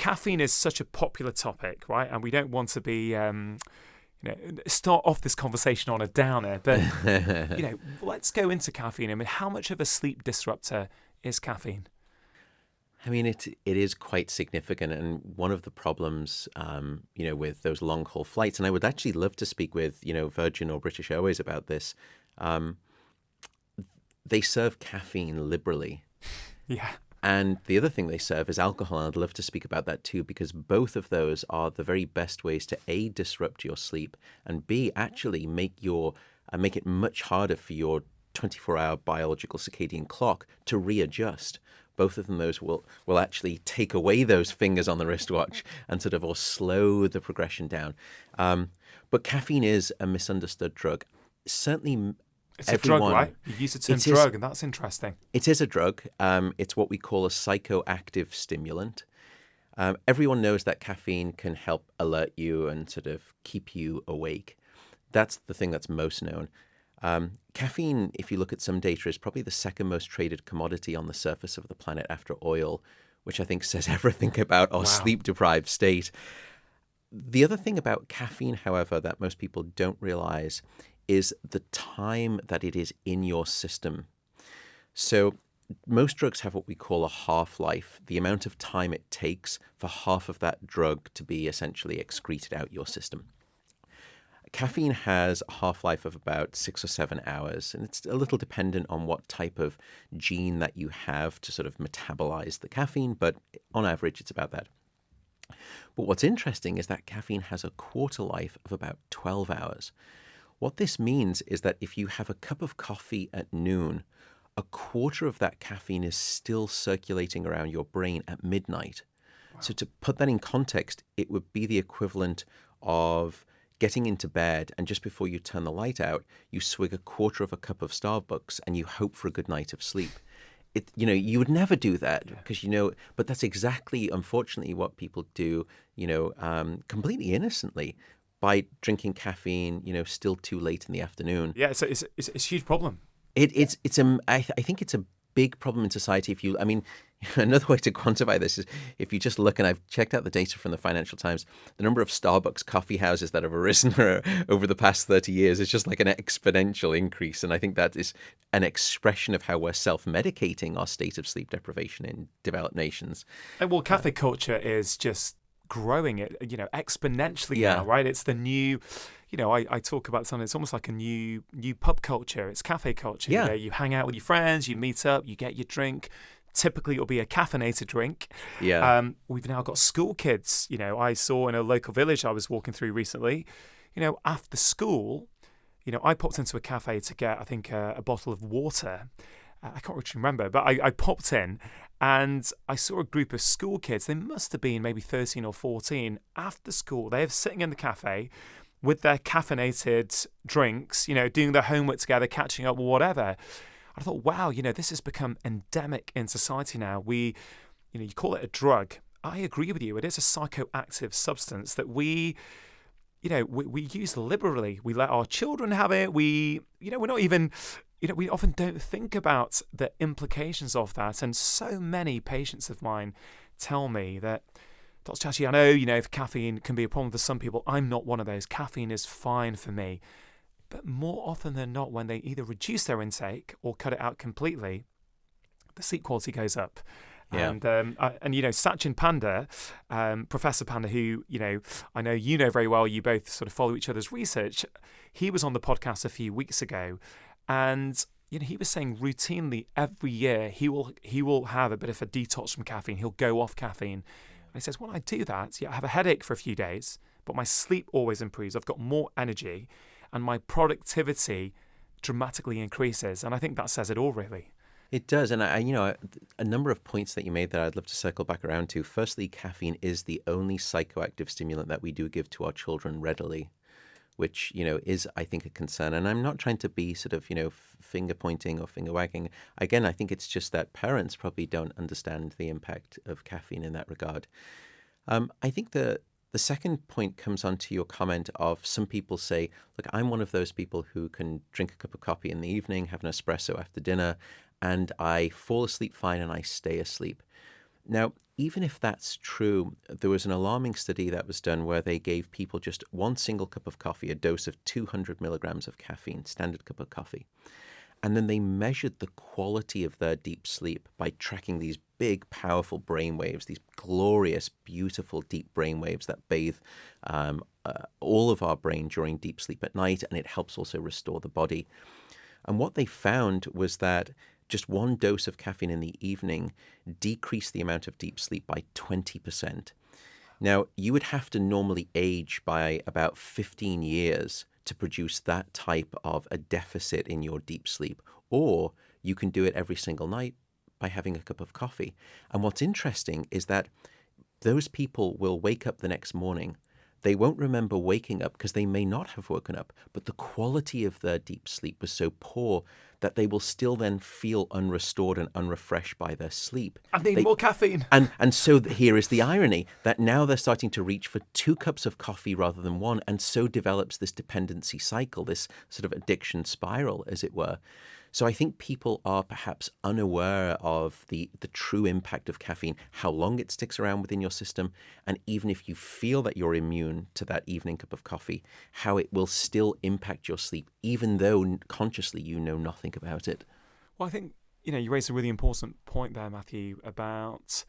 caffeine is such a popular topic, right? And we don't want to be, start off this conversation on a downer, but, let's go into caffeine. I mean, how much of a sleep disruptor is caffeine? I mean, it is quite significant, and one of the problems, with those long haul flights, and I would actually love to speak with, Virgin or British Airways about this. They serve caffeine liberally. Yeah. And the other thing they serve is alcohol, and I'd love to speak about that too, because both of those are the very best ways to A, disrupt your sleep, and B, actually make it much harder for your 24-hour biological circadian clock to readjust. Both of them, those will actually take away those fingers on the wristwatch and sort of or slow the progression down. But caffeine is a misunderstood drug. Certainly, it's a drug, right? You use the term drug, and that's interesting. It is a drug. It's what we call a psychoactive stimulant. Everyone knows that caffeine can help alert you and sort of keep you awake. That's the thing that's most known. Caffeine, if you look at some data, is probably the second most traded commodity on the surface of the planet after oil, which I think says everything about our sleep-deprived state. The other thing about caffeine, however, that most people don't realize is the time that it is in your system. So most drugs have what we call a half-life, the amount of time it takes for half of that drug to be essentially excreted out your system. Caffeine has a half-life of about 6 or 7 hours, and it's a little dependent on what type of gene that you have to sort of metabolize the caffeine, but on average, it's about that. But what's interesting is that caffeine has a quarter life of about 12 hours. What this means is that if you have a cup of coffee at noon, a quarter of that caffeine is still circulating around your brain at midnight. Wow. So to put that in context, it would be the equivalent of getting into bed, and just before you turn the light out, you swig a quarter of a cup of Starbucks and you hope for a good night of sleep. You would never do that because, but that's exactly, unfortunately, what people do, completely innocently by drinking caffeine, still too late in the afternoon. Yeah, it's a huge problem. I think it's a big problem in society. Another way to quantify this is if you just look, and I've checked out the data from the Financial Times, the number of Starbucks coffee houses that have arisen over the past 30 years is just like an exponential increase. And I think that is an expression of how we're self-medicating our state of sleep deprivation in developed nations. Well, cafe culture is just growing it, exponentially now, right? It's the new, I talk about something, it's almost like a new pub culture. It's cafe culture. Yeah. You hang out with your friends, you meet up, you get your drink. Typically, it'll be a caffeinated drink. Yeah. We've now got school kids. I saw in a local village I was walking through recently, after school, I popped into a cafe to get, I think, a bottle of water. I can't really remember, but I popped in and I saw a group of school kids. They must have been maybe 13 or 14 after school. They're sitting in the cafe with their caffeinated drinks, doing their homework together, catching up, or whatever. I thought, wow, this has become endemic in society now. You call it a drug. I agree with you. It is a psychoactive substance that we use liberally. We let our children have it. We're not even, we often don't think about the implications of that. And so many patients of mine tell me that, Dr. Chachi, I know, if caffeine can be a problem for some people, I'm not one of those. Caffeine is fine for me. But more often than not, when they either reduce their intake or cut it out completely, the sleep quality goes up. Yeah. And Sachin Panda, Professor Panda, who, I know very well, you both sort of follow each other's research. He was on the podcast a few weeks ago, and he was saying routinely every year he will have a bit of a detox from caffeine. He'll go off caffeine. And he says, when I do that, I have a headache for a few days, but my sleep always improves. I've got more energy. And my productivity dramatically increases. And I think that says it all, really. It does. And, a number of points that you made that I'd love to circle back around to. Firstly, caffeine is the only psychoactive stimulant that we do give to our children readily, which, is, I think, a concern. And I'm not trying to be sort of, finger pointing or finger wagging. Again, I think it's just that parents probably don't understand the impact of caffeine in that regard. I think the second point comes on to your comment of some people say, look, I'm one of those people who can drink a cup of coffee in the evening, have an espresso after dinner, and I fall asleep fine and I stay asleep. Now, even if that's true, there was an alarming study that was done where they gave people just one single cup of coffee, a dose of 200 milligrams of caffeine, standard cup of coffee. And then they measured the quality of their deep sleep by tracking these big, powerful brain waves, these glorious, beautiful deep brain waves that bathe all of our brain during deep sleep at night, and it helps also restore the body. And what they found was that just one dose of caffeine in the evening decreased the amount of deep sleep by 20%. Now, you would have to normally age by about 15 years to produce that type of a deficit in your deep sleep, or you can do it every single night by having a cup of coffee. And what's interesting is that those people will wake up the next morning. They won't remember waking up because they may not have woken up, but the quality of their deep sleep was so poor that they will still then feel unrestored and unrefreshed by their sleep. I need more caffeine. And so here is the irony that now they're starting to reach for 2 cups of coffee rather than one, and so develops this dependency cycle, this sort of addiction spiral, as it were. So I think people are perhaps unaware of the true impact of caffeine, how long it sticks around within your system, and even if you feel that you're immune to that evening cup of coffee, how it will still impact your sleep, even though consciously you know nothing about it. Well, I think, you raised a really important point there, Matthew, about,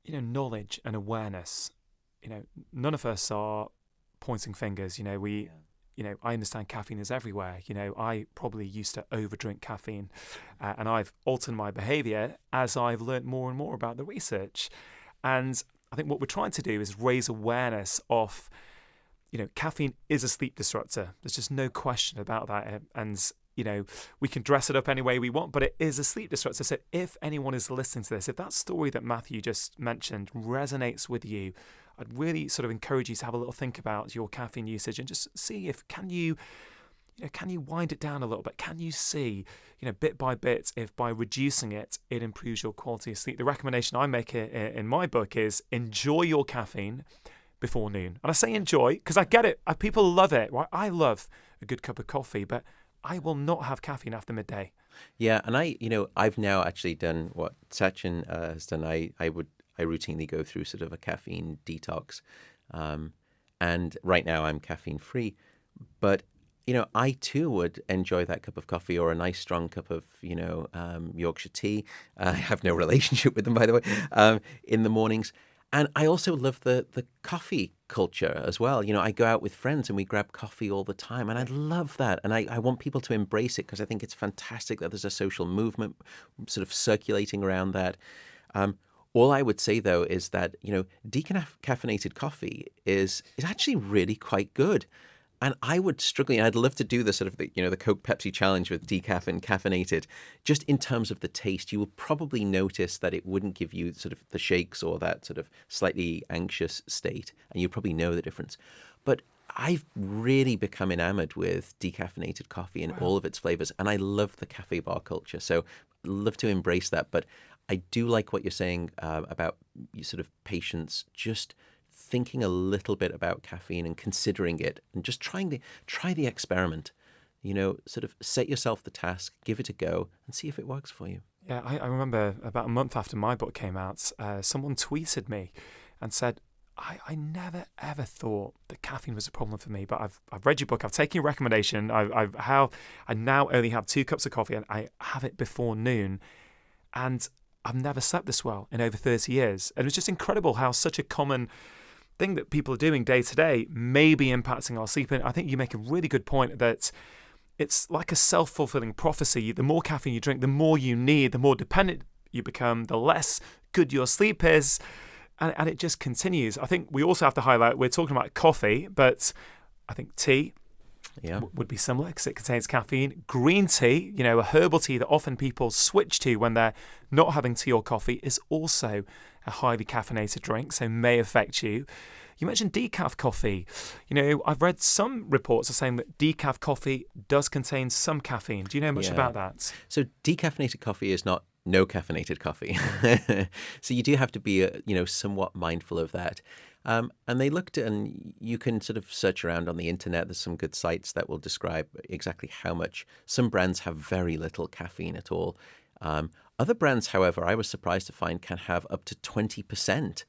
knowledge and awareness. None of us are pointing fingers. I understand caffeine is everywhere. I probably used to overdrink caffeine, and I've altered my behavior as I've learned more and more about the research. And I think what we're trying to do is raise awareness of, caffeine is a sleep disruptor. There's just no question about that. And, we can dress it up any way we want, but it is a sleep disruptor. So if anyone is listening to this, if that story that Matthew just mentioned resonates with you, I'd really sort of encourage you to have a little think about your caffeine usage and just see if can you wind it down a little bit? Can you see, bit by bit, if by reducing it, it improves your quality of sleep? The recommendation I make in my book is enjoy your caffeine before noon. And I say enjoy because I get it. People love it. Right? I love a good cup of coffee, but I will not have caffeine after midday. Yeah, and I've now actually done what Sachin has done. I routinely go through sort of a caffeine detox. And right now I'm caffeine free. But, I too would enjoy that cup of coffee or a nice strong cup of, Yorkshire tea. I have no relationship with them, by the way, in the mornings. And I also love the coffee culture as well. I go out with friends and we grab coffee all the time. And I love that. And I want people to embrace it because I think it's fantastic that there's a social movement sort of circulating around that. All I would say, though, is that, decaffeinated coffee is actually really quite good. And I would struggle, and I'd love to do the sort of, the Coke Pepsi challenge with decaf and caffeinated. Just in terms of the taste, you will probably notice that it wouldn't give you sort of the shakes or that sort of slightly anxious state. And you probably know the difference. But I've really become enamored with decaffeinated coffee in all of its flavors. And I love the cafe bar culture. So I'd love to embrace that. But I do like what you're saying about sort of patients just thinking a little bit about caffeine and considering it and just try the experiment. Sort of set yourself the task, give it a go, and see if it works for you. Yeah, I remember about a month after my book came out, someone tweeted me and said, I never ever thought that caffeine was a problem for me, but I've read your book, I've taken your recommendation, I now only have 2 cups of coffee and I have it before noon, and I've never slept this well in over 30 years. And it's just incredible how such a common thing that people are doing day to day may be impacting our sleep. And I think you make a really good point that it's like a self-fulfilling prophecy. The more caffeine you drink, the more you need, the more dependent you become, the less good your sleep is. And it just continues. I think we also have to highlight, we're talking about coffee, but I think tea would be similar because it contains caffeine. Green tea, a herbal tea that often people switch to when they're not having tea or coffee, is also a highly caffeinated drink, so may affect you. You mentioned decaf coffee. I've read some reports are saying that decaf coffee does contain some caffeine. Do you know much about that? So decaffeinated coffee is not no caffeinated coffee. So you do have to be, somewhat mindful of that. And they looked, and you can sort of search around on the internet. There's some good sites that will describe exactly how much. Some brands have very little caffeine at all. Other brands, however, I was surprised to find can have up to 20%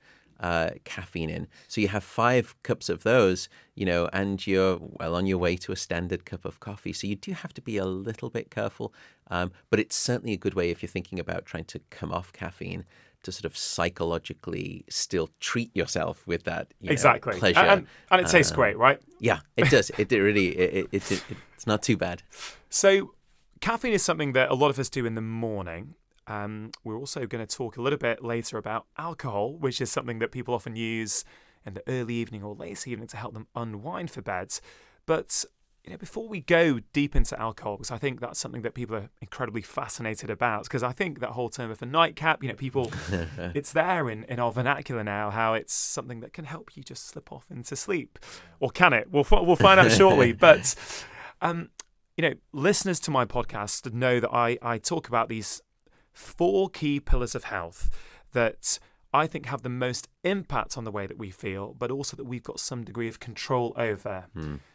caffeine in. So you have 5 cups of those, and you're well on your way to a standard cup of coffee. So you do have to be a little bit careful. But it's certainly a good way if you're thinking about trying to come off caffeine to sort of psychologically still treat yourself with that Exactly. pleasure. And it tastes great, right? Yeah, it does. It really, it's not too bad. So caffeine is something that a lot of us do in the morning. We're also going to talk a little bit later about alcohol, which is something that people often use in the early evening or late evening to help them unwind for bed. But before we go deep into alcohol, because I think that's something that people are incredibly fascinated about, because I think that whole term of a nightcap, people, it's there in our vernacular now, how it's something that can help you just slip off into sleep. Or can it? We'll find out shortly. But, listeners to my podcast know that I talk about these 4 key pillars of health that I think have the most impact on the way that we feel, but also that we've got some degree of control over.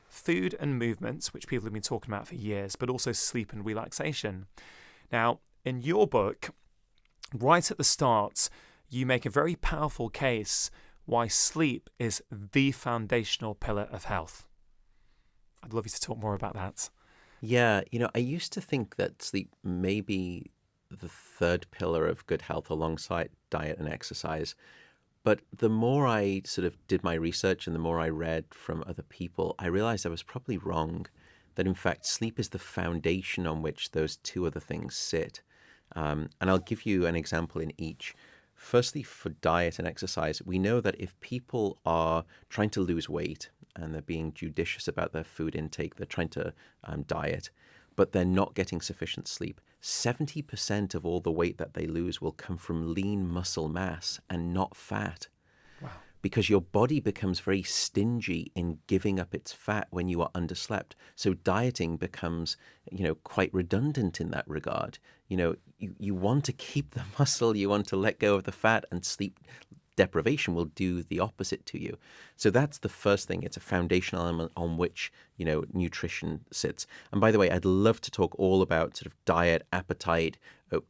Food and movement, which people have been talking about for years, but also sleep and relaxation. Now, in your book, right at the start, you make a very powerful case why sleep is the foundational pillar of health. I'd love you to talk more about that. Yeah, I used to think that sleep may be the 3rd pillar of good health alongside diet and exercise. But the more I sort of did my research and the more I read from other people, I realized I was probably wrong, that in fact sleep is the foundation on which those 2 other things sit. And I'll give you an example in each. Firstly, for diet and exercise, we know that if people are trying to lose weight and they're being judicious about their food intake, they're trying to diet, but they're not getting sufficient sleep, 70% of all the weight that they lose will come from lean muscle mass and not fat. Wow. Because your body becomes very stingy in giving up its fat when you are underslept. So dieting becomes, quite redundant in that regard. You want to keep the muscle, you want to let go of the fat, and sleep deprivation will do the opposite to you. So that's the first thing. It's a foundational element on which, nutrition sits. And by the way, I'd love to talk all about sort of diet, appetite,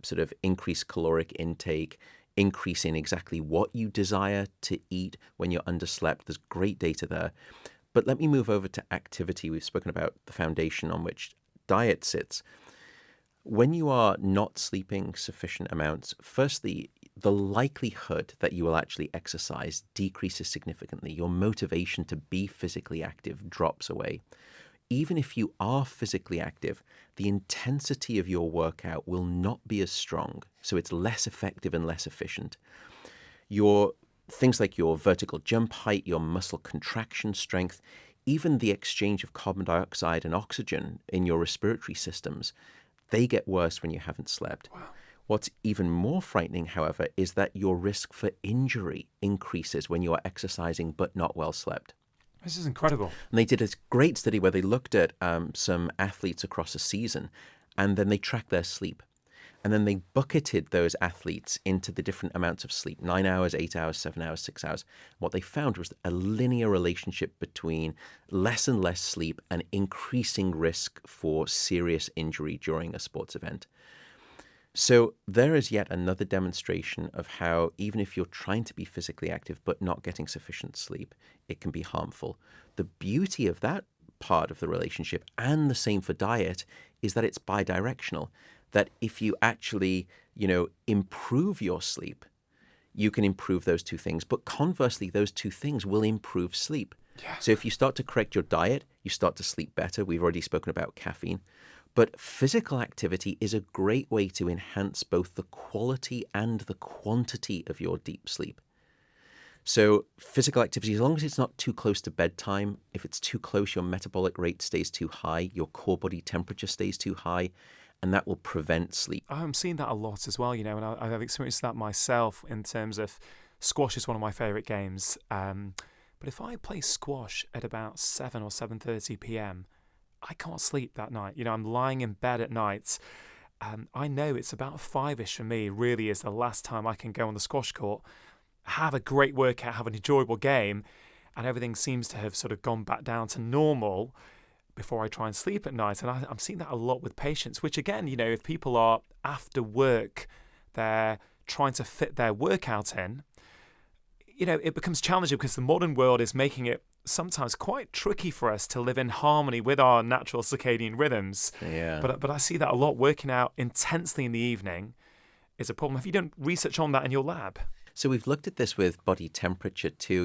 sort of increased caloric intake, increase in exactly what you desire to eat when you're underslept. There's great data there. But let me move over to activity. We've spoken about the foundation on which diet sits. When you are not sleeping sufficient amounts, firstly, the likelihood that you will actually exercise decreases significantly. Your motivation to be physically active drops away. Even if you are physically active, the intensity of your workout will not be as strong, so it's less effective and less efficient. Things like your vertical jump height, your muscle contraction strength, even the exchange of carbon dioxide and oxygen in your respiratory systems, they get worse when you haven't slept. Wow. What's even more frightening, however, is that your risk for injury increases when you are exercising but not well slept. This is incredible. And they did a great study where they looked at some athletes across a season, and then they tracked their sleep. And then they bucketed those athletes into the different amounts of sleep, 9 hours, 8 hours, 7 hours, 6 hours. What they found was a linear relationship between less and less sleep and increasing risk for serious injury during a sports event. So there is yet another demonstration of how even if you're trying to be physically active but not getting sufficient sleep, it can be harmful. The beauty of that part of the relationship, and the same for diet, is that it's bidirectional. That if you actually, improve your sleep, you can improve those 2 things. But conversely, those 2 things will improve sleep. Yeah. So if you start to correct your diet, you start to sleep better. We've already spoken about caffeine. But physical activity is a great way to enhance both the quality and the quantity of your deep sleep. So physical activity, as long as it's not too close to bedtime, if it's too close, your metabolic rate stays too high, your core body temperature stays too high, and that will prevent sleep. I'm seeing that a lot as well, and I've experienced that myself in terms of squash is one of my favourite games. But if I play squash at about 7 or 7:30 p.m., I can't sleep that night. I'm lying in bed at night. I know it's about 5-ish for me, really is the last time I can go on the squash court, have a great workout, have an enjoyable game, and everything seems to have sort of gone back down to normal before I try and sleep at night. And I'm seeing that a lot with patients, which again, if people are after work they're trying to fit their workout in, it becomes challenging because the modern world is making it sometimes quite tricky for us to live in harmony with our natural circadian rhythms. Yeah. But I see that a lot. Working out intensely in the evening is a problem. Have you done research on that in your lab? So we've looked at this with body temperature too,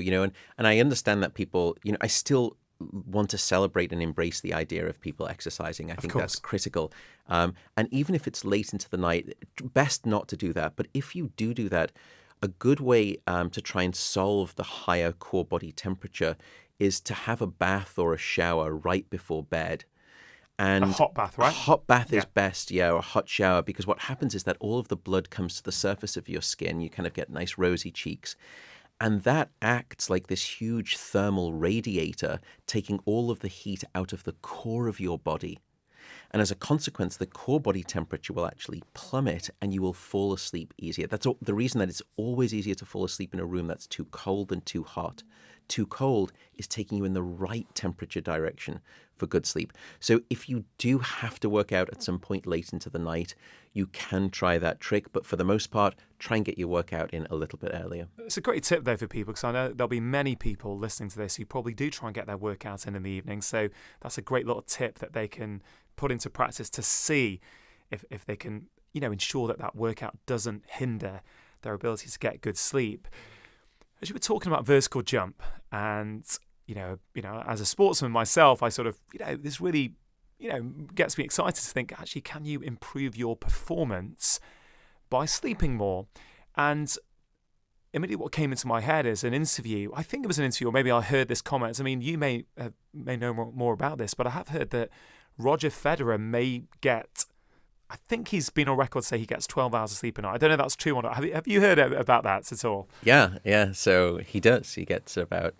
and I understand that people, I still want to celebrate and embrace the idea of people exercising. I think that's critical. And even if it's late into the night, best not to do that. But if you do that, a good way to try and solve the higher core body temperature is to have a bath or a shower right before bed. And a hot bath, right? A hot bath is best, or a hot shower, because what happens is that all of the blood comes to the surface of your skin. You kind of get nice rosy cheeks. And that acts like this huge thermal radiator, taking all of the heat out of the core of your body. And as a consequence, the core body temperature will actually plummet and you will fall asleep easier. That's the reason that it's always easier to fall asleep in a room that's too cold than too hot. Too cold is taking you in the right temperature direction for good sleep. So if you do have to work out at some point late into the night, you can try that trick. But for the most part, try and get your workout in a little bit earlier. It's a great tip, though, for people, because I know there'll be many people listening to this who probably do try and get their workout in the evening. So that's a great little tip that they can put into practice to see if they can, ensure that workout doesn't hinder their ability to get good sleep. As you were talking about vertical jump, and as a sportsman myself, I sort of, this really, gets me excited to think, actually, can you improve your performance by sleeping more? And immediately what came into my head is an interview. I think it was an interview, or maybe I heard this comment. I mean, you may know more about this, but I have heard that Roger Federer may get, I think he's been on record to say he gets 12 hours of sleep a night. I don't know if that's true or not. Have you heard about that at all? Yeah. So he does. He gets about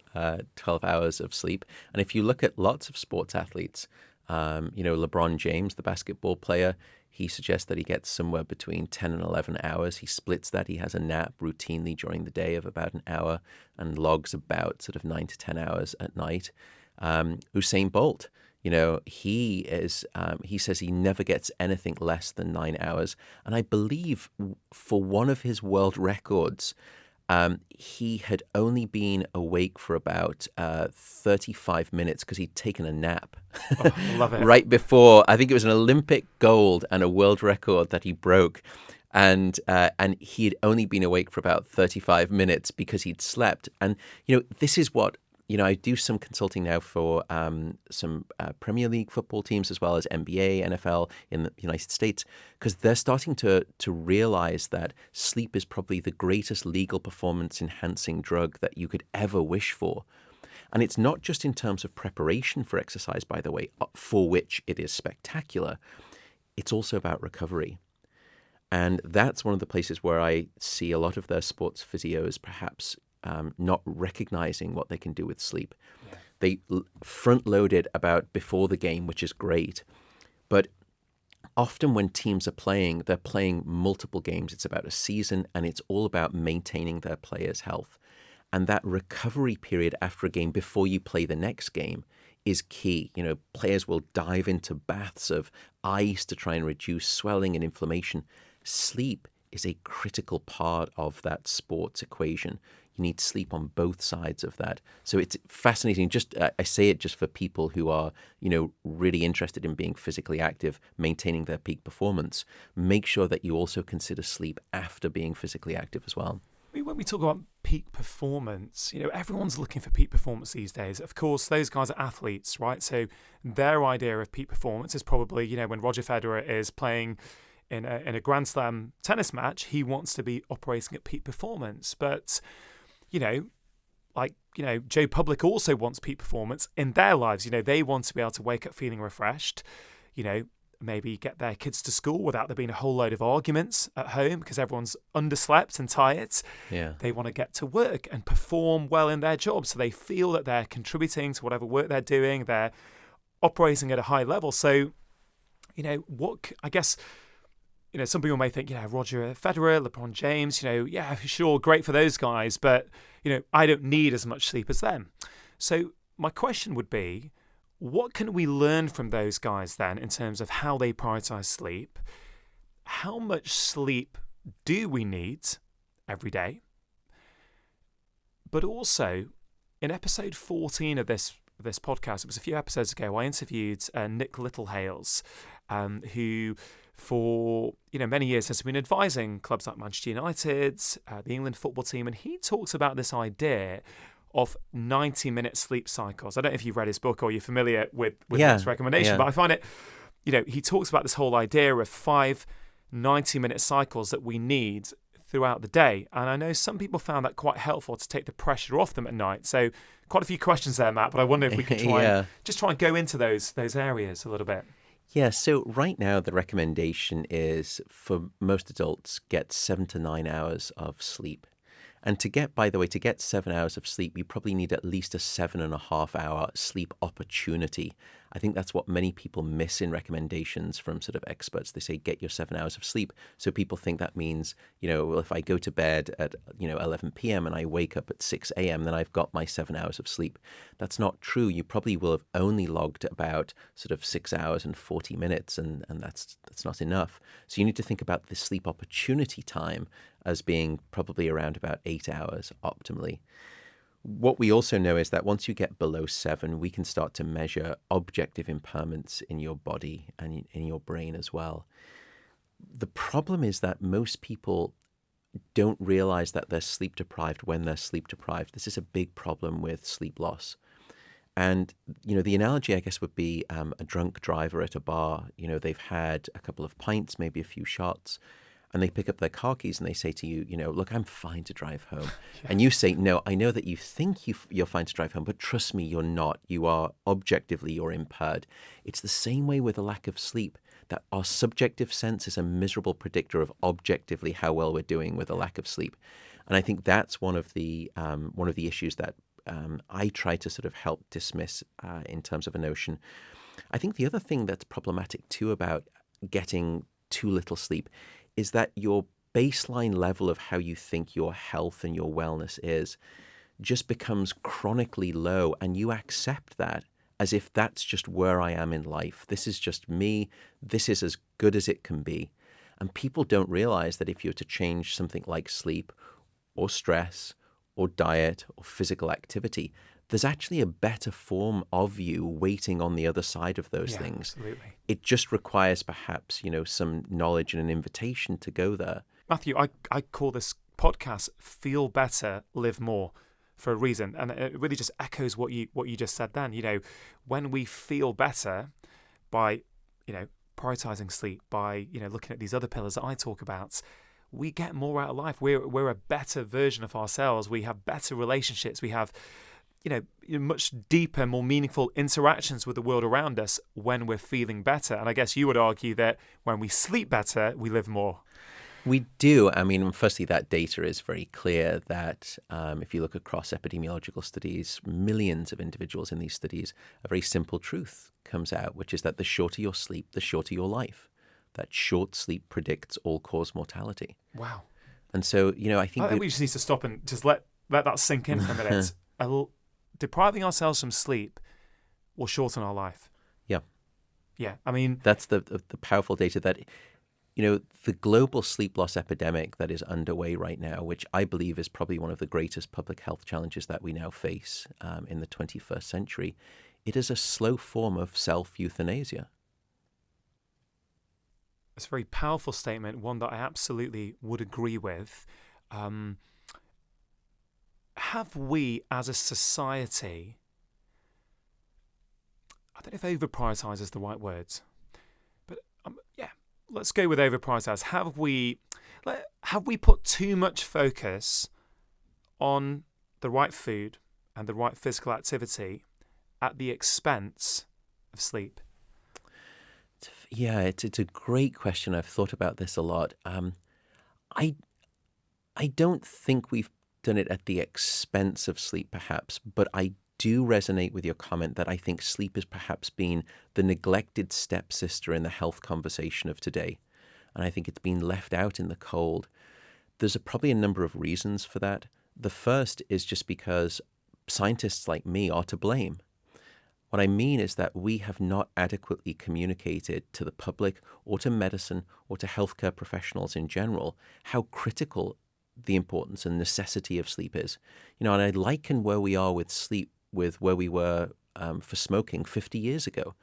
12 hours of sleep. And if you look at lots of sports athletes, LeBron James, the basketball player, he suggests that he gets somewhere between 10 and 11 hours. He splits that. He has a nap routinely during the day of about an hour and logs about sort of 9 to 10 hours at night. Usain Bolt, he says he never gets anything less than 9 hours. And I believe for one of his world records, he had only been awake for about 35 minutes because he'd taken a nap. Oh, love it. Right before, I think it was an Olympic gold and a world record that he broke. And he had only been awake for about 35 minutes because he'd slept. And, this is what, I do some consulting now for some Premier League football teams as well as NBA, NFL in the United States, because they're starting to realize that sleep is probably the greatest legal performance enhancing drug that you could ever wish for. And it's not just in terms of preparation for exercise, by the way, for which it is spectacular. It's also about recovery. And that's one of the places where I see a lot of their sports physios perhaps not recognizing what they can do with sleep. Yeah. They front load it about before the game, which is great. But often when teams are playing, they're playing multiple games. It's about a season, and it's all about maintaining their players' health. And that recovery period after a game before you play the next game is key. Players will dive into baths of ice to try and reduce swelling and inflammation. Sleep is a critical part of that sports equation. You need sleep on both sides of that. So it's fascinating. I say it just for people who are, really interested in being physically active, maintaining their peak performance. Make sure that you also consider sleep after being physically active as well. When we talk about peak performance, everyone's looking for peak performance these days. Of course, those guys are athletes, right? So their idea of peak performance is probably, when Roger Federer is playing in a Grand Slam tennis match, he wants to be operating at peak performance. But, Joe Public also wants peak performance in their lives. They want to be able to wake up feeling refreshed, maybe get their kids to school without there being a whole load of arguments at home because everyone's underslept and tired. Yeah. They want to get to work and perform well in their job, so they feel that they're contributing to whatever work they're doing. They're operating at a high level. So, some people may think, Roger Federer, LeBron James, yeah, sure, great for those guys, but, I don't need as much sleep as them. So my question would be, what can we learn from those guys then in terms of how they prioritize sleep? How much sleep do we need every day? But also, in episode 14 of this podcast, it was a few episodes ago, I interviewed Nick Littlehales, who for many years has been advising clubs like Manchester United, the England football team, and he talks about this idea of 90-minute sleep cycles. I don't know if you've read his book or you're familiar with Nick's recommendation, but I find it, he talks about this whole idea of 5 90-minute cycles that we need throughout the day. And I know some people found that quite helpful to take the pressure off them at night. So quite a few questions there, Matt, but I wonder if we could try and go into those areas a little bit. Yeah, so right now the recommendation is for most adults, get 7 to 9 hours of sleep. And to get 7 hours of sleep, you probably need at least a 7.5 hour sleep opportunity. I think that's what many people miss in recommendations from sort of experts. They say, get your 7 hours of sleep. So people think that means, well, if I go to bed at, 11 p.m. and I wake up at 6 a.m., then I've got my 7 hours of sleep. That's not true. You probably will have only logged about sort of 6 hours and 40 minutes, and that's not enough. So you need to think about the sleep opportunity time as being probably around about 8 hours optimally. What we also know is that once you get below 7, we can start to measure objective impairments in your body and in your brain as well. The problem is that most people don't realize that they're sleep deprived when they're sleep deprived. This is a big problem with sleep loss. And, the analogy, I guess, would be a drunk driver at a bar. They've had a couple of pints, maybe a few shots, and they pick up their car keys and they say to you, look, I'm fine to drive home. Yeah. And you say, no, I know that you think you're fine to drive home, but trust me, you're not. You are objectively, you're impaired. It's the same way with a lack of sleep, that our subjective sense is a miserable predictor of objectively how well we're doing with a lack of sleep. And I think that's one of the issues that I try to sort of help dismiss in terms of a notion. I think the other thing that's problematic too about getting too little sleep is that your baseline level of how you think your health and your wellness is just becomes chronically low, and you accept that as if that's just where I am in life. This is just me. This is as good as it can be. And people don't realize that if you're to change something like sleep or stress or diet or physical activity, there's actually a better form of you waiting on the other side of those things. Absolutely. It just requires perhaps, some knowledge and an invitation to go there. Matthew, I call this podcast Feel Better, Live More for a reason. And it really just echoes what you just said then. When we feel better by, prioritizing sleep, by, looking at these other pillars that I talk about, we get more out of life. We're a better version of ourselves. We have better relationships. We have much deeper, more meaningful interactions with the world around us when we're feeling better. And I guess you would argue that when we sleep better, we live more. We do. I mean, firstly, that data is very clear that if you look across epidemiological studies, millions of individuals in these studies, a very simple truth comes out, which is that the shorter your sleep, the shorter your life. That short sleep predicts all-cause mortality. Wow. And so, I think we just need to stop and just let that sink in for a minute. Depriving ourselves from sleep will shorten our life. Yeah. Yeah. I mean, that's the powerful data that, the global sleep loss epidemic that is underway right now, which I believe is probably one of the greatest public health challenges that we now face in the 21st century, it is a slow form of self-euthanasia. It's a very powerful statement, one that I absolutely would agree with. Have we, as a society, I don't know if over-prioritize is the right word, but let's go with over-prioritize. Have we put too much focus on the right food and the right physical activity at the expense of sleep? Yeah, it's a great question. I've thought about this a lot. I don't think we've done it at the expense of sleep, perhaps, but I do resonate with your comment that I think sleep has perhaps been the neglected stepsister in the health conversation of today. And I think it's been left out in the cold. There's probably a number of reasons for that. The first is just because scientists like me are to blame. What I mean is that we have not adequately communicated to the public or to medicine or to healthcare professionals in general how critical the importance and necessity of sleep is. And I liken where we are with sleep with where we were for smoking 50 years ago.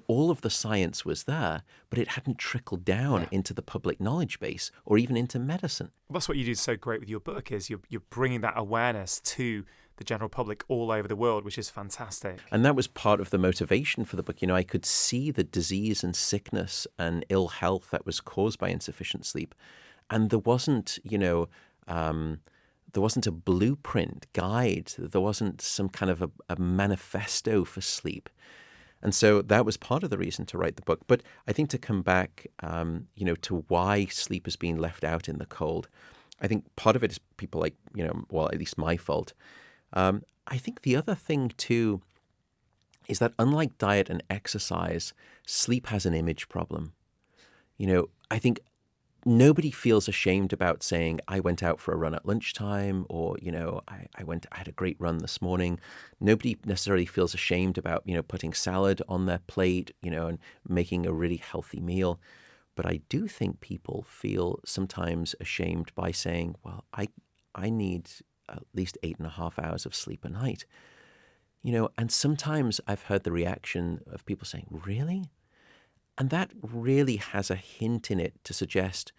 All of the science was there, but it hadn't trickled down into the public knowledge base or even into medicine. Well, that's what you do so great with your book, is you're bringing that awareness to the general public all over the world, which is fantastic. And that was part of the motivation for the book. I could see the disease and sickness and ill health that was caused by insufficient sleep. And there wasn't, there wasn't a blueprint guide. There wasn't some kind of a manifesto for sleep. And so that was part of the reason to write the book. But I think to come back, to why sleep is being left out in the cold, I think part of it is people like, at least my fault. I think the other thing too is that unlike diet and exercise, sleep has an image problem. I think nobody feels ashamed about saying, I went out for a run at lunchtime, or, I had a great run this morning. Nobody necessarily feels ashamed about, putting salad on their plate, and making a really healthy meal. But I do think people feel sometimes ashamed by saying, well, I need at least 8.5 hours of sleep a night. And sometimes I've heard the reaction of people saying, really? And that really has a hint in it to suggest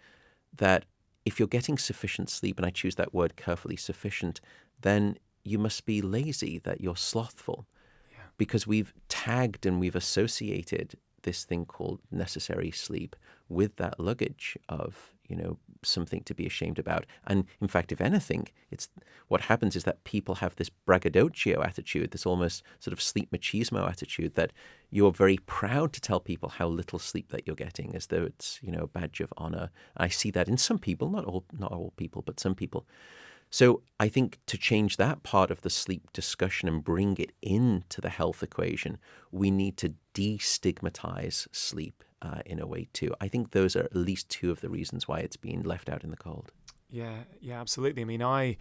that if you're getting sufficient sleep, and I choose that word carefully, sufficient, then you must be lazy, that you're slothful. Yeah. Because we've tagged and we've associated this thing called necessary sleep with that luggage of, something to be ashamed about. And in fact, if anything, it's what happens is that people have this braggadocio attitude, this almost sort of sleep machismo attitude, that you're very proud to tell people how little sleep that you're getting, as though it's, a badge of honor. I see that in some people, not all people, but some people. So I think to change that part of the sleep discussion and bring it into the health equation, we need to destigmatize sleep in a way too. I think those are at least two of the reasons why it's being left out in the cold. Yeah, absolutely. I mean, I've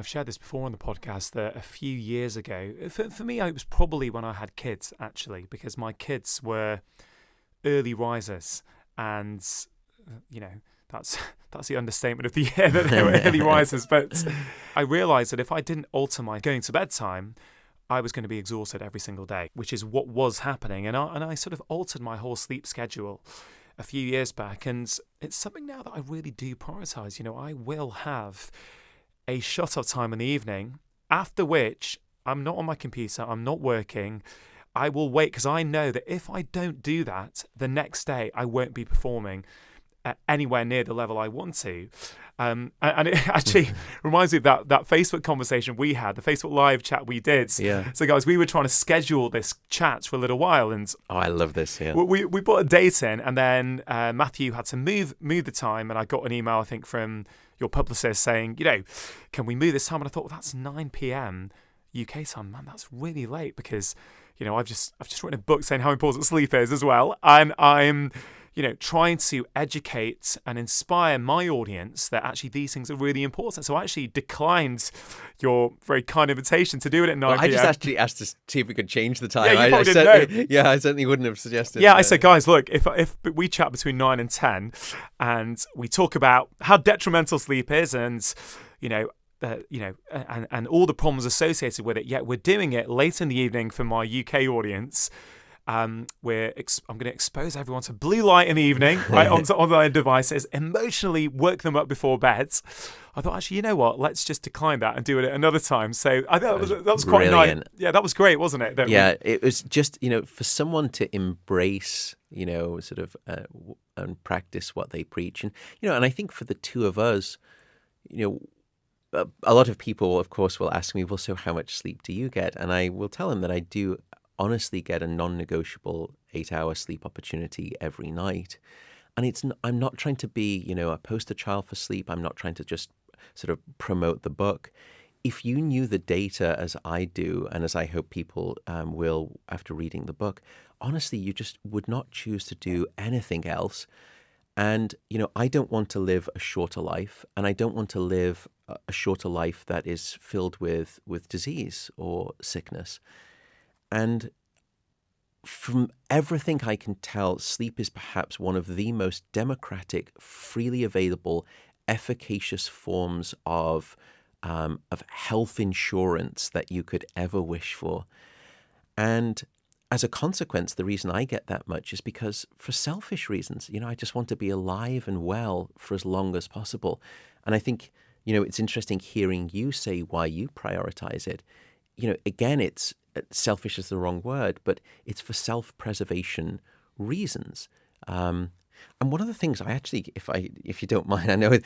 shared this before on the podcast that a few years ago, for me, it was probably when I had kids, actually, because my kids were early risers, and, that's the understatement of the year, that they were early risers. But I realized that if I didn't alter my going to bed time, I was going to be exhausted every single day, which is what was happening. And I sort of altered my whole sleep schedule a few years back. And it's something now that I really do prioritize. I will have a shut-off time in the evening, after which I'm not on my computer, I'm not working. I will wait, because I know that if I don't do that, the next day I won't be performing anywhere near the level I want to. And it actually reminds me of that Facebook conversation we had, the Facebook Live chat we did. Yeah. So guys, we were trying to schedule this chat for a little while, and I love this. Yeah. We put a date in, and then Matthew had to move the time, and I got an email, I think, from your publicist saying, can we move this time? And I thought, well, that's 9 p.m. UK time. Man, that's really late, because I've just written a book saying how important sleep is as well, and I'm trying to educate and inspire my audience that actually these things are really important. So I actually declined your very kind invitation to do it at 9 p.m. I just actually asked to see if we could change the time. Yeah, you probably didn't know. Yeah, I certainly wouldn't have suggested. Yeah, I said, guys, look, if we chat between 9 and 10 and we talk about how detrimental sleep is, and and all the problems associated with it, yet we're doing it late in the evening for my UK audience. I'm going to expose everyone to blue light in the evening, right, on their devices, emotionally work them up before bed. I thought, actually, you know what? Let's just decline that and do it at another time. So I thought that was quite nice. Yeah, that was great, wasn't it? It was just, for someone to embrace, sort of and practice what they preach. And, and I think for the two of us, a lot of people, of course, will ask me, well, so how much sleep do you get? And I will tell them that I do honestly get a non-negotiable 8-hour sleep opportunity every night. And I'm not trying to be, a poster child for sleep. I'm not trying to just sort of promote the book. If you knew the data as I do, and as I hope people will after reading the book, honestly, you just would not choose to do anything else. And, I don't want to live a shorter life, and I don't want to live a shorter life that is filled with disease or sickness. And from everything I can tell, sleep is perhaps one of the most democratic, freely available, efficacious forms of health insurance that you could ever wish for. And as a consequence, the reason I get that much is because, for selfish reasons, I just want to be alive and well for as long as possible. And I think, it's interesting hearing you say why you prioritize it. Again, it's selfish is the wrong word, but it's for self-preservation reasons. And one of the things I actually, if you don't mind, I know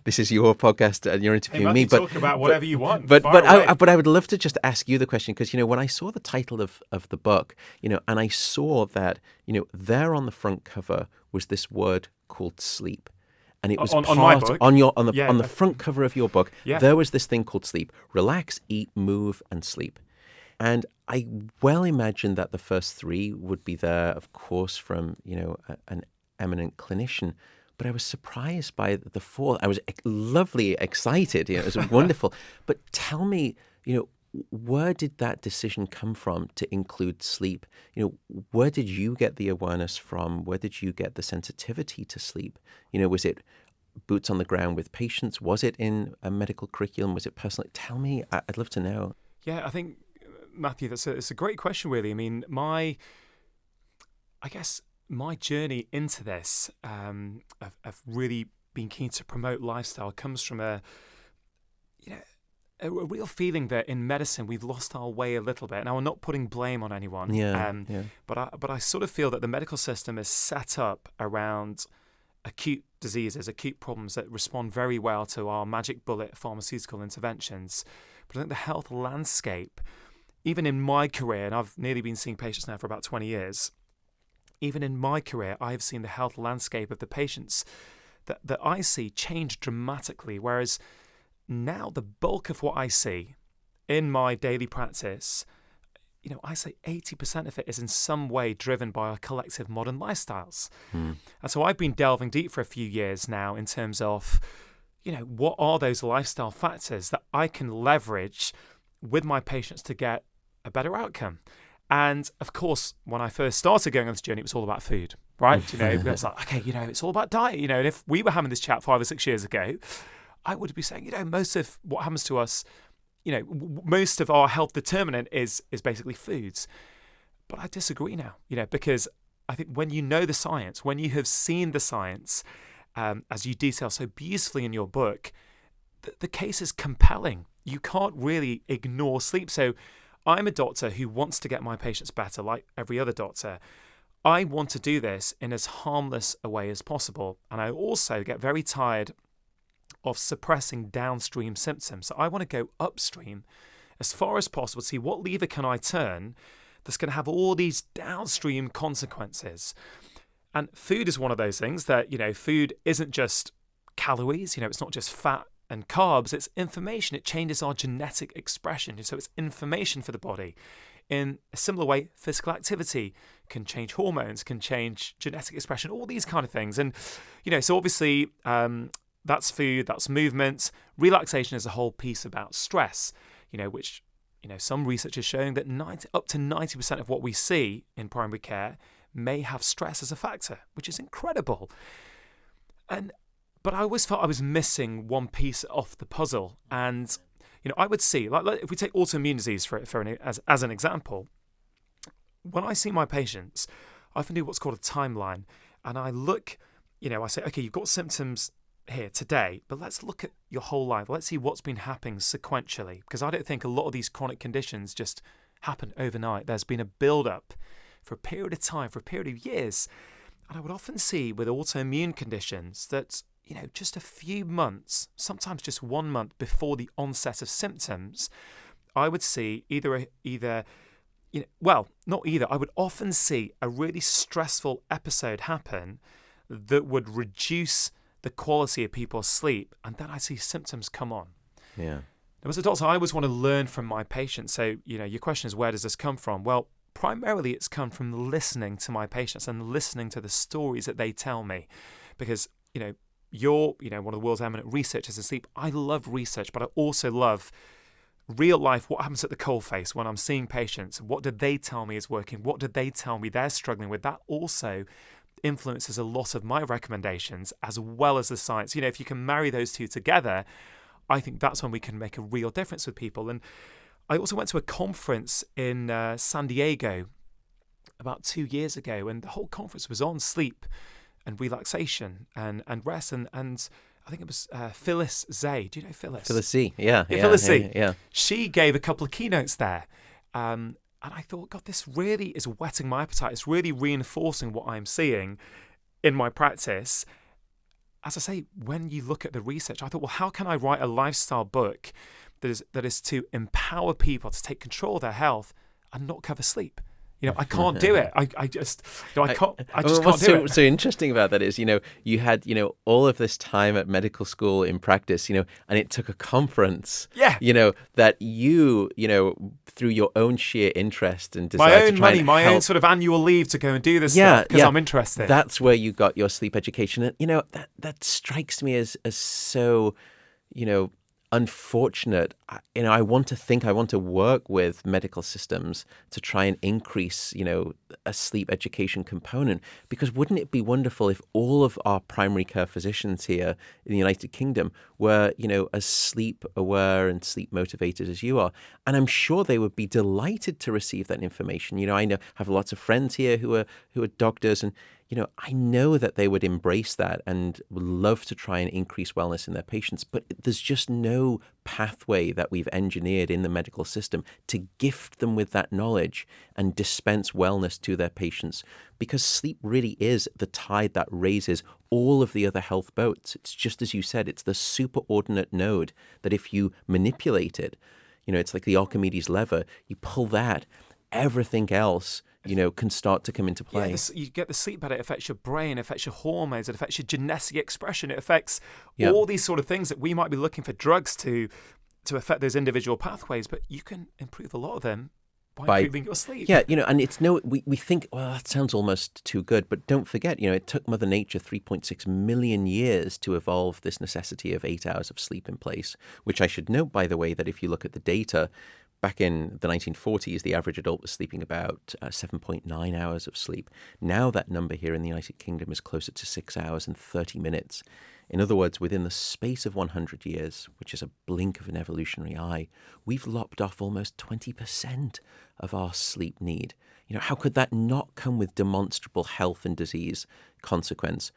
this is your podcast and you're interviewing me, but talk about whatever you want. But I would love to just ask you the question, because when I saw the title of the book, and I saw that there on the front cover was this word called sleep, and it was on my book on the front cover of your book. Yeah. There was this thing called sleep: relax, eat, move, and sleep. And I well imagine that the first three would be there, of course, from an eminent clinician, but I was surprised by the fourth. I was lovely excited. It was wonderful. But tell me, where did that decision come from to include sleep? Where did you get the awareness from? Where did you get the sensitivity to sleep? Was it boots on the ground with patients? Was it in a medical curriculum? Was it personal? Tell me. I'd love to know. Yeah, I think, Matthew, it's a great question, really. I mean, I guess my journey into this, of really being keen to promote lifestyle, comes from a real feeling that in medicine we've lost our way a little bit. Now, I'm not putting blame on anyone, but I sort of feel that the medical system is set up around acute diseases, acute problems that respond very well to our magic bullet pharmaceutical interventions. But I think the health landscape, even in my career, and I've nearly been seeing patients now for about 20 years, even in my career, I've seen the health landscape of the patients that I see change dramatically. Whereas now the bulk of what I see in my daily practice, I say 80% of it is in some way driven by our collective modern lifestyles. And so I've been delving deep for a few years now in terms of, what are those lifestyle factors that I can leverage with my patients to get a better outcome. And of course, when I first started going on this journey, it was all about food, right? It's like, okay, it's all about diet. And if we were having this chat 5 or 6 years ago, I would be saying, most of what happens to us, most of our health determinant is basically foods. But I disagree now, because I think when you know the science, when you have seen the science, as you detail so beautifully in your book, the case is compelling. You can't really ignore sleep. So I'm a doctor who wants to get my patients better, like every other doctor. I want to do this in as harmless a way as possible. And I also get very tired of suppressing downstream symptoms. So I want to go upstream as far as possible to see what lever can I turn that's going to have all these downstream consequences. And food is one of those things that, food isn't just calories, it's not just fat and carbs, it's information. It changes our genetic expression. So it's information for the body. In a similar way, physical activity can change hormones, can change genetic expression, all these kind of things. And, so obviously that's food, that's movement. Relaxation is a whole piece about stress, which, some research is showing that up to 90% of what we see in primary care may have stress as a factor, which is incredible. But I always felt I was missing one piece off the puzzle. And, I would see, like if we take autoimmune disease as an example, when I see my patients, I often do what's called a timeline. And I look, I say, okay, you've got symptoms here today, but let's look at your whole life. Let's see what's been happening sequentially. Because I don't think a lot of these chronic conditions just happen overnight. There's been a build-up for a period of time, for a period of years. And I would often see with autoimmune conditions that, just a few months, sometimes just 1 month before the onset of symptoms, I would see I would often see a really stressful episode happen that would reduce the quality of people's sleep, and then I see symptoms come on. Yeah. Now, as a doctor, I always want to learn from my patients. So, your question is, where does this come from? Well, primarily it's come from listening to my patients and listening to the stories that they tell me. Because, you're, one of the world's eminent researchers in sleep. I love research, but I also love real life, what happens at the coalface when I'm seeing patients? What did they tell me is working? What did they tell me they're struggling with? That also influences a lot of my recommendations as well as the science. If you can marry those two together, I think that's when we can make a real difference with people. And I also went to a conference in San Diego about 2 years ago, and the whole conference was on sleep and relaxation and rest. And I think it was Phyllis Zay. Do you know Phyllis? Phyllis Z. Yeah. Phyllis Z. Yeah. She gave a couple of keynotes there. And I thought, God, this really is whetting my appetite. It's really reinforcing what I'm seeing in my practice. As I say, when you look at the research, I thought, well, how can I write a lifestyle book that is to empower people to take control of their health and not cover sleep? I can't do it. I just can't do it. What's so interesting about that is, you had, all of this time at medical school in practice, and it took a conference, that you, through your own sheer interest and desire my own to try money, and my help, own sort of annual leave to go and do this stuff because I'm interested. That's where you got your sleep education. And, that strikes me as so, unfortunate. I want to work with medical systems to try and increase, a sleep education component, because wouldn't it be wonderful if all of our primary care physicians here in the United Kingdom were, as sleep aware and sleep motivated as you are? And I'm sure they would be delighted to receive that information. I have lots of friends here who are doctors, and I know that they would embrace that and would love to try and increase wellness in their patients, but there's just no pathway that we've engineered in the medical system to gift them with that knowledge and dispense wellness to their patients, because sleep really is the tide that raises all of the other health boats. It's just as you said, it's the superordinate node that if you manipulate it, it's like the Archimedes lever, you pull that, everything else can start to come into play. You get the sleep better. It affects your brain, it affects your hormones, it affects your genetic expression, it affects all these sort of things that we might be looking for drugs to affect those individual pathways, but you can improve a lot of them by improving your sleep. Yeah, and it's we think, well, that sounds almost too good, but don't forget, it took Mother Nature 3.6 million years to evolve this necessity of 8 hours of sleep in place, which I should note, by the way, that if you look at the data, back in the 1940s, the average adult was sleeping about 7.9 hours of sleep. Now that number here in the United Kingdom is closer to 6 hours and 30 minutes. In other words, within the space of 100 years, which is a blink of an evolutionary eye, we've lopped off almost 20% of our sleep need. How could that not come with demonstrable health and disease consequence?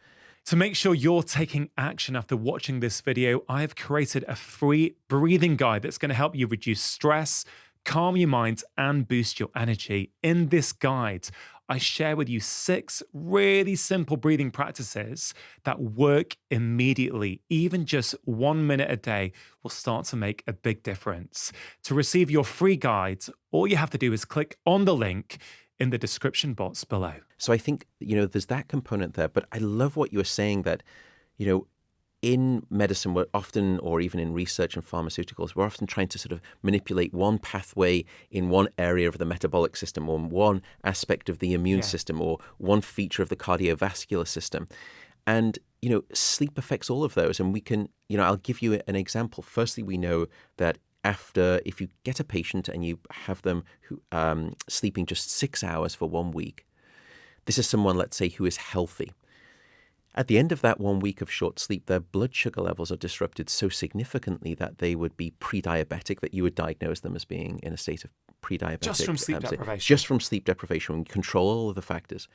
To make sure you're taking action after watching this video, I've created a free breathing guide that's going to help you reduce stress, calm your mind, and boost your energy. In this guide, I share with you 6 really simple breathing practices that work immediately. Even just 1 minute a day will start to make a big difference. To receive your free guide, all you have to do is click on the link in the description box below. So I think, there's that component there, but I love what you were saying that, in medicine, we're often, or even in research and pharmaceuticals, we're often trying to sort of manipulate one pathway in one area of the metabolic system, or one aspect of the immune system, or one feature of the cardiovascular system. And, sleep affects all of those. And we can, I'll give you an example. Firstly, we know that if you get a patient and you have them sleeping just 6 hours for 1 week, this is someone, let's say, who is healthy. At the end of that 1 week of short sleep, their blood sugar levels are disrupted so significantly that they would be pre-diabetic, that you would diagnose them as being in a state of pre-diabetic. Just from sleep deprivation. Just from sleep deprivation. We control all of the factors.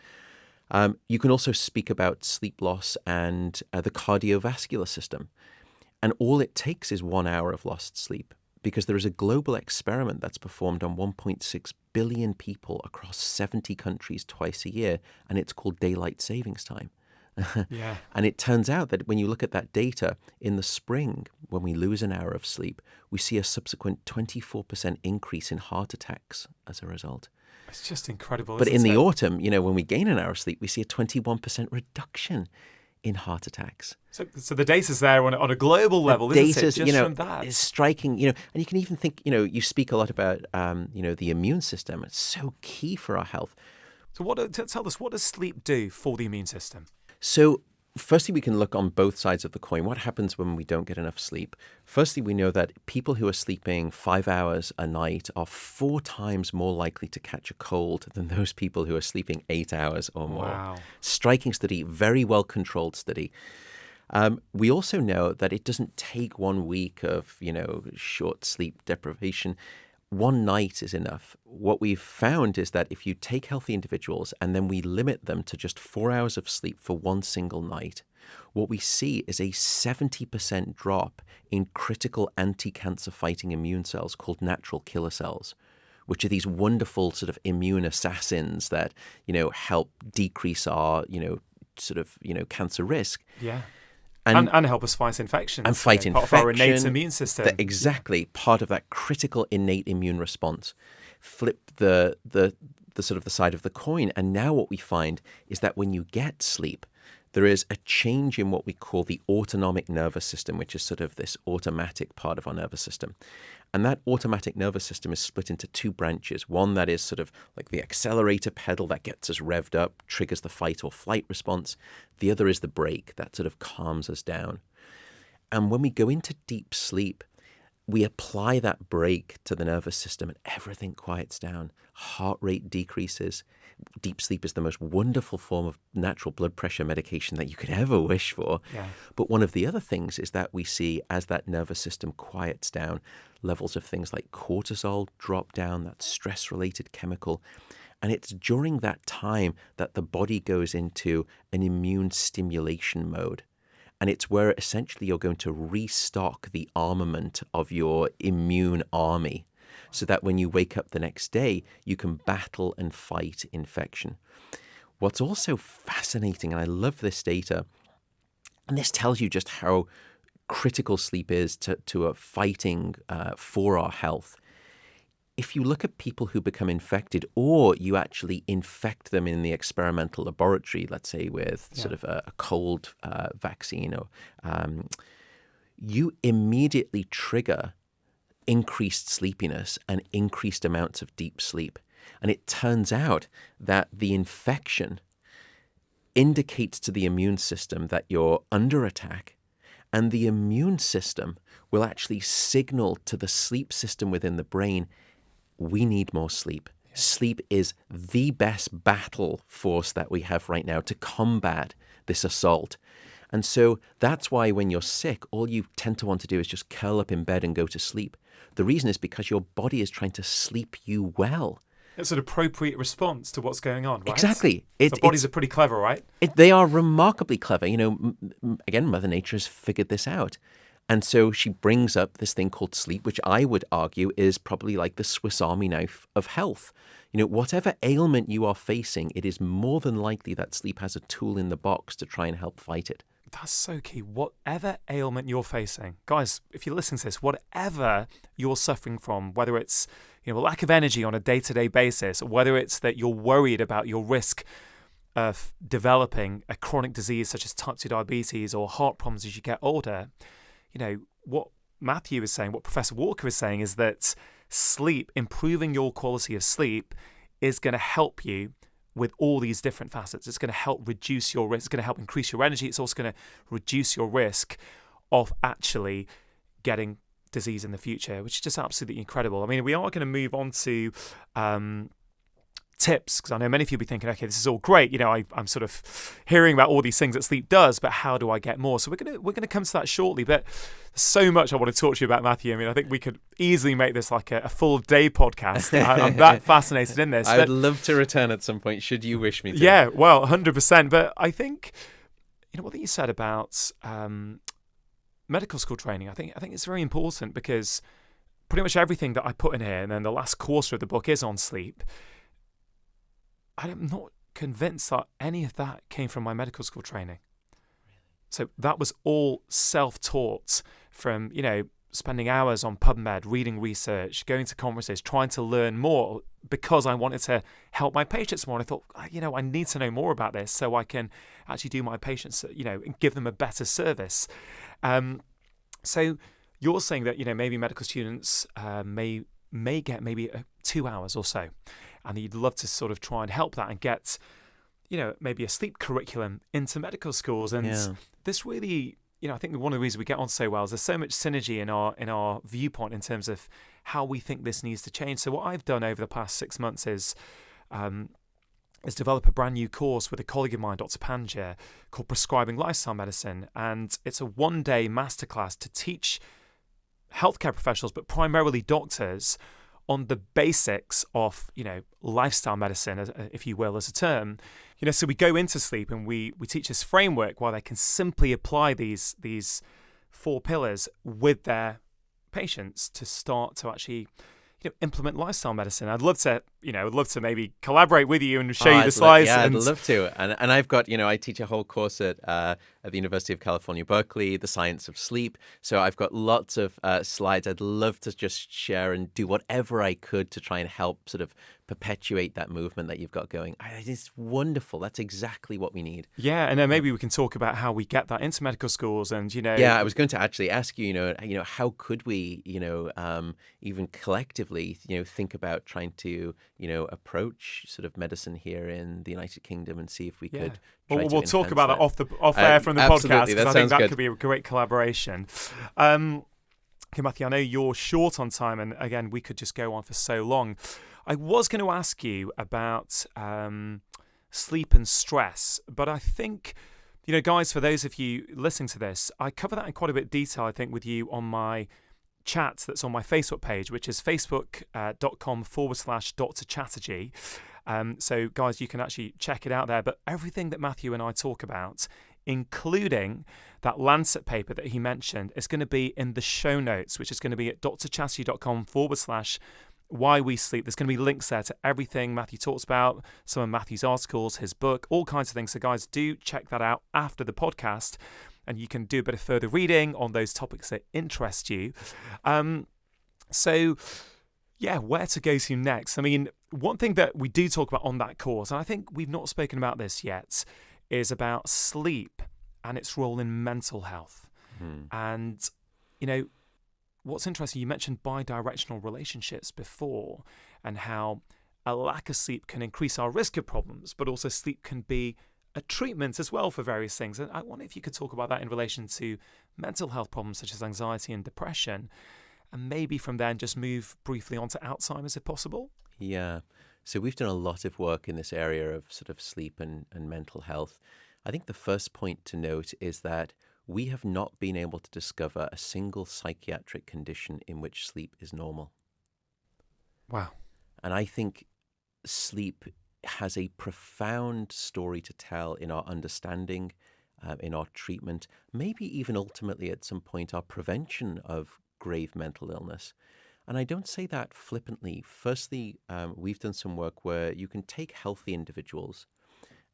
You can also speak about sleep loss and the cardiovascular system. And all it takes is 1 hour of lost sleep, because there is a global experiment that's performed on 1.6 billion people across 70 countries twice a year, and it's called daylight savings time. And it turns out that when you look at that data in the spring, when we lose an hour of sleep, we see a subsequent 24% increase in heart attacks as a result. It's just incredible. But in the autumn, when we gain an hour of sleep, we see a 21% reduction in heart attacks. So the data's there on a global level, isn't it? Just from that. Is striking, and you can even think, you speak a lot about, the immune system. It's so key for our health. So tell us, what does sleep do for the immune system? So firstly, we can look on both sides of the coin. What happens when we don't get enough sleep? Firstly, we know that people who are sleeping 5 hours a night are 4 times more likely to catch a cold than those people who are sleeping 8 hours or more. Wow. Striking study, very well controlled study. We also know that it doesn't take 1 week of, short sleep deprivation. 1 night is enough. What we've found is that if you take healthy individuals and then we limit them to just 4 hours of sleep for 1 single night, what we see is a 70% drop in critical anti-cancer fighting immune cells called natural killer cells, which are these wonderful sort of immune assassins that, help decrease our, cancer risk. Yeah. And help us fight infections. And fight part of our innate infection. immune system. Exactly. Part of that critical innate immune response. Flip the sort of the side of the coin. And now what we find is that when you get sleep, there is a change in what we call the autonomic nervous system, which is sort of this automatic part of our nervous system. And that automatic nervous system is split into 2 branches. One that is sort of like the accelerator pedal that gets us revved up, triggers the fight or flight response. The other is the brake that sort of calms us down. And when we go into deep sleep, we apply that brake to the nervous system and everything quiets down. Heart rate decreases. Deep sleep is the most wonderful form of natural blood pressure medication that you could ever wish for. Yeah. But one of the other things is that we see as that nervous system quiets down, levels of things like cortisol drop down, that stress-related chemical. And it's during that time that the body goes into an immune stimulation mode. And it's where essentially you're going to restock the armament of your immune army so that when you wake up the next day, you can battle and fight infection. What's also fascinating, and I love this data, and this tells you just how critical sleep is to a fighting for our health. If you look at people who become infected, or you actually infect them in the experimental laboratory, let's say with sort of a cold vaccine, or you immediately trigger increased sleepiness and increased amounts of deep sleep. And it turns out that the infection indicates to the immune system that you're under attack, and the immune system will actually signal to the sleep system within the brain, we need more sleep. Sleep is the best battle force that we have right now to combat this assault. And so that's why when you're sick, all you tend to want to do is just curl up in bed and go to sleep. The reason is because your body is trying to sleep you well. It's an appropriate response to what's going on, right? Exactly. So bodies are pretty clever, right? They are remarkably clever. Again, Mother Nature has figured this out. And so she brings up this thing called sleep, which I would argue is probably like the Swiss Army knife of health. Whatever ailment you are facing, it is more than likely that sleep has a tool in the box to try and help fight it. That's so key. Whatever ailment you're facing, guys, if you listen to this, whatever you're suffering from, whether it's a lack of energy on a day-to-day basis, or whether it's that you're worried about your risk of developing a chronic disease such as type 2 diabetes or heart problems as you get older, what Matthew is saying, what Professor Walker is saying is that sleep, improving your quality of sleep, is going to help you with all these different facets. It's going to help reduce your risk. It's going to help increase your energy. It's also going to reduce your risk of actually getting disease in the future, which is just absolutely incredible. I mean, we are going to move on to tips, because I know many of you will be thinking, okay, this is all great. I'm sort of hearing about all these things that sleep does, but how do I get more? So we're going to come to that shortly. But there's so much I want to talk to you about, Matthew. I mean, I think we could easily make this like a full day podcast. I'm that fascinated in this. I would love to return at some point, should you wish me to. Yeah, well, 100%. But I think, what you said about medical school training, I think it's very important, because pretty much everything that I put in here, and then the last quarter of the book is on sleep. I'm not convinced that any of that came from my medical school training. So that was all self-taught from, spending hours on PubMed, reading research, going to conferences, trying to learn more, because I wanted to help my patients more. And I thought, I need to know more about this so I can actually do my patients, and give them a better service. So you're saying that, maybe medical students may get maybe 2 hours or so, and you'd love to sort of try and help that and get maybe a sleep curriculum into medical schools. And Yeah. this really, I think one of the reasons we get on so well is there's so much synergy in our viewpoint in terms of how we think this needs to change. So what I've done over the past 6 months is develop a brand new course with a colleague of mine, Dr. Panja, called Prescribing Lifestyle Medicine. And it's a one-day masterclass to teach healthcare professionals, but primarily doctors, on the basics of, lifestyle medicine, if you will, as a term. So we go into sleep and we teach this framework where they can simply apply these 4 pillars with their patients to start to actually implement lifestyle medicine. I'd love to maybe collaborate with you and show you the slides. I'd love to. And I've got, I teach a whole course at the University of California, Berkeley, the science of sleep. So I've got lots of slides. I'd love to just share and do whatever I could to try and help sort of perpetuate that movement that you've got going. It's wonderful. That's exactly what we need. Yeah, and then maybe we can talk about how we get that into medical schools, and Yeah, I was going to actually ask you, how could we, even collectively, think about trying to, approach sort of medicine here in the United Kingdom and see if we could. We'll talk about that off air from the podcast, because I think that could be a great collaboration. Okay, Matthew, I know you're short on time, and again, we could just go on for so long. I was going to ask you about sleep and stress, but I think, guys, for those of you listening to this, I cover that in quite a bit of detail, I think, with you on my chat that's on my Facebook page, which is facebook.com/Dr. Chatterjee. So, guys, you can actually check it out there. But everything that Matthew and I talk about, including that Lancet paper that he mentioned, is going to be in the show notes, which is going to be at drchatterjee.com/why we sleep. There's going to be links there to everything Matthew talks about, some of Matthew's articles, his book, all kinds of things. So, guys, do check that out after the podcast, and you can do a bit of further reading on those topics that interest you. Where to go to next? I mean, one thing that we do talk about on that course, and I think we've not spoken about this yet, is about sleep and its role in mental health. And, what's interesting, you mentioned bi-directional relationships before, and how a lack of sleep can increase our risk of problems, but also sleep can be a treatment as well for various things. And I wonder if you could talk about that in relation to mental health problems such as anxiety and depression, and maybe from then just move briefly onto Alzheimer's if possible. Yeah. So we've done a lot of work in this area of sort of sleep and mental health. I think the first point to note is that we have not been able to discover a single psychiatric condition in which sleep is normal. Wow. And I think sleep has a profound story to tell in our understanding, in our treatment, maybe even ultimately at some point our prevention of grave mental illness. And I don't say that flippantly. Firstly, we've done some work where you can take healthy individuals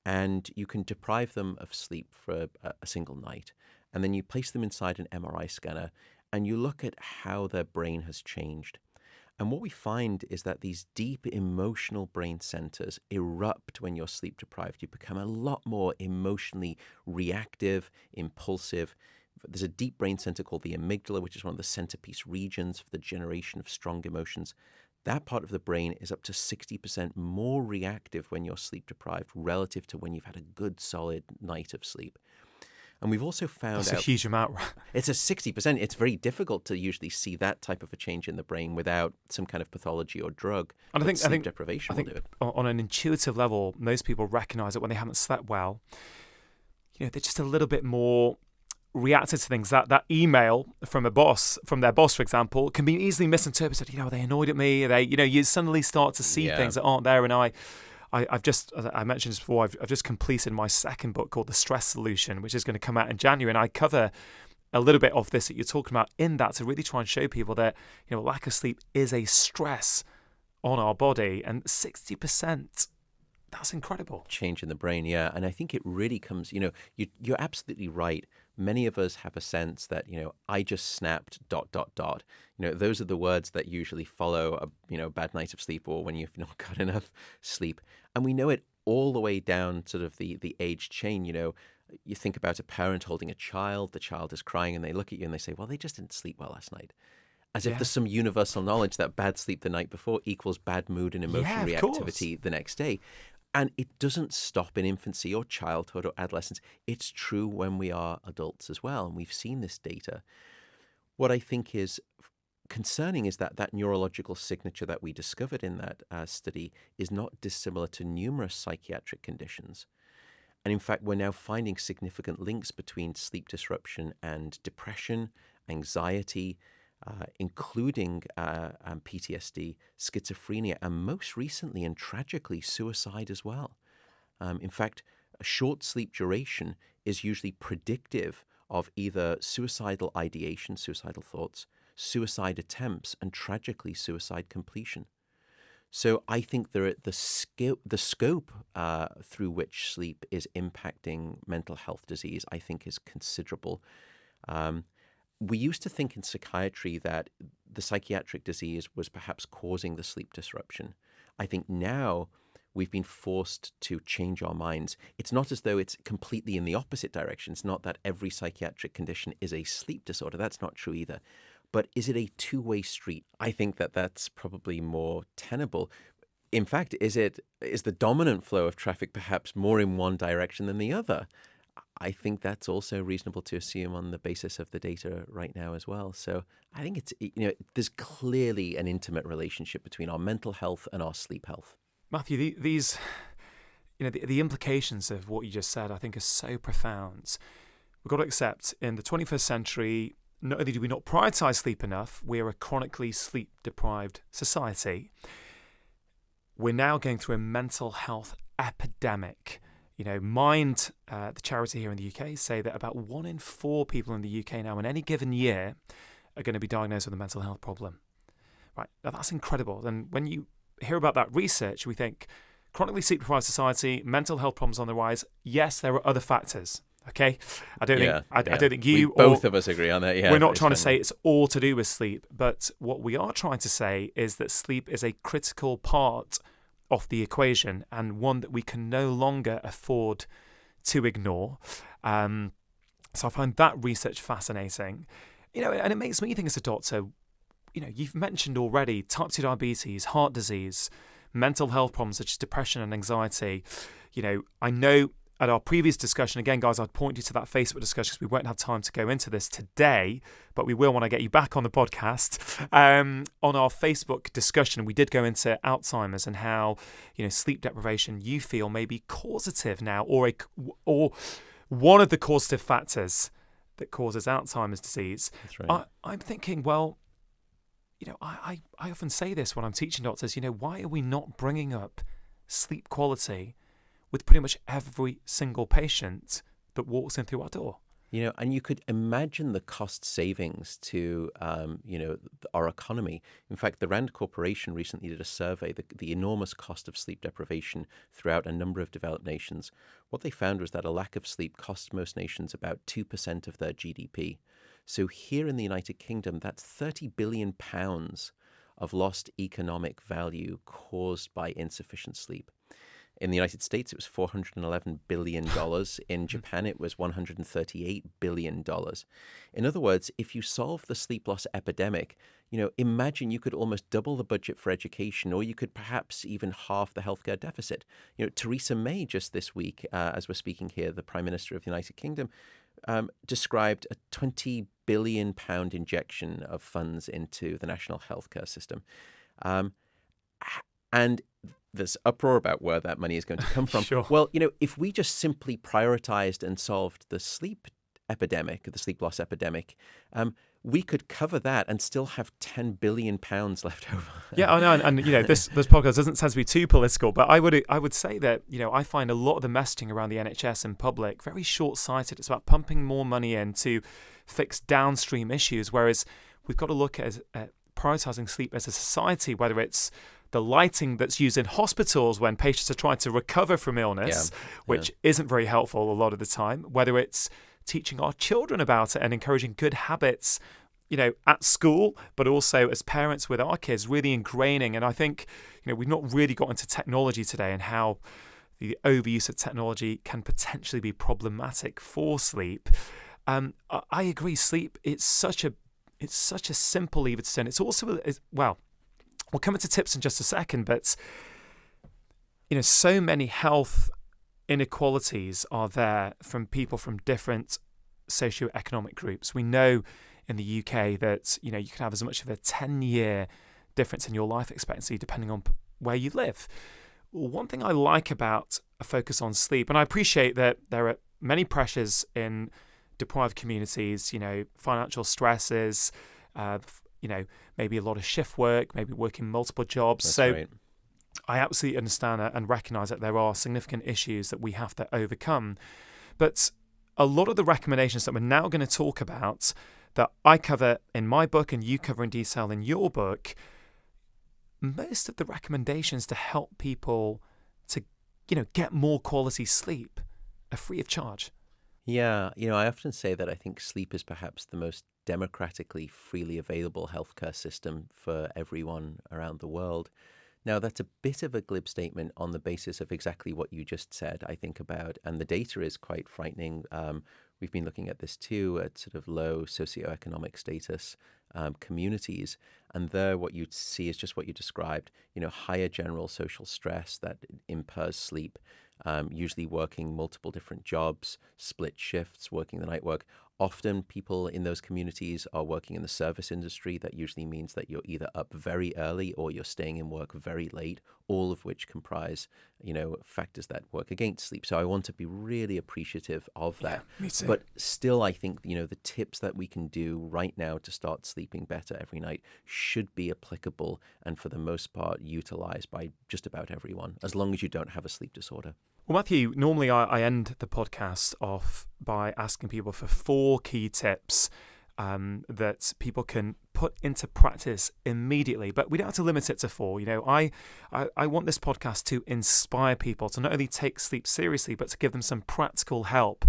and you can deprive them of sleep for a single night. And then you place them inside an MRI scanner and you look at how their brain has changed. And what we find is that these deep emotional brain centers erupt when you're sleep deprived. You become a lot more emotionally reactive, impulsive. There's a deep brain center called the amygdala, which is one of the centerpiece regions for the generation of strong emotions. That part of the brain is up to 60% more reactive when you're sleep deprived relative to when you've had a good, solid night of sleep. And we've also found That's a huge amount. It's a 60%. It's very difficult to usually see that type of a change in the brain without some kind of pathology or drug. And I think sleep deprivation will do it. On an intuitive level, most people recognize that when they haven't slept well, they're just a little bit more reacted to things. That email from their boss, for example, can be easily misinterpreted. Are they annoyed at me? Are they, you suddenly start to see things that aren't there. And I've just, as I mentioned this before, I've just completed my second book called The Stress Solution, which is going to come out in January. And I cover a little bit of this that you're talking about in that to really try and show people that, lack of sleep is a stress on our body. And 60%, that's incredible. Change in the brain, yeah. And I think it really comes, you're absolutely right. Many of us have a sense that, I just snapped ... Those are the words that usually follow a bad night of sleep or when you've not got enough sleep. And we know it all the way down sort of the age chain. You think about a parent holding a child, the child is crying and they look at you and they say, well, they just didn't sleep well last night. As if there's some universal knowledge that bad sleep the night before equals bad mood and emotion reactivity the next day. And it doesn't stop in infancy or childhood or adolescence. It's true when we are adults as well. And we've seen this data. What I think is concerning is that that neurological signature that we discovered in that study is not dissimilar to numerous psychiatric conditions. And in fact, we're now finding significant links between sleep disruption and depression, anxiety, including PTSD, schizophrenia, and most recently and tragically, suicide as well. In fact, a short sleep duration is usually predictive of either suicidal ideation, suicidal thoughts, suicide attempts, and tragically, suicide completion. So I think the scope through which sleep is impacting mental health disease, I think, is considerable. We used to think in psychiatry that the psychiatric disease was perhaps causing the sleep disruption. I think now we've been forced to change our minds. It's not as though it's completely in the opposite direction. It's not that every psychiatric condition is a sleep disorder. That's not true either. But is it a two-way street? I think that that's probably more tenable. In fact, is the dominant flow of traffic perhaps more in one direction than the other? I think that's also reasonable to assume on the basis of the data right now as well. So I think there's clearly an intimate relationship between our mental health and our sleep health. Matthew, these, the implications of what you just said, I think, are so profound. We've got to accept in the 21st century, not only do we not prioritize sleep enough, we're a chronically sleep-deprived society. We're now going through a mental health epidemic. Mind, the charity here in the UK, say that about 1 in 4 people in the UK now in any given year are going to be diagnosed with a mental health problem. Right, now that's incredible. And when you hear about that research, we think chronically sleep-deprived society, mental health problems on the rise. Yes, there are other factors. Okay, I don't think you both of us agree on that. Yeah, we're not trying to say it's all to do with sleep, but what we are trying to say is that sleep is a critical part of the equation and one that we can no longer afford to ignore. So I find that research fascinating, and it makes me think as a doctor. You've mentioned already type 2 diabetes, heart disease, mental health problems such as depression and anxiety. I know. At our previous discussion, again, guys, I'd point you to that Facebook discussion because we won't have time to go into this today, but we will when I get you back on the podcast. On our Facebook discussion, we did go into Alzheimer's and how, sleep deprivation you feel may be causative now or one of the causative factors that causes Alzheimer's disease. That's right. I'm thinking, well, I often say this when I'm teaching doctors, why are we not bringing up sleep quality with pretty much every single patient that walks in through our door? And you could imagine the cost savings to, our economy. In fact, the Rand Corporation recently did a survey, the enormous cost of sleep deprivation throughout a number of developed nations. What they found was that a lack of sleep costs most nations about 2% of their GDP. So here in the United Kingdom, that's £30 billion of lost economic value caused by insufficient sleep. In the United States, it was $411 billion. In Japan, it was $138 billion. In other words, if you solve the sleep loss epidemic, imagine you could almost double the budget for education, or you could perhaps even halve the healthcare deficit. Theresa May just this week, as we're speaking here, the Prime Minister of the United Kingdom, described a £20 billion injection of funds into the national healthcare system. And there's uproar about where that money is going to come from. Sure. Well, if we just simply prioritized and solved the sleep epidemic, the sleep loss epidemic, we could cover that and still have £10 billion left over. Yeah, I know, and this podcast doesn't sound to be too political, but I would say that I find a lot of the messaging around the NHS in public very short-sighted. It's about pumping more money in to fix downstream issues, whereas we've got to look at prioritizing sleep as a society, whether it's the lighting that's used in hospitals when patients are trying to recover from illness, which isn't very helpful a lot of the time, whether it's teaching our children about it and encouraging good habits, at school, but also as parents with our kids, really ingraining. And I think, we've not really got into technology today and how the overuse of technology can potentially be problematic for sleep. I agree. Sleep, it's such a simple lever to turn. It's also, we'll come into tips in just a second, but So many health inequalities are there from people from different socioeconomic groups. We know in the UK that, you can have as much of a 10-year difference in your life expectancy depending on where you live. One thing I like about a focus on sleep, and I appreciate that there are many pressures in deprived communities, financial stresses, maybe a lot of shift work, maybe working multiple jobs. That's So right. I absolutely understand and recognise that there are significant issues that we have to overcome. But a lot of the recommendations that we're now going to talk about, that I cover in my book and you cover in detail in your book, most of the recommendations to help people to, get more quality sleep are free of charge. Yeah, I often say that I think sleep is perhaps the most democratically freely available healthcare system for everyone around the world. Now, that's a bit of a glib statement on the basis of exactly what you just said, I think about, and the data is quite frightening. We've been looking at this too, at sort of low socioeconomic status communities, and there what you see is just what you described, higher general social stress that impairs sleep, usually working multiple different jobs, split shifts, working the night work. Often people in those communities are working in the service industry. That usually means that you're either up very early or you're staying in work very late, all of which comprise, factors that work against sleep. So I want to be really appreciative of that. Yeah, me too. But still, I think, the tips that we can do right now to start sleeping better every night should be applicable and for the most part utilized by just about everyone, as long as you don't have a sleep disorder. Well, Matthew, normally I end the podcast off by asking people for 4 key tips that people can put into practice immediately. But we don't have to limit it to 4. I want this podcast to inspire people to not only take sleep seriously, but to give them some practical help.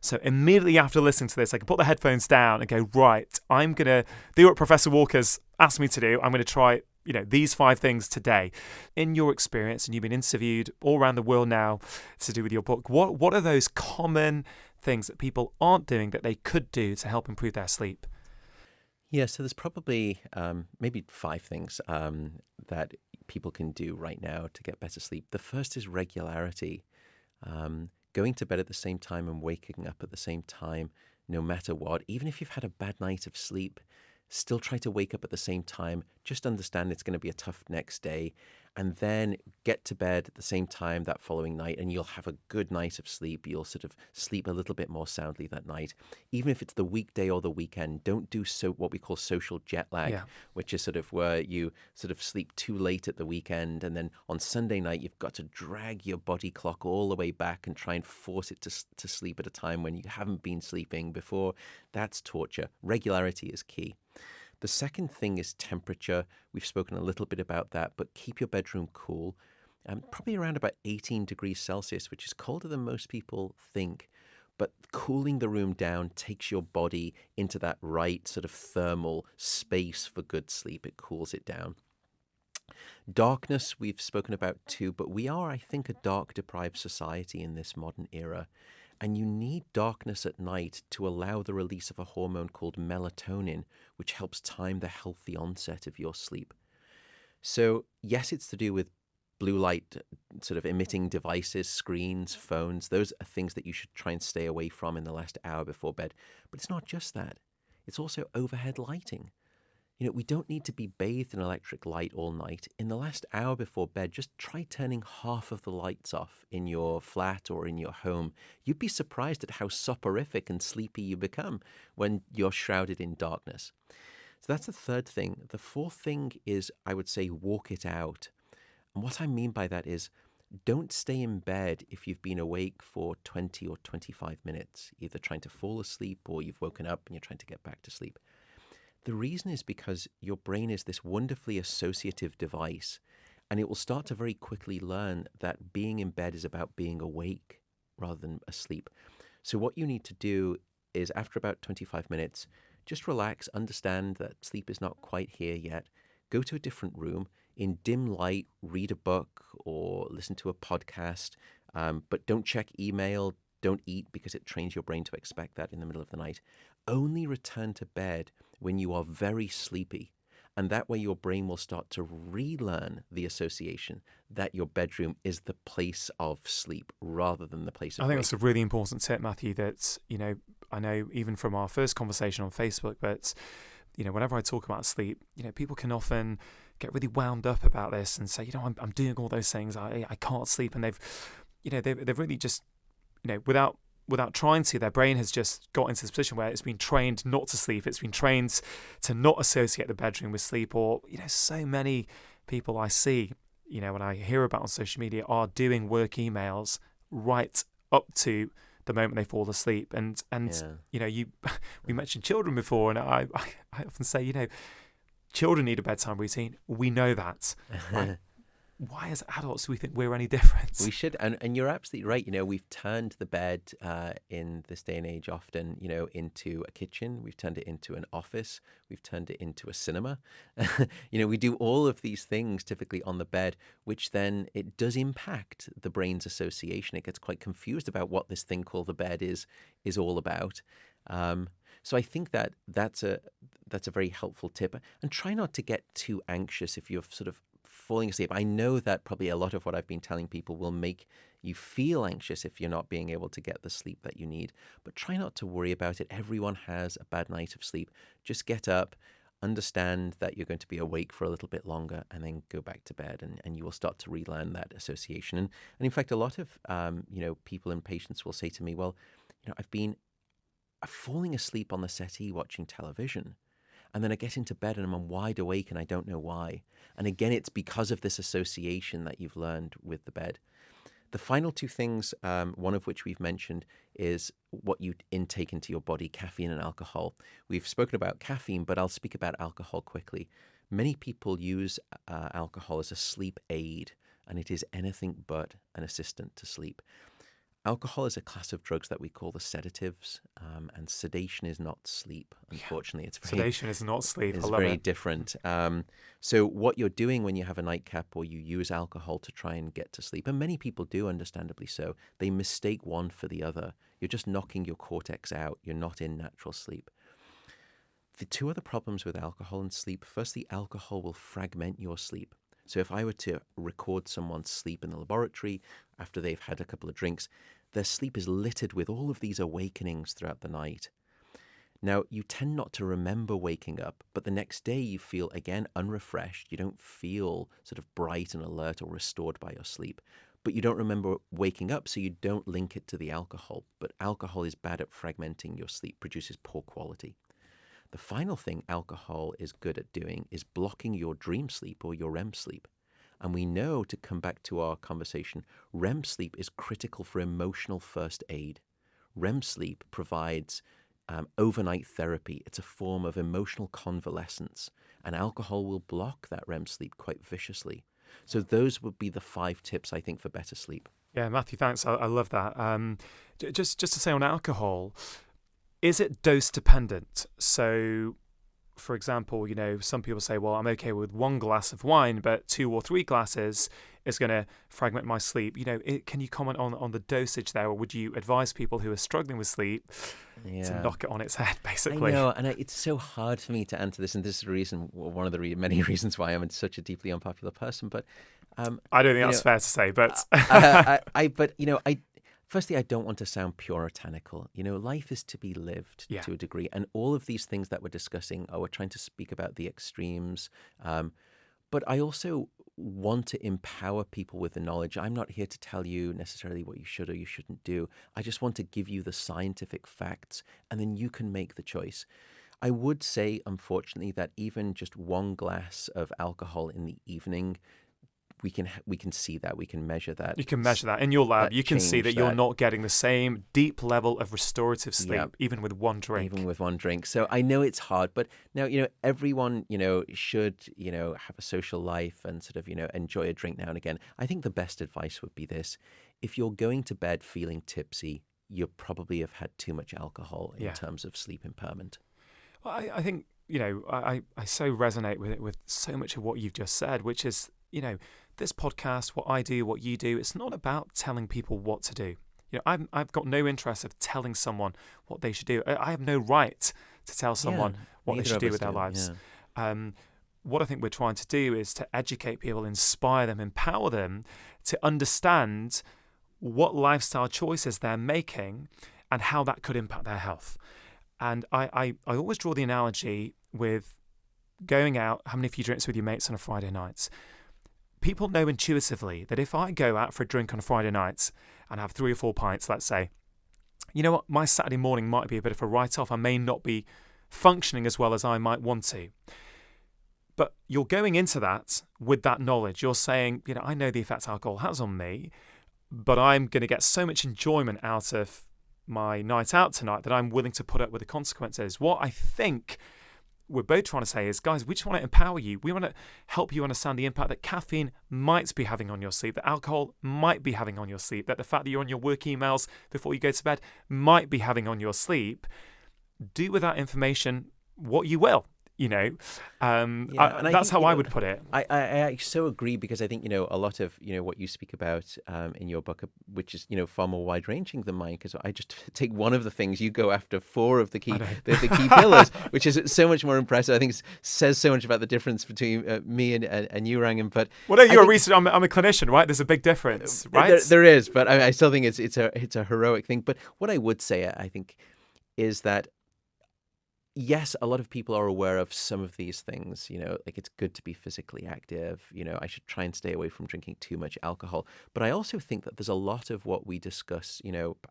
So immediately after listening to this, I can put the headphones down and go, right, I'm going to do what Professor Walker's asked me to do. I'm going to try these 5 things today. In your experience, and you've been interviewed all around the world now to do with your book, what are those common things that people aren't doing that they could do to help improve their sleep? Yeah, so there's probably maybe 5 things that people can do right now to get better sleep. The first is regularity. Going to bed at the same time and waking up at the same time, no matter what. Even if you've had a bad night of sleep, still try to wake up at the same time. Just understand it's going to be a tough next day, and then get to bed at the same time that following night, and you'll have a good night of sleep. You'll sort of sleep a little bit more soundly that night. Even if it's the weekday or the weekend, don't do what we call social jet lag, which is sort of where you sort of sleep too late at the weekend, and then on Sunday night you've got to drag your body clock all the way back and try and force it to sleep at a time when you haven't been sleeping before. That's torture. Regularity is key. The second thing is temperature. We've spoken a little bit about that, but keep your bedroom cool. Probably around about 18 degrees Celsius, which is colder than most people think. But cooling the room down takes your body into that right sort of thermal space for good sleep. It cools it down. Darkness, we've spoken about too, but we are, I think, a dark deprived society in this modern era. And you need darkness at night to allow the release of a hormone called melatonin, which helps time the healthy onset of your sleep. So yes, it's to do with blue light sort of emitting devices, screens, phones. Those are things that you should try and stay away from in the last hour before bed. But it's not just that. It's also overhead lighting. We don't need to be bathed in electric light all night. In the last hour before bed, just try turning half of the lights off in your flat or in your home. You'd be surprised at how soporific and sleepy you become when you're shrouded in darkness. So that's the third thing. The fourth thing is, I would say, walk it out. And what I mean by that is, don't stay in bed if you've been awake for 20 or 25 minutes, either trying to fall asleep or you've woken up and you're trying to get back to sleep. The reason is because your brain is this wonderfully associative device, and it will start to very quickly learn that being in bed is about being awake rather than asleep. So what you need to do is, after about 25 minutes, just relax, understand that sleep is not quite here yet, go to a different room, in dim light, read a book or listen to a podcast, but don't check email, don't eat because it trains your brain to expect that in the middle of the night. Only return to bed when you are very sleepy, And that way your brain will start to relearn the association that your bedroom is the place of sleep rather than the place of I think wake. that's a really important tip, Matthew, that, I know even from our first conversation on Facebook, but, whenever I talk about sleep, people can often get really wound up about this and say, I'm doing all those things, I can't sleep. And they've really just, without trying to, their brain has just got into this position where it's been trained not to sleep. It's been trained to not associate the bedroom with sleep. Or, so many people I see, and I hear about on social media are doing work emails right up to the moment they fall asleep. And we mentioned children before, and I often say, children need a bedtime routine. We know that. Right? Why as adults do we think we're any different? We should, and you're absolutely right. We've turned the bed in this day and age often, into a kitchen. We've turned it into an office. We've turned it into a cinema. We do all of these things typically on the bed, which then it does impact the brain's association. It gets quite confused about what this thing called the bed is all about. So I think that's a very helpful tip. And try not to get too anxious if you're sort of falling asleep. I know that probably a lot of what I've been telling people will make you feel anxious if you're not being able to get the sleep that you need. But try not to worry about it. Everyone has a bad night of sleep. Just get up, understand that you're going to be awake for a little bit longer, and then go back to bed, and you will start to relearn that association. And in fact, a lot of people and patients will say to me, well, I've been falling asleep on the settee watching television. And then I get into bed and I'm wide awake and I don't know why. And again, it's because of this association that you've learned with the bed. The final two things, one of which we've mentioned, is what you intake into your body, caffeine and alcohol. We've spoken about caffeine, but I'll speak about alcohol quickly. Many people use alcohol as a sleep aid, and it is anything but an assistant to sleep. Alcohol is a class of drugs that we call the sedatives, and sedation is not sleep. Unfortunately, it's very, sedation is not sleep. It's I love very it. different. So what you're doing when you have a nightcap or you use alcohol to try and get to sleep, and many people do, understandably so, they mistake one for the other. You're just knocking your cortex out. You're not in natural sleep. The two other problems with alcohol and sleep: firstly, alcohol will fragment your sleep. So if I were to record someone's sleep in the laboratory after they've had a couple of drinks, their sleep is littered with all of these awakenings throughout the night. Now, you tend not to remember waking up, but the next day you feel, again, unrefreshed. You don't feel sort of bright and alert or restored by your sleep. But you don't remember waking up, so you don't link it to the alcohol. But alcohol is bad at fragmenting your sleep, produces poor quality. The final thing alcohol is good at doing is blocking your dream sleep or your REM sleep. And we know, to come back to our conversation, REM sleep is critical for emotional first aid. REM sleep provides overnight therapy. It's a form of emotional convalescence, and alcohol will block that REM sleep quite viciously. So those would be the 5 tips, I think, for better sleep. Yeah, Matthew, thanks. I love that. Just to say on alcohol, is it dose dependent? So, for example, some people say, well, I'm okay with 1 glass of wine, but 2 or 3 glasses is going to fragment my sleep. Can you comment on the dosage there, or would you advise people who are struggling with sleep to knock it on its head, basically? I know, and it's so hard for me to answer this, and this is one of the many reasons why I'm such a deeply unpopular person. But I don't think that's fair to say. But Firstly, I don't want to sound puritanical. Life is to be lived to a degree. And all of these things that we're discussing, we're trying to speak about the extremes. But I also want to empower people with the knowledge. I'm not here to tell you necessarily what you should or you shouldn't do. I just want to give you the scientific facts, and then you can make the choice. I would say, unfortunately, that even just 1 glass of alcohol in the evening, we can see that, we can measure that. You can measure that in your lab. You can see that you're not getting the same deep level of restorative sleep, even with 1 drink. Even with 1 drink. So I know it's hard, but now, everyone, should, have a social life and sort of, enjoy a drink now and again. I think the best advice would be this: if you're going to bed feeling tipsy, you probably have had too much alcohol in terms of sleep impairment. Well, I think, I so resonate with it, with so much of what you've just said, which is, this podcast, what I do, what you do, it's not about telling people what to do. I've got no interest of telling someone what they should do. I have no right to tell someone what they should do with their lives. what I think we're trying to do is to educate people, inspire them, empower them to understand what lifestyle choices they're making and how that could impact their health. And I always draw the analogy with going out, having a few drinks with your mates on a Friday night. People know intuitively that if I go out for a drink on a Friday night and have 3 or 4 pints, let's say, you know what, my Saturday morning might be a bit of a write-off. I may not be functioning as well as I might want to. But you're going into that with that knowledge. You're saying, you know, I know the effect alcohol has on me, but I'm going to get so much enjoyment out of my night out tonight that I'm willing to put up with the consequences. What I think we're both trying to say is, guys, we just want to empower you. We want to help you understand the impact that caffeine might be having on your sleep, that alcohol might be having on your sleep, that the fact that you're on your work emails before you go to bed might be having on your sleep. Do with that information what you will. You know, that's how I would put it. I so agree, because I think, a lot of, what you speak about in your book, which is, far more wide ranging than mine, because I just take one of the things, you go after 4 of the key pillars, which is so much more impressive. I think it says so much about the difference between me and you, Rangan. But well, no, you're a researcher. I'm a clinician, right? There's a big difference, right? There is, but I still think it's a heroic thing. But what I would say, I think, is that, yes, a lot of people are aware of some of these things, like it's good to be physically active, I should try and stay away from drinking too much alcohol. But I also think that there's a lot of what we discuss,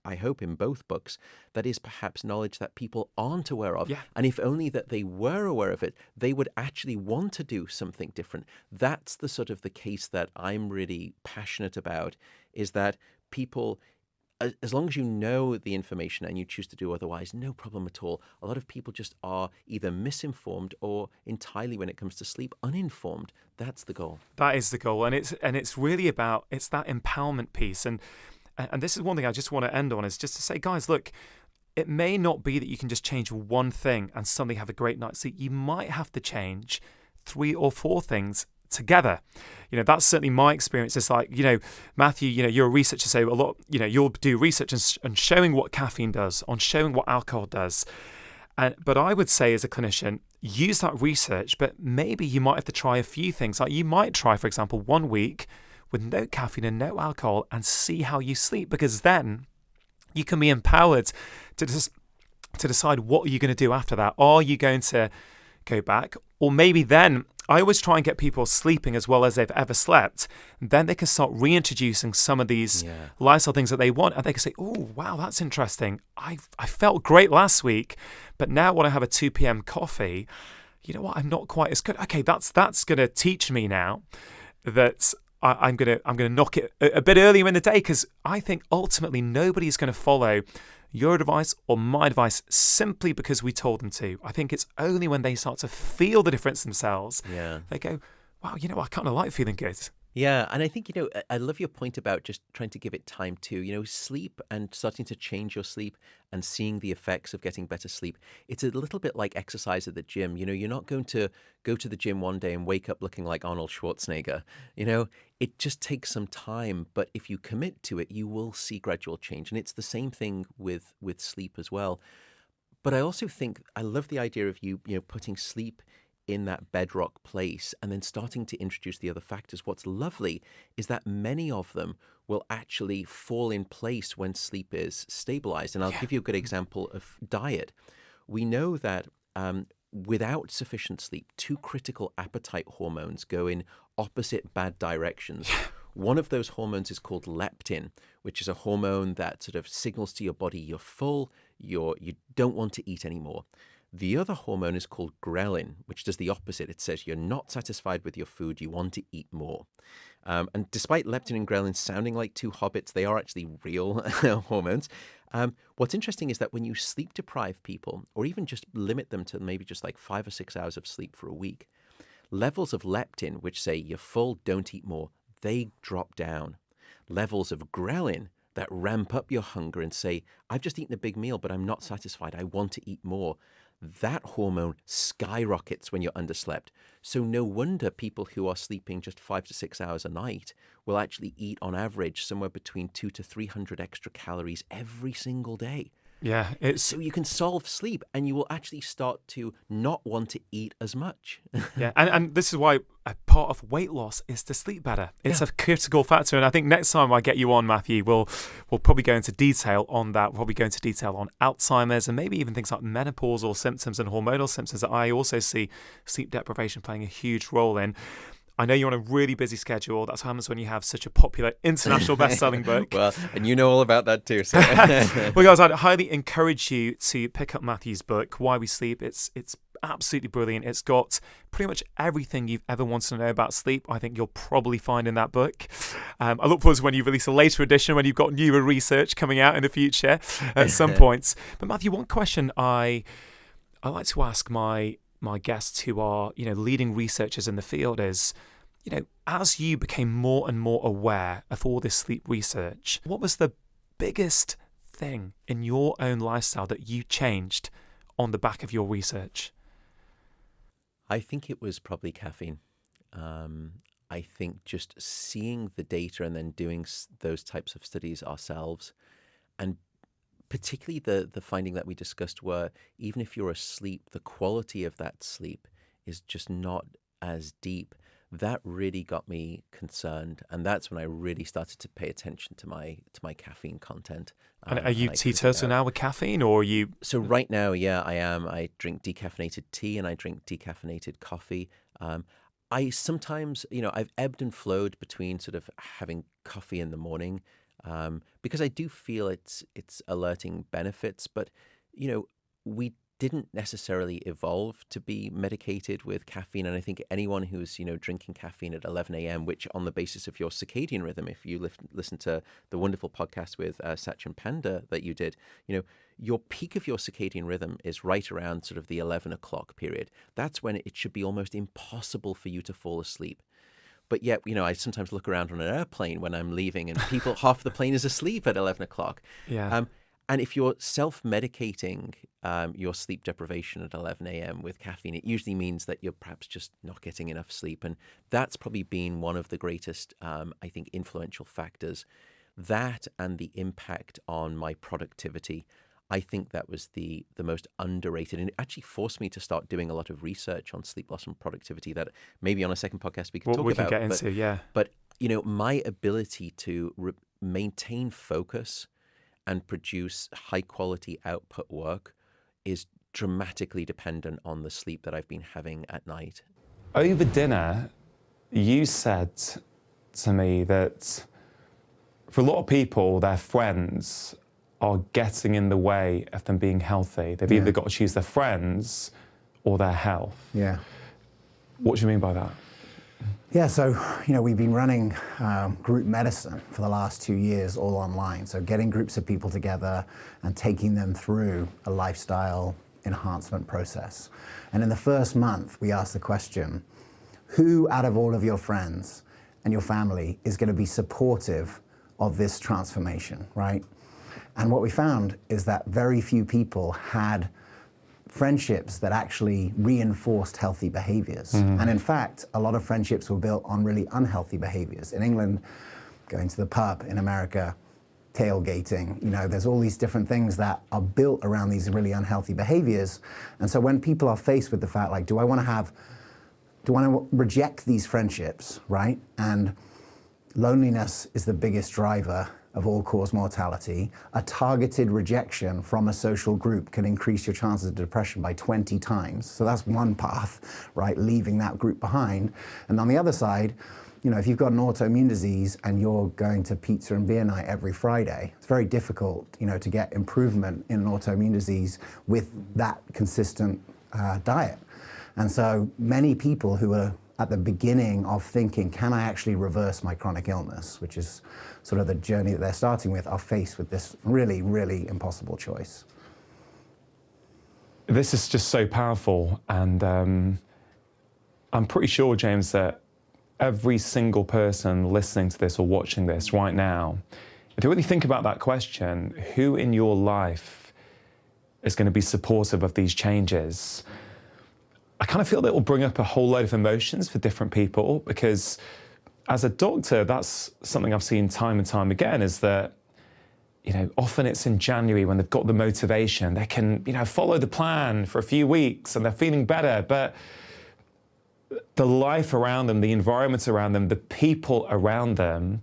I hope in both books, that is perhaps knowledge that people aren't aware of. Yeah. And if only that they were aware of it, they would actually want to do something different. That's the sort of the case that I'm really passionate about, is that people, as long as you know the information and you choose to do otherwise, no problem at all. A lot of people just are either misinformed or entirely, when it comes to sleep, uninformed. That's the goal. That is the goal, and it's really about, it's that empowerment piece. And this is one thing I just want to end on, is just to say, guys, look, it may not be that you can just change one thing and suddenly have a great night's sleep. You might have to change 3 or 4 things together. That's certainly my experience. It's like, Matthew, you're a researcher, so a lot, you'll do research on showing what caffeine does, on showing what alcohol does. But I would say, as a clinician, use that research, but maybe you might have to try a few things. Like you might try, for example, 1 week with no caffeine and no alcohol and see how you sleep, because then you can be empowered to decide what are you going to do after that. Are you going to go back? Or maybe then, I always try and get people sleeping as well as they've ever slept. Then they can start reintroducing some of these lifestyle things that they want. And they can say, oh, wow, that's interesting. I felt great last week, but now when I have a 2 p.m. coffee, you know what? I'm not quite as good. Okay, that's going to teach me now that I'm going to knock it a bit earlier in the day, because I think ultimately nobody's going to follow your advice or my advice simply because we told them to. I think it's only when they start to feel the difference themselves, they go, wow, I kind of like feeling good. Yeah, and I think, I love your point about just trying to give it time too. Sleep and starting to change your sleep and seeing the effects of getting better sleep. It's a little bit like exercise at the gym. You're not going to go to the gym one day and wake up looking like Arnold Schwarzenegger. It just takes some time, but if you commit to it, you will see gradual change. And it's the same thing with sleep as well. But I also think, I love the idea of you putting sleep in that bedrock place and then starting to introduce the other factors. What's lovely is that many of them will actually fall in place when sleep is stabilized. And I'll give you a good example of diet. We know that without sufficient sleep, 2 critical appetite hormones go in opposite bad directions. One of those hormones is called leptin, which is a hormone that sort of signals to your body you're full, you don't want to eat anymore. The other hormone is called ghrelin, which does the opposite. It says you're not satisfied with your food, you want to eat more. And despite leptin and ghrelin sounding like 2 hobbits, they are actually real hormones. What's interesting is that when you sleep deprive people, or even just limit them to maybe just like 5 or 6 hours of sleep for a week, levels of leptin, which say you're full, don't eat more, they drop down. Levels of ghrelin that ramp up your hunger and say, I've just eaten a big meal, but I'm not satisfied, I want to eat more. That hormone skyrockets when you're underslept. So no wonder people who are sleeping just 5 to 6 hours a night will actually eat on average somewhere between 200 to 300 extra calories every single day. Yeah, it's So you can solve sleep, and you will actually start to not want to eat as much. yeah, and this is why a part of weight loss is to sleep better. It's Yeah. a critical factor, and I think next time I get you on, Matthew, we'll probably go into detail on that. We'll probably go into detail on Alzheimer's and maybe even things like menopausal symptoms and hormonal symptoms that I also see sleep deprivation playing a huge role in. I know you're on a really busy schedule. That's what happens when you have such a popular international best-selling book. Well, and you know all about that too. So. Well, guys, I'd highly encourage you to pick up Matthew's book, Why We Sleep. It's absolutely brilliant. It's got pretty much everything you've ever wanted to know about sleep. I think you'll probably find in that book. I look forward to when you release a later edition, when you've got newer research coming out in the future at some points. But Matthew, one question I like to ask my guests who are, leading researchers in the field is, as you became more and more aware of all this sleep research, what was the biggest thing in your own lifestyle that you changed on the back of your research? I think it was probably caffeine. I think just seeing the data and then doing those types of studies ourselves, and particularly the finding that we discussed were even if you're asleep, the quality of that sleep is just not as deep. That really got me concerned, and that's when I really started to pay attention to my caffeine content. And are you teetotal now with caffeine, or are you? So right now, yeah, I am. I drink decaffeinated tea and I drink decaffeinated coffee. I sometimes, I've ebbed and flowed between sort of having coffee in the morning because I do feel it's alerting benefits, but we didn't necessarily evolve to be medicated with caffeine. And I think anyone who's, drinking caffeine at 11 a.m., which on the basis of your circadian rhythm, if you listen to the wonderful podcast with Sachin Panda that you did, your peak of your circadian rhythm is right around sort of the 11 o'clock period. That's when it should be almost impossible for you to fall asleep. But yet, I sometimes look around on an airplane when I'm leaving and people, half the plane is asleep at 11 o'clock. Yeah. And if you're self-medicating your sleep deprivation at 11 a.m. with caffeine, it usually means that you're perhaps just not getting enough sleep. And that's probably been one of the greatest, I think, influential factors. That and the impact on my productivity, I think that was the most underrated. And it actually forced me to start doing a lot of research on sleep loss and productivity that maybe on a second podcast we can talk about. We can get into, yeah. But, my ability to maintain focus and produce high quality output work is dramatically dependent on the sleep that I've been having at night. Over dinner, you said to me that for a lot of people, their friends are getting in the way of them being healthy. They've either got to choose their friends or their health. Yeah. What do you mean by that? Yeah, so, we've been running group medicine for the last 2 years, all online. So getting groups of people together and taking them through a lifestyle enhancement process. And in the first month, we asked the question, who out of all of your friends and your family is going to be supportive of this transformation, right? And what we found is that very few people had friendships that actually reinforced healthy behaviors. And in fact, a lot of friendships were built on really unhealthy behaviors. In England, going to the pub; in America, tailgating. There's all these different things that are built around these really unhealthy behaviors. And so when people are faced with the fact, like, do I want to reject these friendships, right? And loneliness is the biggest driver of all-cause mortality. A targeted rejection from a social group can increase your chances of depression by 20 times. So that's one path, right? Leaving that group behind. And on the other side, if you've got an autoimmune disease and you're going to pizza and beer night every Friday, it's very difficult, to get improvement in an autoimmune disease with that consistent diet. And so many people who are at the beginning of thinking, can I actually reverse my chronic illness, which is sort of the journey that they're starting with, are faced with this really, really impossible choice. This is just so powerful. And I'm pretty sure, James, that every single person listening to this or watching this right now, if you really think about that question, who in your life is going to be supportive of these changes? I kind of feel that it will bring up a whole load of emotions for different people, because as a doctor, that's something I've seen time and time again, is that, often it's in January when they've got the motivation. They can, follow the plan for a few weeks and they're feeling better, but the life around them, the environment around them, the people around them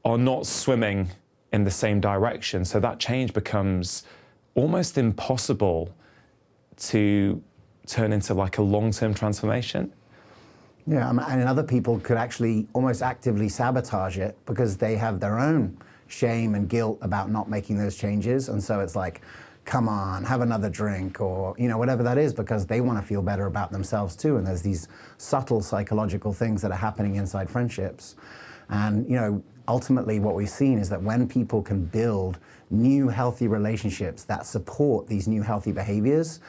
are not swimming in the same direction. So that change becomes almost impossible to turn into like a long-term transformation. Yeah, and other people could actually almost actively sabotage it because they have their own shame and guilt about not making those changes. And so it's like, come on, have another drink, or whatever that is, because they want to feel better about themselves too. And there's these subtle psychological things that are happening inside friendships. And ultimately what we've seen is that when people can build new healthy relationships that support these new healthy behaviors,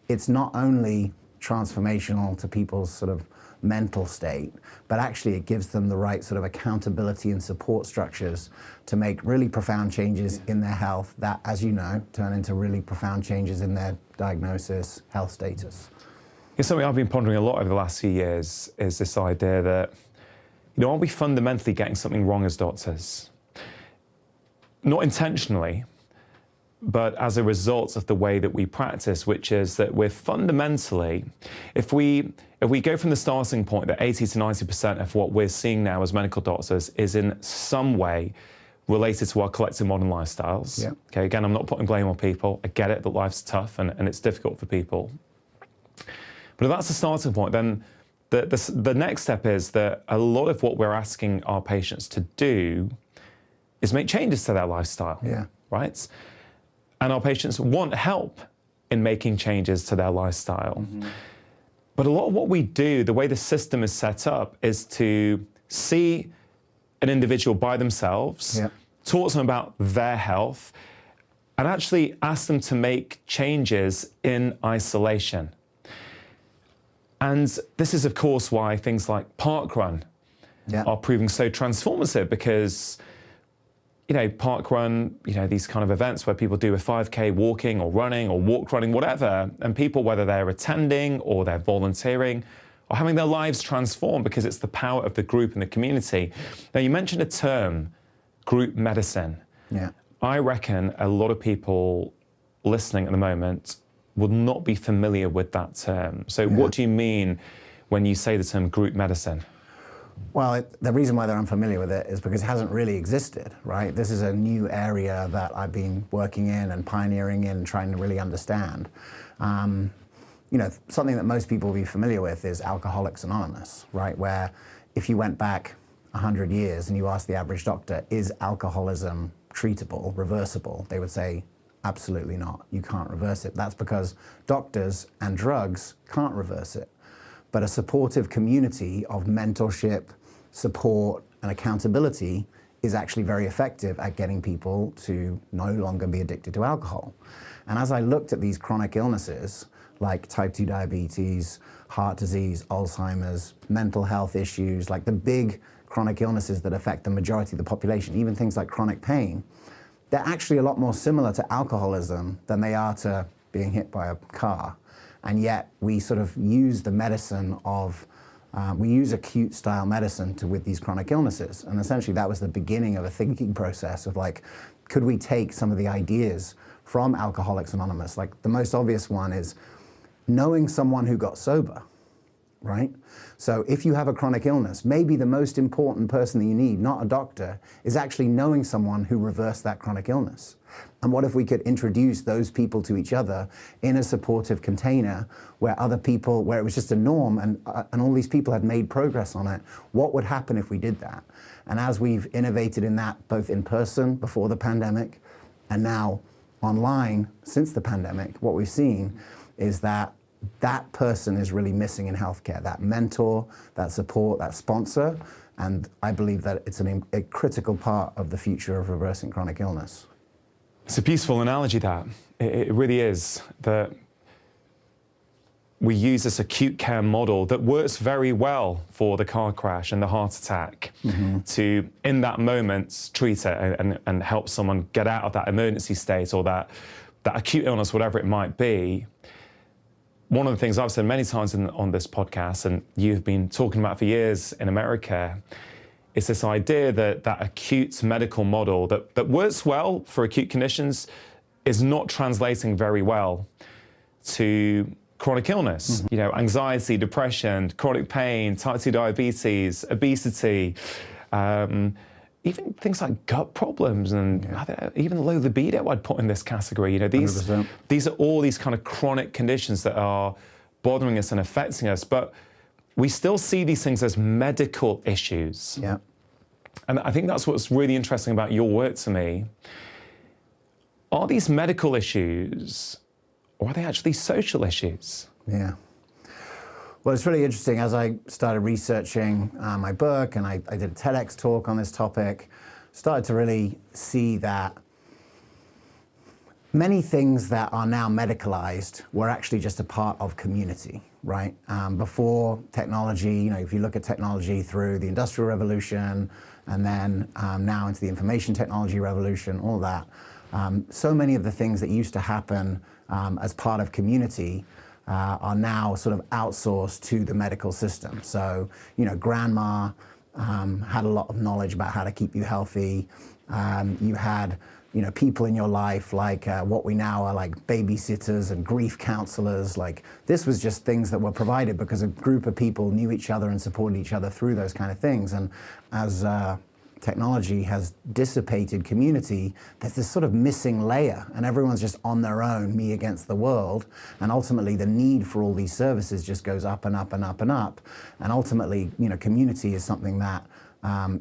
it's not only transformational to people's sort of mental state, but actually it gives them the right sort of accountability and support structures to make really profound changes in their health that, as you know, turn into really profound changes in their diagnosis, health status. Something I've been pondering a lot over the last few years is this idea that, aren't we fundamentally getting something wrong as doctors? Not intentionally, but as a result of the way that we practice, which is that we're fundamentally, if we go from the starting point that 80 to 90% of what we're seeing now as medical doctors is in some way related to our collective modern lifestyles. Yeah. Okay, again, I'm not putting blame on people. I get it that life's tough and it's difficult for people. But if that's the starting point, then the next step is that a lot of what we're asking our patients to do is make changes to their lifestyle. Yeah. Right? And our patients want help in making changes to their lifestyle. Mm-hmm. But a lot of what we do, the way the system is set up, is to see an individual by themselves, talk to them about their health, and actually ask them to make changes in isolation. And this is, of course, why things like parkrun are proving so transformative, because parkrun, these kind of events where people do a 5K walking or running or walk running, whatever, and people, whether they're attending or they're volunteering, are having their lives transformed because it's the power of the group and the community. Now, you mentioned a term, group medicine. Yeah. I reckon a lot of people listening at the moment will not be familiar with that term. So what do you mean when you say the term group medicine? Well, the reason why they're unfamiliar with it is because it hasn't really existed, right? This is a new area that I've been working in and pioneering in, trying to really understand. Something that most people will be familiar with is Alcoholics Anonymous, right? Where if you went back 100 years and you asked the average doctor, is alcoholism treatable, reversible? They would say, absolutely not. You can't reverse it. That's because doctors and drugs can't reverse it. But a supportive community of mentorship, support, and accountability is actually very effective at getting people to no longer be addicted to alcohol. And as I looked at these chronic illnesses, like type 2 diabetes, heart disease, Alzheimer's, mental health issues, like the big chronic illnesses that affect the majority of the population, even things like chronic pain, they're actually a lot more similar to alcoholism than they are to being hit by a car. And yet we sort of use the medicine of, we use acute style medicine with these chronic illnesses. And essentially that was the beginning of a thinking process of like, could we take some of the ideas from Alcoholics Anonymous? Like the most obvious one is knowing someone who got sober, right? So if you have a chronic illness, maybe the most important person that you need, not a doctor, is actually knowing someone who reversed that chronic illness. And what if we could introduce those people to each other in a supportive container where other people, where it was just a norm and all these people had made progress on it? What would happen if we did that? And as we've innovated in that, both in person before the pandemic and now online since the pandemic, what we've seen is that that person is really missing in healthcare, that mentor, that support, that sponsor. And I believe that it's a critical part of the future of reversing chronic illness. It's a beautiful analogy, that. It really is, that we use this acute care model that works very well for the car crash and the heart attack to, in that moment, treat it and help someone get out of that emergency state or that acute illness, whatever it might be. One of the things I've said many times on this podcast, and you've been talking about for years in America, It's this idea that that acute medical model that works well for acute conditions is not translating very well to chronic illness. You know, anxiety, depression, chronic pain, type 2 diabetes, obesity, even things like gut problems and even low libido I'd put in this category. You know, these are all these kind of chronic conditions that are bothering us and affecting us, but we still see these things as medical issues. Yeah. And I think that's what's really interesting about your work to me. Are these medical issues, or are they actually social issues? Yeah. Well, it's really interesting. As I started researching my book, and I did a TEDx talk on this topic, started to really see that many things that are now medicalized were actually just a part of community, right? Before technology, you know, if you look at technology through the Industrial Revolution, and then now into the information technology revolution, all that, so many of the things that used to happen as part of community are now sort of outsourced to the medical system. So, you know, grandma had a lot of knowledge about how to keep you healthy. You had, you know, people in your life like what we now are like babysitters and grief counselors. Like, this was just things that were provided because a group of people knew each other and supported each other through those kind of things. And as technology has dissipated community, there's this sort of missing layer, and everyone's just on their own, me against the world. And ultimately, the need for all these services just goes up and up and up and up. And ultimately, you know, community is something that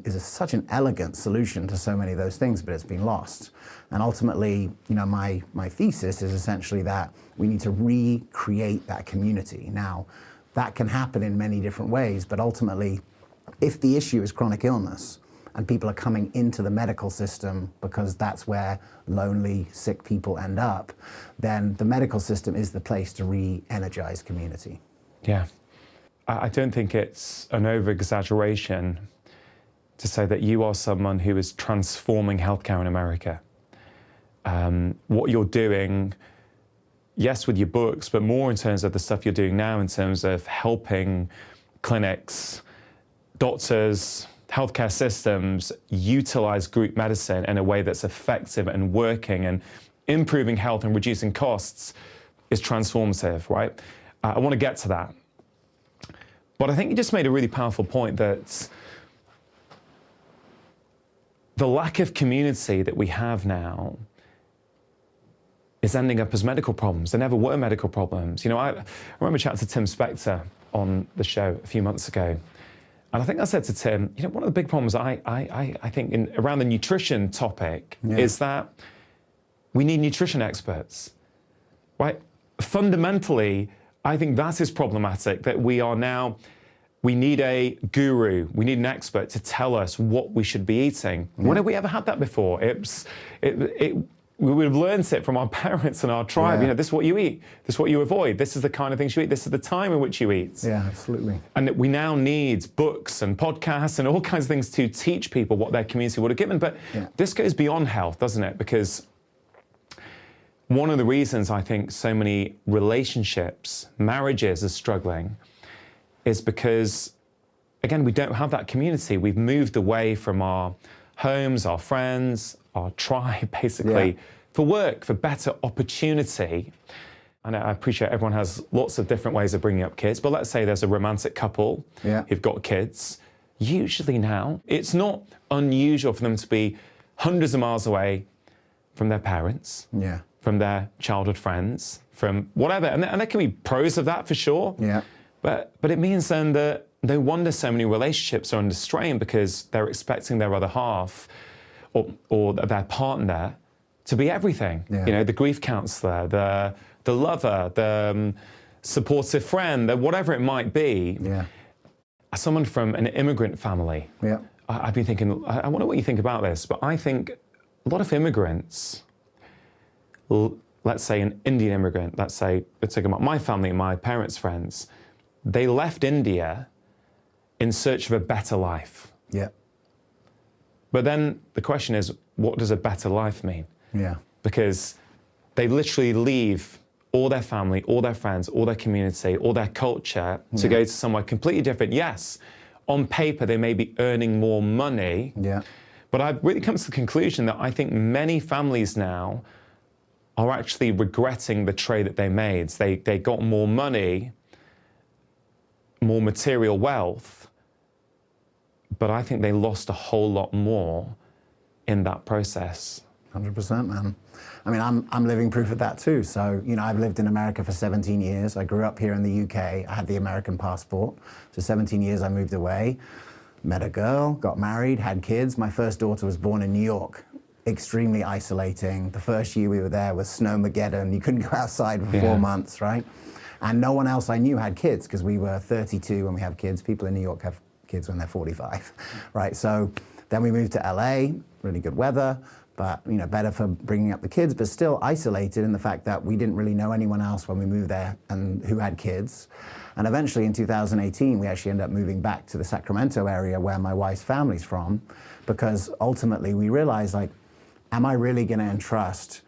is such an elegant solution to so many of those things, but it's been lost. And ultimately, you know, my thesis is essentially that we need to recreate that community. Now, that can happen in many different ways, but ultimately, if the issue is chronic illness, and people are coming into the medical system because that's where lonely, sick people end up, then the medical system is the place to re-energize community. Yeah. I don't think it's an over-exaggeration to say that you are someone who is transforming healthcare in America. What you're doing, yes, with your books, but more in terms of the stuff you're doing now in terms of helping clinics, doctors, healthcare systems utilize group medicine in a way that's effective and working and improving health and reducing costs is transformative, right? I want to get to that. But I think you just made a really powerful point that the lack of community that we have now is ending up as medical problems. There never were medical problems. You know, I remember chatting to Tim Spector on the show a few months ago. And I think I said to Tim, you know, one of the big problems I think around the nutrition topic is that we need nutrition experts, right? Fundamentally, I think that is problematic, that we need a guru, we need an expert to tell us what we should be eating. When have we ever had that before? We would have learned it from our parents and our tribe. You know, this is what you eat, this is what you avoid, this is the kind of things you eat, this is the time in which you eat. Yeah, absolutely. And we now need books and podcasts and all kinds of things to teach people what their community would have given. But this goes beyond health, doesn't it? Because one of the reasons I think so many relationships, marriages are struggling is because, again, we don't have that community. We've moved away from our homes, our friends, our tribe, basically, for work, for better opportunity. And I appreciate everyone has lots of different ways of bringing up kids, but let's say there's a romantic couple who've got kids. Usually now, it's not unusual for them to be hundreds of miles away from their parents, from their childhood friends, from whatever. And there can be pros of that for sure. But it means then that no wonder so many relationships are under strain because they're expecting their other half or their partner to be everything. You know, the grief counselor, the lover, the supportive friend, whatever it might be. As someone from an immigrant family, I've been thinking, I wonder what you think about this, but I think a lot of immigrants, let's say an Indian immigrant, let's talk about my family, my parents' friends, they left India in search of a better life. But then the question is, what does a better life mean? Because they literally leave all their family, all their friends, all their community, all their culture to go to somewhere completely different. Yes, on paper they may be earning more money. Yeah. But I've really come to the conclusion that I think many families now are actually regretting the trade that they made. They got more money, more material wealth, but I think they lost a whole lot more in that process. 100%, man. I mean, I'm living proof of that too. So, you know, I've lived in America for 17 years. I grew up here in the UK. I had the American passport. So 17 years I moved away, met a girl, got married, had kids. My first daughter was born in New York. Extremely isolating. The first year we were there was snowmageddon. You couldn't go outside for 4 months, right? And no one else I knew had kids because we were 32 when we have kids. People in New York have kids when they're 45, right? So then we moved to LA, really good weather, but you know, better for bringing up the kids, but still isolated in the fact that we didn't really know anyone else when we moved there and who had kids. And eventually in 2018, we actually ended up moving back to the Sacramento area where my wife's family's from, because ultimately we realized, like, am I really going to entrust,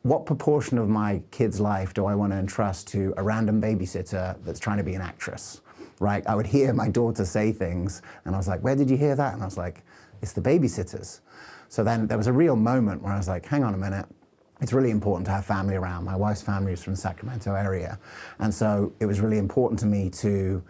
what proportion of my kid's life do I want to entrust to a random babysitter that's trying to be an actress, right? I would hear my daughter say things, and I was like, where did you hear that? And I was like, it's the babysitters. So then there was a real moment where I was like, hang on a minute, it's really important to have family around. My wife's family is from the Sacramento area. And so it was really important to me to,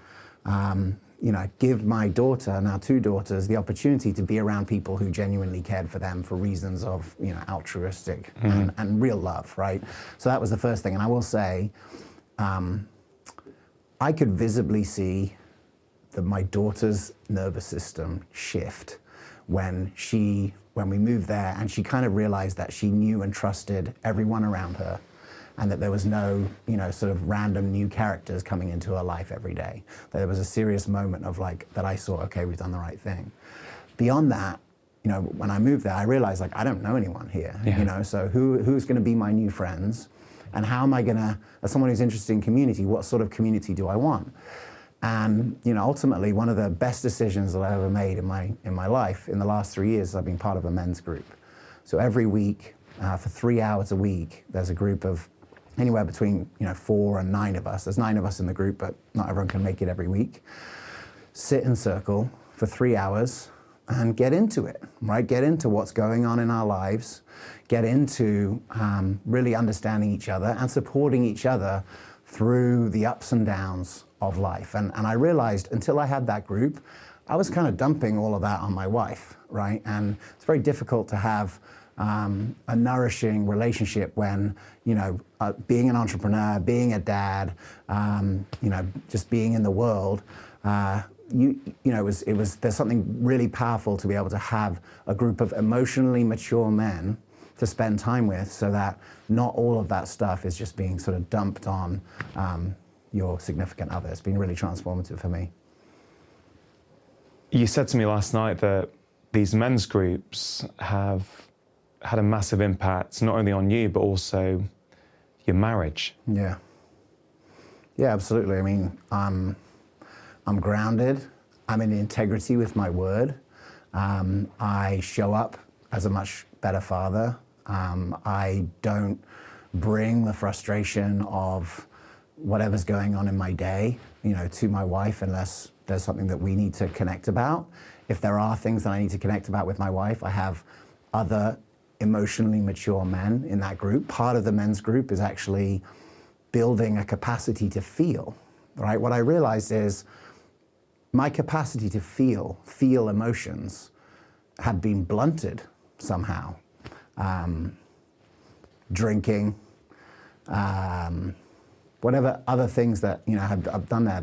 you know, give my daughter, now 2 daughters, the opportunity to be around people who genuinely cared for them for reasons of, you know, altruistic and real love, right? So that was the first thing. And I will say, I could visibly see that my daughter's nervous system shift when we moved there, and she kind of realized that she knew and trusted everyone around her, and that there was no, you know, sort of random new characters coming into her life every day. That there was a serious moment of like, that I saw, okay, we've done the right thing. Beyond that, you know, when I moved there, I realized, like, I don't know anyone here, you know, so who's gonna be my new friends? And how am I gonna, as someone who's interested in community, what sort of community do I want? And you know, ultimately, one of the best decisions that I ever made in my life in the last 3 years is I've been part of a men's group. So every week, for 3 hours a week, there's a group of anywhere between 4 and 9 of us. There's 9 of us in the group, but not everyone can make it every week. Sit in circle for 3 hours and get into it, right? Get into what's going on in our lives. Get into really understanding each other and supporting each other through the ups and downs of life. And I realized until I had that group, I was kind of dumping all of that on my wife, right? And it's very difficult to have a nourishing relationship when, being an entrepreneur, being a dad, just being in the world, there's something really powerful to be able to have a group of emotionally mature men to spend time with, so that not all of that stuff is just being sort of dumped on your significant other. It's been really transformative for me. You said to me last night that these men's groups have had a massive impact, not only on you, but also your marriage. Yeah. Yeah, absolutely. I mean, I'm grounded. I'm in integrity with my word. I show up as a much better father. I don't bring the frustration of whatever's going on in my day, to my wife unless there's something that we need to connect about. If there are things that I need to connect about with my wife, I have other emotionally mature men in that group. Part of the men's group is actually building a capacity to feel, right? What I realized is my capacity to feel emotions had been blunted somehow. Drinking, whatever other things that I've done there.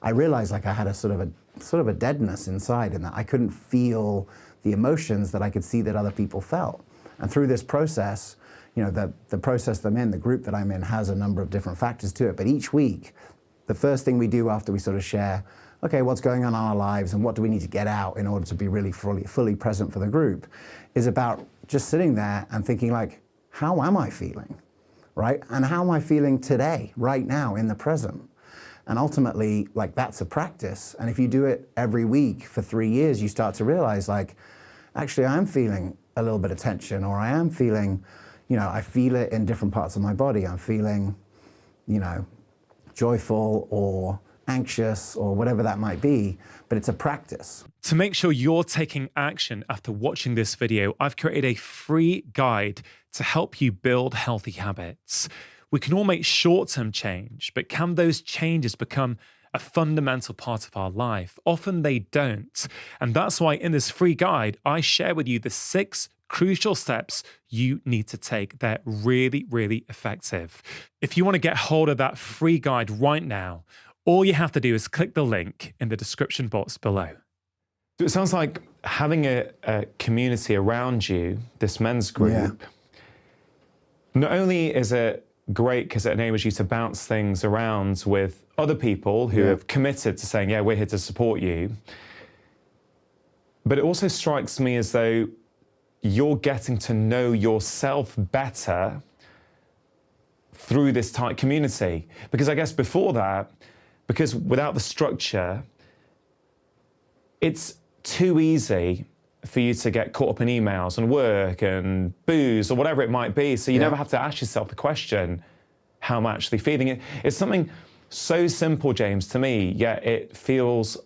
I realized like I had a sort of a deadness inside, and that I couldn't feel the emotions that I could see that other people felt. And through this process, the process that I'm in, the group that I'm in, has a number of different factors to it. But each week, the first thing we do after we sort of share, okay, what's going on in our lives and what do we need to get out in order to be really fully present for the group, is about just sitting there and thinking like, how am I feeling, right? And how am I feeling today, right now, in the present? And ultimately, like, that's a practice. And if you do it every week for 3 years, you start to realize like, actually, I am feeling a little bit of tension, or I am feeling, I feel it in different parts of my body. I'm feeling, joyful or anxious or whatever that might be, but it's a practice. To make sure you're taking action after watching this video, I've created a free guide to help you build healthy habits. We can all make short-term change, but can those changes become a fundamental part of our life? Often they don't. And that's why in this free guide, I share with you the 6 crucial steps you need to take. They're really, really effective. If you want to get hold of that free guide right now, all you have to do is click the link in the description box below. It sounds like having a community around you, this men's group, not only is it great because it enables you to bounce things around with other people who have committed to saying, yeah, we're here to support you, but it also strikes me as though you're getting to know yourself better through this tight community. Because I guess before that, because without the structure, it's too easy for you to get caught up in emails and work and booze or whatever it might be. So you never have to ask yourself the question, how am I actually feeling it? It's something so simple, James, to me, yet it feels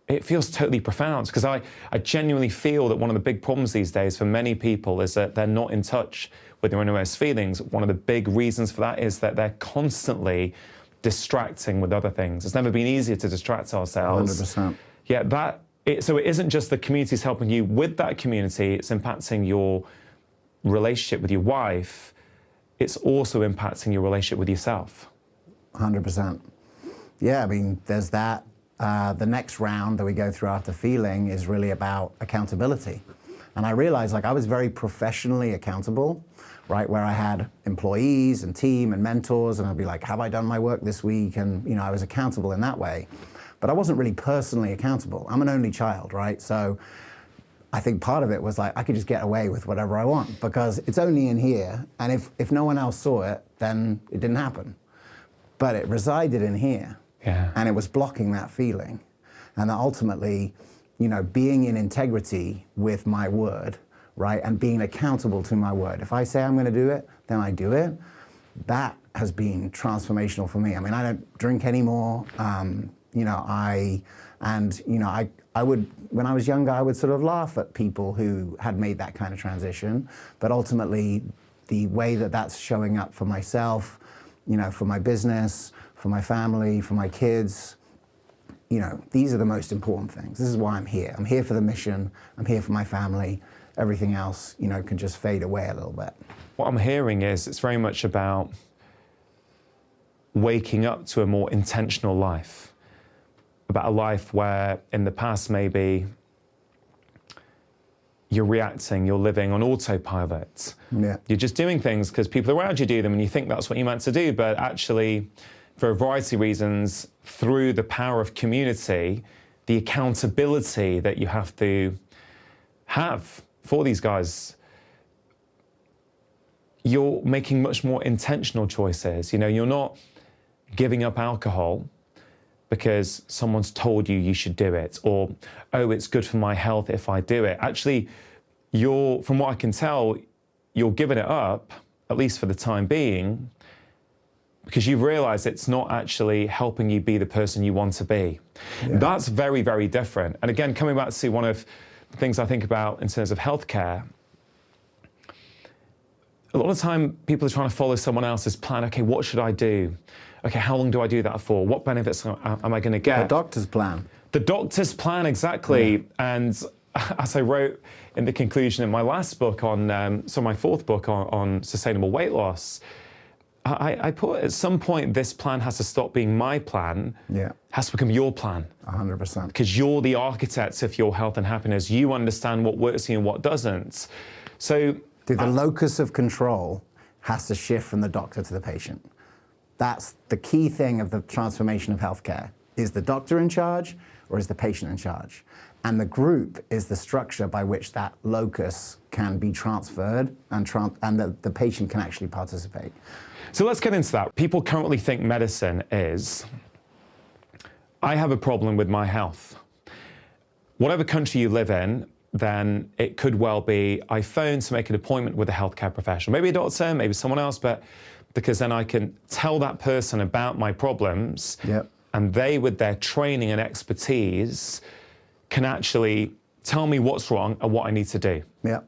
totally profound, because I genuinely feel that one of the big problems these days for many people is that they're not in touch with their innermost feelings. One of the big reasons for that is that they're constantly distracting with other things. It's never been easier to distract ourselves. 100%. Yeah, so it isn't just the community's helping you with that community, it's impacting your relationship with your wife, it's also impacting your relationship with yourself. 100%. Yeah, I mean, there's that. The next round that we go through after feeling is really about accountability. And I realized, like, I was very professionally accountable, right, where I had employees and team and mentors, and I'd be like, have I done my work this week? And, you know, I was accountable in that way. But I wasn't really personally accountable. I'm an only child, right? So I think part of it was like, I could just get away with whatever I want because it's only in here. And if no one else saw it, then it didn't happen. But it resided in here. Yeah. And it was blocking that feeling. And that ultimately, you know, being in integrity with my word, right? And being accountable to my word. If I say I'm going to do it, then I do it. That has been transformational for me. I mean, I don't drink anymore. You know, I would, when I was younger, I would sort of laugh at people who had made that kind of transition. But ultimately, the way that that's showing up for myself, you know, for my business, for my family, for my kids, you know, these are the most important things. This is why I'm here. I'm here for the mission. I'm here for my family. Everything else, you know, can just fade away a little bit. What I'm hearing is it's very much about waking up to a more intentional life. About a life where in the past maybe you're reacting, you're living on autopilot. Yeah. You're just doing things because people around you do them and you think that's what you're meant to do, but actually, for a variety of reasons, through the power of community, the accountability that you have to have for these guys, you're making much more intentional choices. You know, you're not giving up alcohol because someone's told you should do it, or, oh, it's good for my health if I do it. Actually, from what I can tell, you're giving it up, at least for the time being, because you've realized it's not actually helping you be the person you want to be. Yeah. That's very, very different. And again, coming back to one of the things I think about in terms of healthcare, a lot of the time people are trying to follow someone else's plan. Okay, what should I do? Okay, how long do I do that for? What benefits am I going to get? The doctor's plan. The doctor's plan, exactly. Yeah. And as I wrote in the conclusion in my last book my 4th book on sustainable weight loss, I put at some point this plan has to stop being my plan, has to become your plan. 100%. Because you're the architect of your health and happiness. You understand what works for you and what doesn't. So the locus of control has to shift from the doctor to the patient. That's the key thing of the transformation of healthcare. Is the doctor in charge or is the patient in charge? And the group is the structure by which that locus can be transferred and the patient can actually participate. So let's get into that. People currently think medicine is, I have a problem with my health. Whatever country you live in, then it could well be, I phone to make an appointment with a healthcare professional, maybe a doctor, maybe someone else, but because then I can tell that person about my problems, and they, with their training and expertise, can actually tell me what's wrong and what I need to do. Yeah.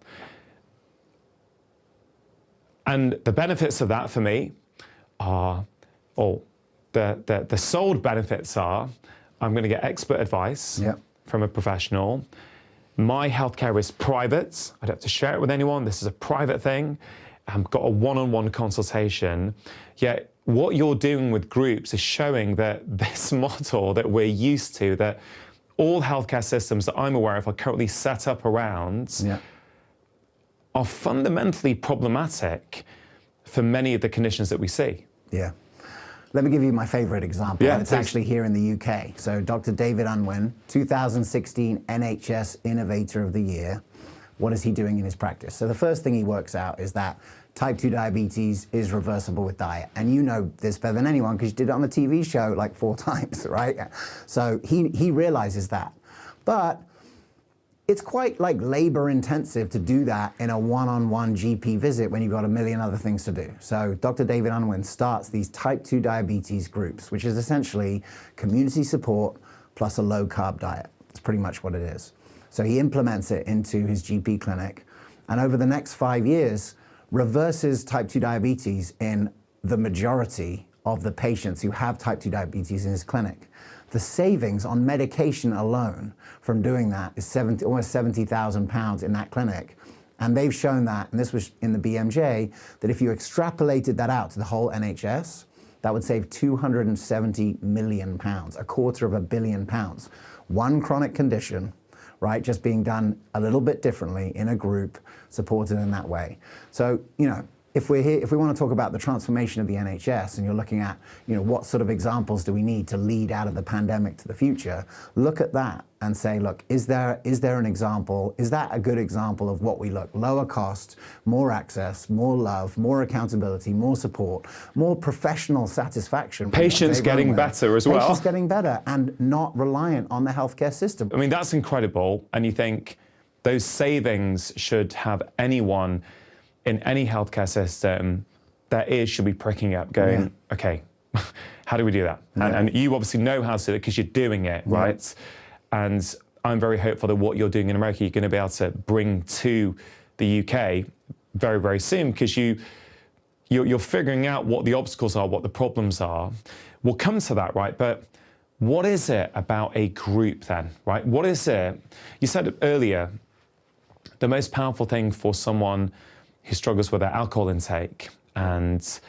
And the benefits of that for me are, the sold benefits are, I'm going to get expert advice from a professional. My healthcare is private. I don't have to share it with anyone. This is a private thing. I've got a one-on-one consultation. Yet what you're doing with groups is showing that this model that we're used to, that all healthcare systems that I'm aware of are currently set up around, are fundamentally problematic for many of the conditions that we see. Yeah. Let me give you my favorite example. Yeah, and it's actually here in the UK. So Dr. David Unwin, 2016 NHS Innovator of the Year. What is he doing in his practice? So the first thing he works out is that type 2 diabetes is reversible with diet. And you know this better than anyone because you did it on the TV show like 4 times, right? So he realizes that. But it's quite like labor intensive to do that in a one-on-one GP visit when you've got a million other things to do. So Dr. David Unwin starts these type 2 diabetes groups, which is essentially community support plus a low-carb diet. That's pretty much what it is. So he implements it into his GP clinic, and over the next 5 years, reverses type 2 diabetes in the majority of the patients who have type 2 diabetes in his clinic. The savings on medication alone from doing that is almost £70,000 in that clinic. And they've shown that, and this was in the BMJ, that if you extrapolated that out to the whole NHS, that would save £270 million, £250 million. One chronic condition, right, just being done a little bit differently in a group, supported in that way. So, you know, if we're here, if we want to talk about the transformation of the NHS and you're looking at, you know, what sort of examples do we need to lead out of the pandemic to the future, look at that and say, look, is there an example? Is that a good example of what we look? Lower cost, more access, more love, more accountability, more support, more professional satisfaction. Patients getting better as well. Patients getting better and not reliant on the healthcare system. I mean, that's incredible. And you think those savings should have anyone in any healthcare system, their ears should be pricking up going, okay, how do we do that? And you obviously know how to do it because you're doing it, right? And I'm very hopeful that what you're doing in America, you're going to be able to bring to the UK very, very soon, because you're figuring out what the obstacles are, what the problems are. We'll come to that, right? But what is it about a group then, right? What is it? You said earlier, the most powerful thing for someone who struggles with their alcohol intake and,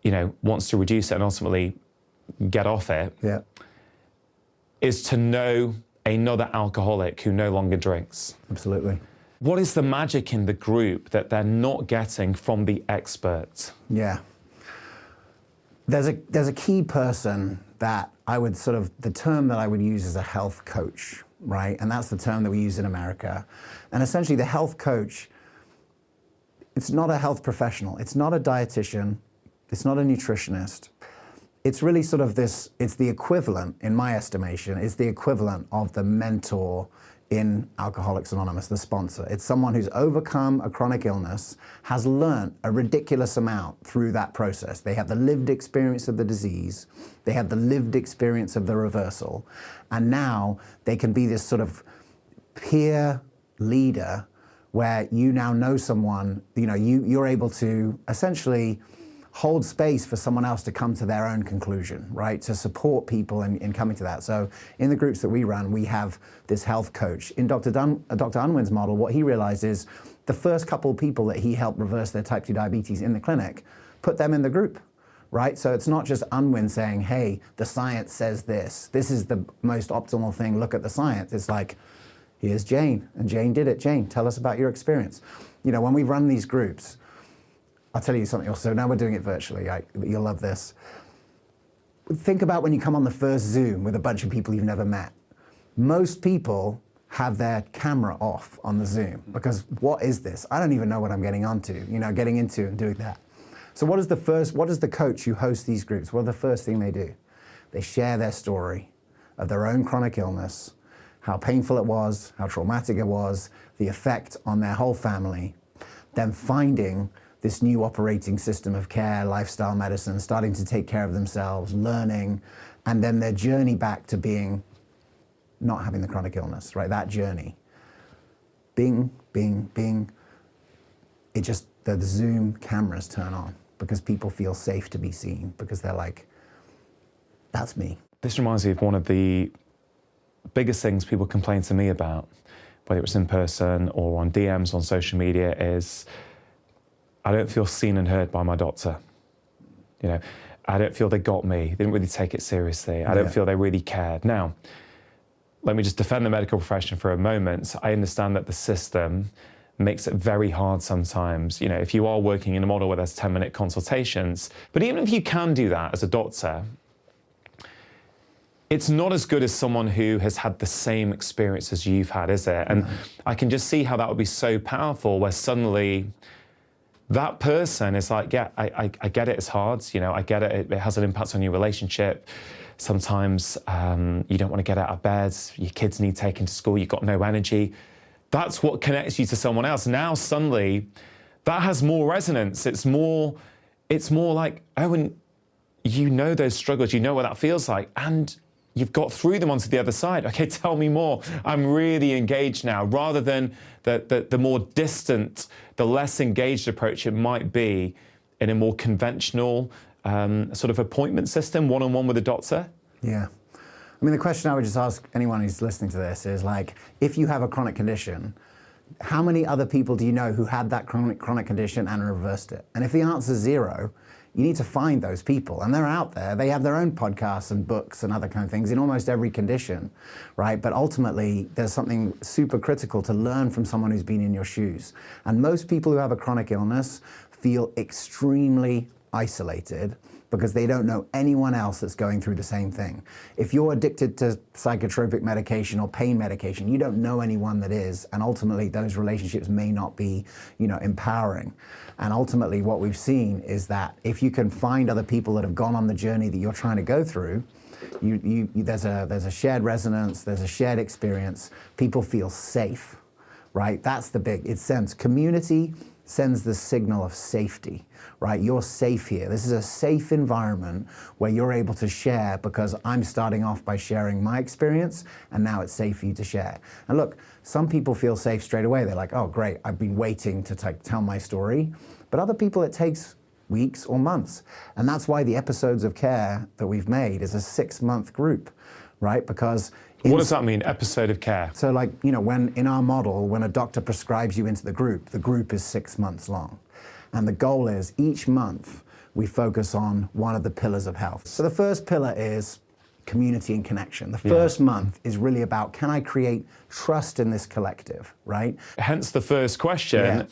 you know, wants to reduce it and ultimately get off it, is to know another alcoholic who no longer drinks. Absolutely. What is the magic in the group that they're not getting from the expert? Yeah. There's a key person that I would the term that I would use is a health coach, right? And that's the term that we use in America. And essentially the health coach, it's not a health professional. It's not a dietitian. It's not a nutritionist. It's really it's the equivalent, in my estimation, it's the equivalent of the mentor in Alcoholics Anonymous, the sponsor. It's someone who's overcome a chronic illness, has learned a ridiculous amount through that process. They have the lived experience of the disease. They have the lived experience of the reversal. And now they can be this sort of peer leader where you now know someone, you know, you're able to essentially hold space for someone else to come to their own conclusion, right? To support people in coming to that. So in the groups that we run, we have this health coach. In Dr. Unwin's model, what he realized is the first couple of people that he helped reverse their type 2 diabetes in the clinic, put them in the group, right? So it's not just Unwin saying, hey, the science says this is the most optimal thing, look at the science. It's like, here's Jane, and Jane did it. Jane, tell us about your experience. You know, when we run these groups, I'll tell you something else. So now we're doing it virtually. You'll love this. Think about when you come on the first Zoom with a bunch of people you've never met. Most people have their camera off on the Zoom because what is this? I don't even know what I'm getting into and doing that. So what is the coach who hosts these groups? What are the first thing they do? They share their story of their own chronic illness, how painful it was, how traumatic it was, the effect on their whole family, then finding this new operating system of care, lifestyle medicine, starting to take care of themselves, learning, and then their journey back to being not having the chronic illness, right? That journey. Bing, bing, bing. It just, the Zoom cameras turn on because people feel safe to be seen, because they're like, that's me. This reminds me of one of the biggest things people complain to me about, whether it's in person or on DMs on social media, is I don't feel seen and heard by my doctor. You know, I don't feel they got me. They didn't really take it seriously. I don't feel they really cared. Now, let me just defend the medical profession for a moment. I understand that the system makes it very hard sometimes. You know, if you are working in a model where there's 10-minute consultations, but even if you can do that as a doctor, it's not as good as someone who has had the same experience as you've had, is it? And I can just see how that would be so powerful, where suddenly that person is like, yeah, I get it, it's hard, you know, I get it, it has an impact on your relationship. Sometimes you don't want to get out of bed, your kids need taken to school, you've got no energy. That's what connects you to someone else. Now suddenly that has more resonance. It's more like, oh, and you know those struggles, you know what that feels like, and you've got through them onto the other side. Okay, tell me more. I'm really engaged now, rather than the more distant, the less engaged approach it might be in a more conventional sort of appointment system, one-on-one with a doctor. Yeah. I mean, the question I would just ask anyone who's listening to this is like, if you have a chronic condition, how many other people do you know who had that chronic condition and reversed it? And if the answer is 0, you need to find those people, and they're out there. They have their own podcasts and books and other kind of things in almost every condition, right? But ultimately, there's something super critical to learn from someone who's been in your shoes. And most people who have a chronic illness feel extremely isolated because they don't know anyone else that's going through the same thing. If you're addicted to psychotropic medication or pain medication, you don't know anyone that is, and ultimately those relationships may not be, you know, empowering. And ultimately what we've seen is that if you can find other people that have gone on the journey that you're trying to go through, there's a shared resonance, there's a shared experience, people feel safe, right? That's the big, it sends community, sends the signal of safety, right? You're safe here. This is a safe environment where you're able to share, because I'm starting off by sharing my experience, and now it's safe for you to share. And look, some people feel safe straight away. They're like, oh great, I've been waiting to tell my story. But other people, it takes weeks or months. And that's why the episodes of care that we've made is a 6-month group, right? Because what does that mean, episode of care? So like, you know, when in our model, when a doctor prescribes you into the group is 6 months long. And the goal is each month we focus on one of the pillars of health. So the first pillar is community and connection. The first month is really about, can I create trust in this collective, right? Hence the first question,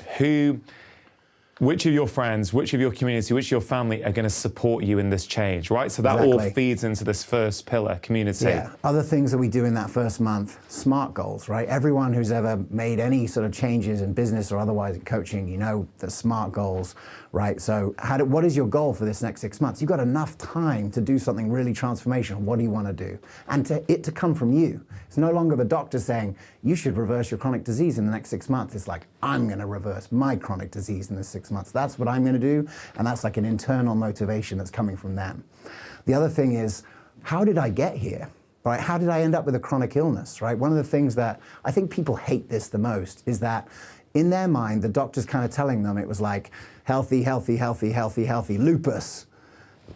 which of your friends, which of your community, which of your family are going to support you in this change, right? So that all feeds into this first pillar, community. Yeah. Other things that we do in that first month, SMART goals, right? Everyone who's ever made any sort of changes in business or otherwise in coaching, you know the SMART goals, right? So what is your goal for this next 6 months? You've got enough time to do something really transformational. What do you want to do? And it to come from you. It's no longer the doctor saying, you should reverse your chronic disease in the next 6 months. It's like, I'm going to reverse my chronic disease in the 6 months. That's what I'm going to do. And that's like an internal motivation that's coming from them. The other thing is, how did I get here? Right? How did I end up with a chronic illness? Right? One of the things that I think people hate this the most is that in their mind, the doctor's kind of telling them it was like healthy, healthy, healthy, healthy, healthy, lupus.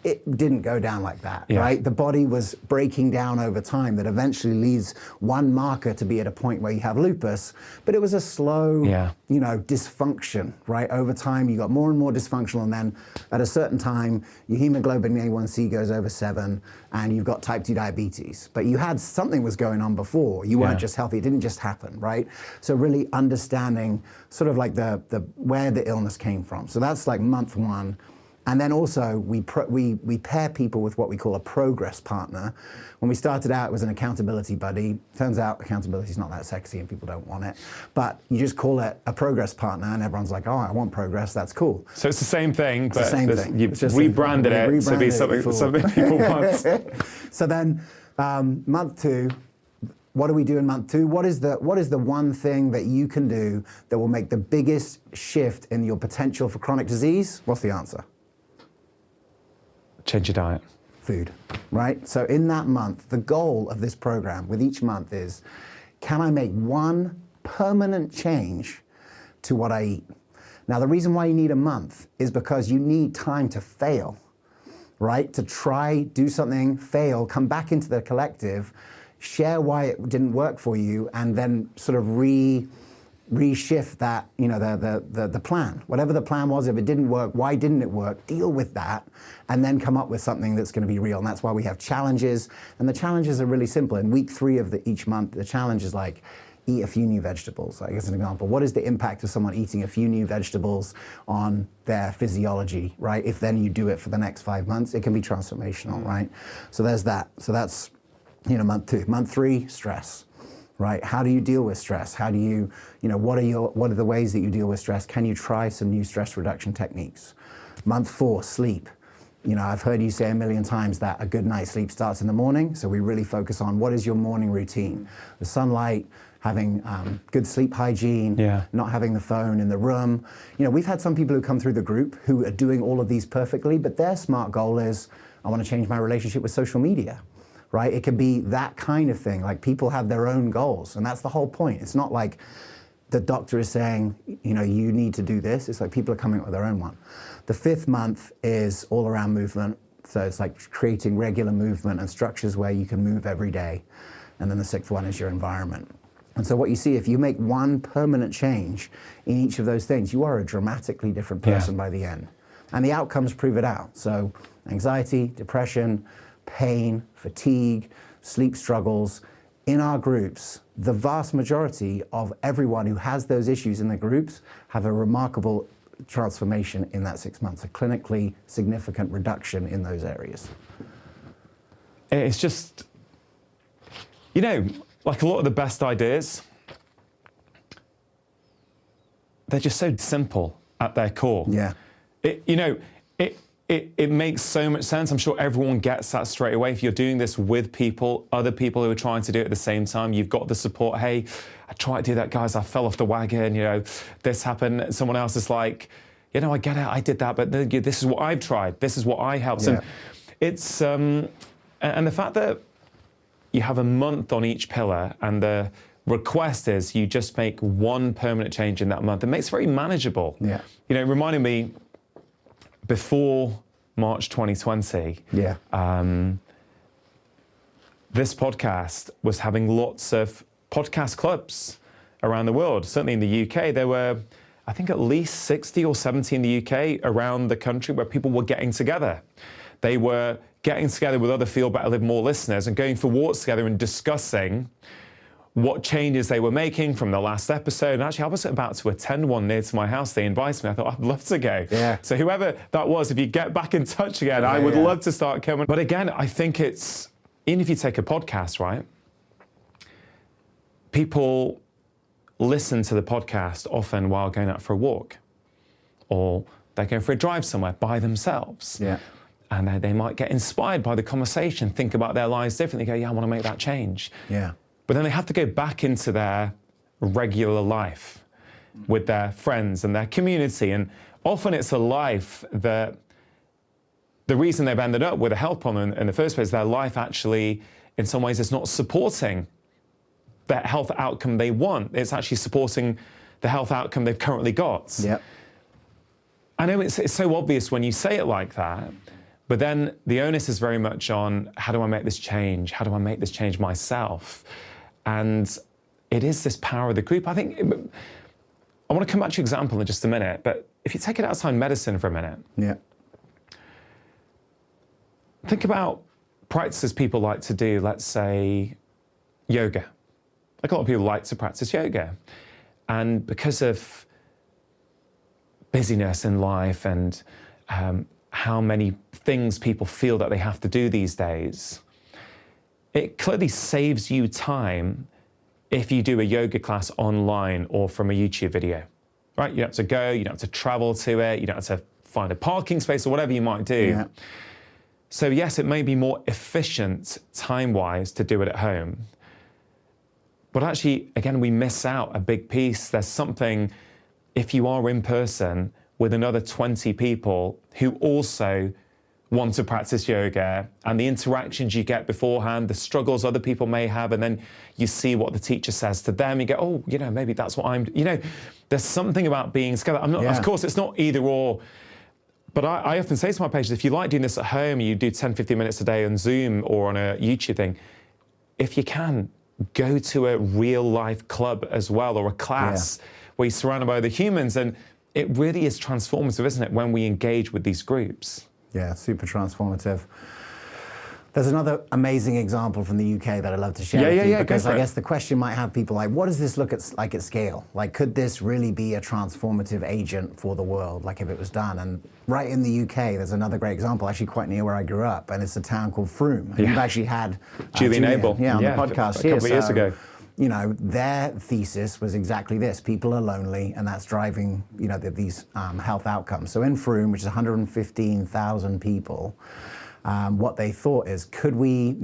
It didn't go down like that, right? The body was breaking down over time. That eventually leads one marker to be at a point where you have lupus, but it was a slow, you know, dysfunction, right? Over time, you got more and more dysfunctional, and then at a certain time, your hemoglobin A1C goes over 7, and you've got type 2 diabetes. But you had something was going on before. You weren't just healthy. It didn't just happen, right? So really understanding sort of like the where the illness came from. So that's like month 1. And then also we pair people with what we call a progress partner. When we started out, it was an accountability buddy. Turns out accountability is not that sexy and people don't want it. But you just call it a progress partner, and everyone's like, oh, I want progress, that's cool. So it's the same thing, but you've just rebranded it to be something people want. So then month 2, what do we do in month 2? What is the one thing that you can do that will make the biggest shift in your potential for chronic disease? What's the answer? Change your diet. food, right? So in that month, the goal of this program with each month is, can I make one permanent change to what I eat? Now, the reason why you need a month is because you need time to fail, right? To try, do something, fail, come back into the collective, share why it didn't work for you, and then sort of reshift that, you know, the plan. Whatever the plan was, if it didn't work, why didn't it work? Deal with that, and then come up with something that's going to be real. And that's why we have challenges, and the challenges are really simple. In week 3 of each month, the challenge is like, eat a few new vegetables. Like, as an example, what is the impact of someone eating a few new vegetables on their physiology, right? If then you do it for the next 5 months, it can be transformational, right? So there's that. So that's, you know, month 2. Month 3, stress, right? How do you deal with stress? How do you know, what are the ways that you deal with stress? Can you try some new stress reduction techniques? Month 4, sleep. You know, I've heard you say a million times that a good night's sleep starts in the morning, so we really focus on what is your morning routine. The sunlight, having good sleep hygiene, not having the phone in the room. You know, we've had some people who come through the group who are doing all of these perfectly, but their smart goal is, I want to change my relationship with social media, right? It could be that kind of thing. Like, people have their own goals, and that's the whole point. It's not like the doctor is saying, you know, you need to do this. It's like people are coming up with their own one. The 5th month is all around movement. So it's like creating regular movement and structures where you can move every day. And then the 6th one is your environment. And so what you see, if you make one permanent change in each of those things, you are a dramatically different person by the end. And the outcomes prove it out. So anxiety, depression, pain, fatigue, sleep struggles. In our groups, the vast majority of everyone who has those issues in the groups have a remarkable transformation in that 6 months, a clinically significant reduction in those areas. It's just, you know, like a lot of the best ideas, they're just so simple at their core. Yeah. It makes so much sense. I'm sure everyone gets that straight away. If you're doing this with people, other people who are trying to do it at the same time, you've got the support. Hey, I tried to do that, guys. I fell off the wagon. You know, this happened. Someone else is like, you know, I get it. I did that, but this is what I've tried. This is what I helped. And it's and the fact that you have a month on each pillar, and the request is you just make one permanent change in that month. It makes it very manageable. Yeah. You know, it reminded me, before March 2020, this podcast was having lots of podcast clubs around the world. Certainly in the UK, there were, I think, at least 60 or 70 in the UK around the country where people were getting together. They were getting together with other Feel Better, Live More listeners and going for walks together and discussing what changes they were making from the last episode. And actually, I was about to attend one near to my house. They invited me. I thought, I'd love to go. Yeah. So whoever that was, if you get back in touch again, I would love to start coming. But again, I think it's, even if you take a podcast, right? People listen to the podcast often while going out for a walk, or they're going for a drive somewhere by themselves. Yeah. And they might get inspired by the conversation, think about their lives differently, go, yeah, I want to make that change. Yeah. But then they have to go back into their regular life with their friends and their community. And often it's a life that the reason they've ended up with a health problem in the first place, their life actually, in some ways, is not supporting that health outcome they want. It's actually supporting the health outcome they've currently got. Yep. I know it's so obvious when you say it like that, but then the onus is very much on, how do I make this change? How do I make this change myself? And it is this power of the group. I think, I want to come back to your example in just a minute, but if you take it outside medicine for a minute, think about practices people like to do, let's say yoga. Like, a lot of people like to practice yoga. And because of busyness in life and how many things people feel that they have to do these days, it clearly saves you time if you do a yoga class online or from a YouTube video, right? You don't have to go, you don't have to travel to it, you don't have to find a parking space or whatever you might do. Yeah. So yes, it may be more efficient time-wise to do it at home. But actually, again, we miss out a big piece. There's something, if you are in person with another 20 people who also want to practice yoga, and the interactions you get beforehand, the struggles other people may have, and then you see what the teacher says to them, you go, oh, you know, maybe that's what I'm, you know, there's something about being together. I'm not, Yeah. Of course, it's not either or, but I often say to my patients, if you like doing this at home, you do 10, 15 minutes a day on Zoom or on a YouTube thing, if you can, go to a real life club as well, or a class where you're surrounded by other humans. And it really is transformative, isn't it, when we engage with these groups? Yeah, super transformative. There's another amazing example from the UK that I'd love to share with you, because I guess the question might have people like, what does this look like at scale? Like, could this really be a transformative agent for the world, like if it was done? And right in the UK, there's another great example, actually quite near where I grew up, and it's a town called Frome. And you've actually had Julian Abel on the podcast a couple of years ago. You know, their thesis was exactly this: people are lonely, and that's driving, you know, these health outcomes. So in Frome, which is 115,000 people, what they thought is, could we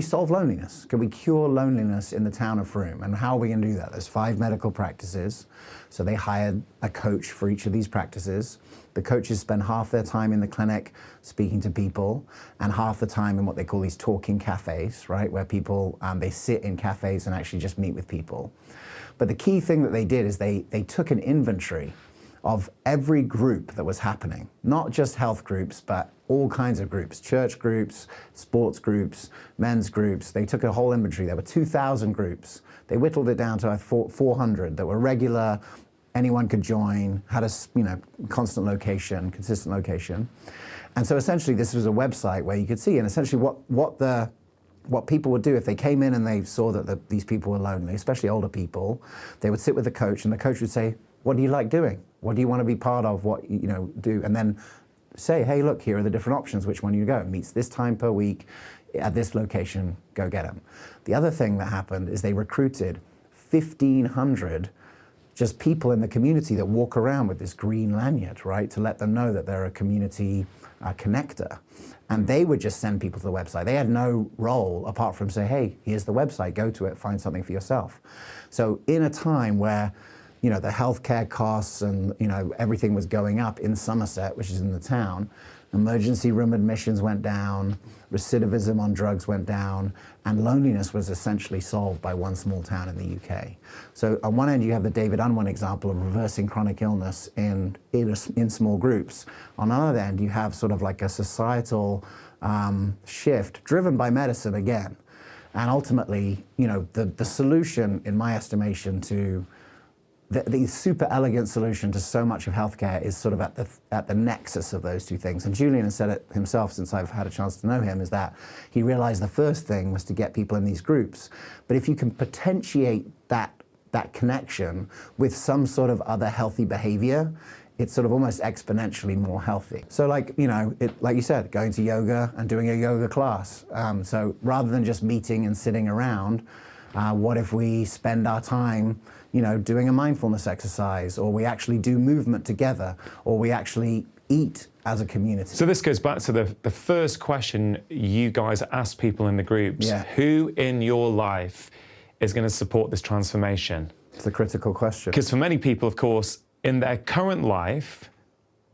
solve loneliness? Could we cure loneliness in the town of Frome? And how are we going to do that? There's 5 medical practices. So they hired a coach for each of these practices. The coaches spend half their time in the clinic speaking to people, and half the time in what they call these talking cafes, right? Where people, they sit in cafes and actually just meet with people. But the key thing that they did is they took an inventory of every group that was happening, not just health groups, but all kinds of groups, church groups, sports groups, men's groups. They took a whole inventory. There were 2,000 groups. They whittled it down to 400 that were regular, anyone could join, had a, you know, constant location, consistent location. And so essentially this was a website where you could see, and essentially what people would do if they came in and they saw that these people were lonely, especially older people, they would sit with the coach, and the coach would say, what do you like doing? What do you want to be part of? What, you know, do? And then say, hey, look, here are the different options. Which one you go? Meets this time per week at this location, go get them. The other thing that happened is they recruited 1,500 just people in the community that walk around with this green lanyard, right, to let them know that they're a community connector. And they would just send people to the website. They had no role apart from say, hey, here's the website, go to it, find something for yourself. So in a time where, you know, the healthcare costs and, you know, everything was going up in Somerset, which is in the town, emergency room admissions went down, recidivism on drugs went down, and loneliness was essentially solved by one small town in the UK. So on one end, you have the David Unwin example of reversing chronic illness in small groups. On the other end, you have sort of like a societal shift driven by medicine again. And ultimately, you know, the solution, in my estimation, to the super elegant solution to so much of healthcare is sort of at the nexus of those two things. And Julian has said it himself since I've had a chance to know him, is that he realized the first thing was to get people in these groups. But if you can potentiate that connection with some sort of other healthy behavior, it's sort of almost exponentially more healthy. So like, you know, like you said, going to yoga and doing a yoga class. So rather than just meeting and sitting around, what if we spend our time, you know, doing a mindfulness exercise, or we actually do movement together, or we actually eat as a community? So this goes back to the first question you guys asked people in the groups. Yeah. Who in your life is going to support this transformation? It's a critical question. Because for many people, of course, in their current life,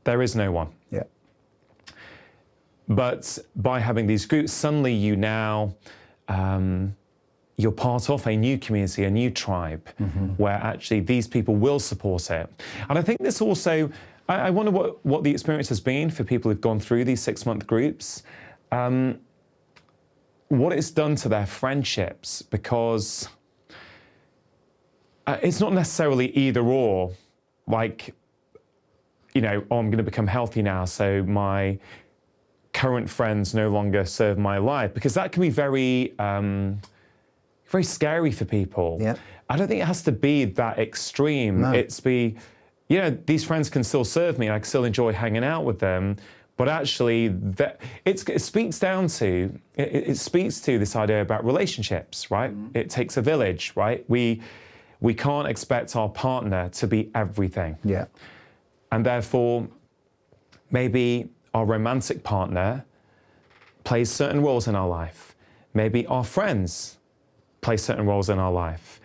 there is no one. Yeah. But by having these groups, suddenly you now, you're part of a new community, a new tribe, where actually these people will support it. And I think this also, I wonder what the experience has been for people who've gone through these 6-month groups, what it's done to their friendships, because it's not necessarily either or, like, you know, oh, I'm going to become healthy now, so my current friends no longer serve my life, because that can be very, very scary for people. Yeah. I don't think it has to be that extreme. No. You know, these friends can still serve me, I can still enjoy hanging out with them, but actually it speaks down to, it speaks to this idea about relationships, right? It takes a village, right? We can't expect our partner to be everything. Yeah. And therefore, maybe our romantic partner plays certain roles in our life. Maybe our friends play certain roles in our life.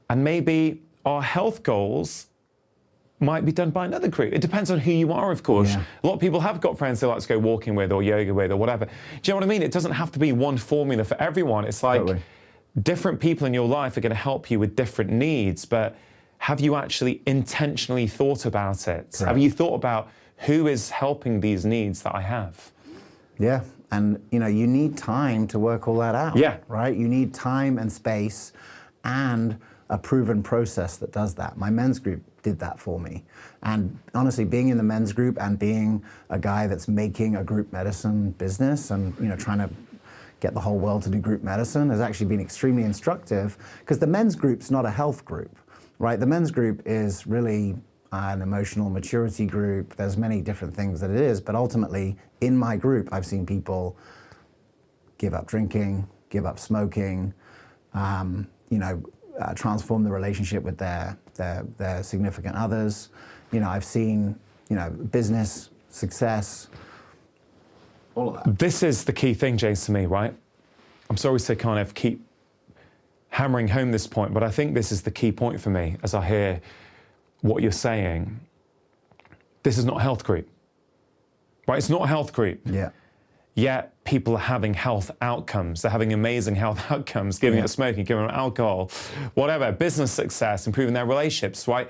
And maybe our health goals might be done by another group. It depends on who you are, of course. Yeah. A lot of people have got friends they like to go walking with or yoga with or whatever. Do you know what I mean? It doesn't have to be one formula for everyone. It's like Totally. different people in your life are going to help you with different needs, but have you actually intentionally thought about it? Correct. Have you thought about who is helping these needs that I have? Yeah, and you need time to work all that out. Yeah. Right? You need time and space and a proven process that does that. My men's group did that for me. And honestly, being in the men's group and being a guy that's making a group medicine business and trying to get the whole world to do group medicine has actually been extremely instructive, because the men's group's not a health group, right? The men's group is really an emotional maturity group. There's many different things that it is, but ultimately in my group, I've seen people give up drinking, give up smoking, transform the relationship with their significant others. I've seen, business success, all of that. This is the key thing, James, to me, right? I'm sorry to kind of keep hammering home this point, but I think this is the key point for me as I hear what you're saying. This is not a health group, right? It's not a health group. Yeah. Yet people are having health outcomes. They're having amazing health outcomes, giving up smoking, giving up alcohol, whatever, business success, improving their relationships, right?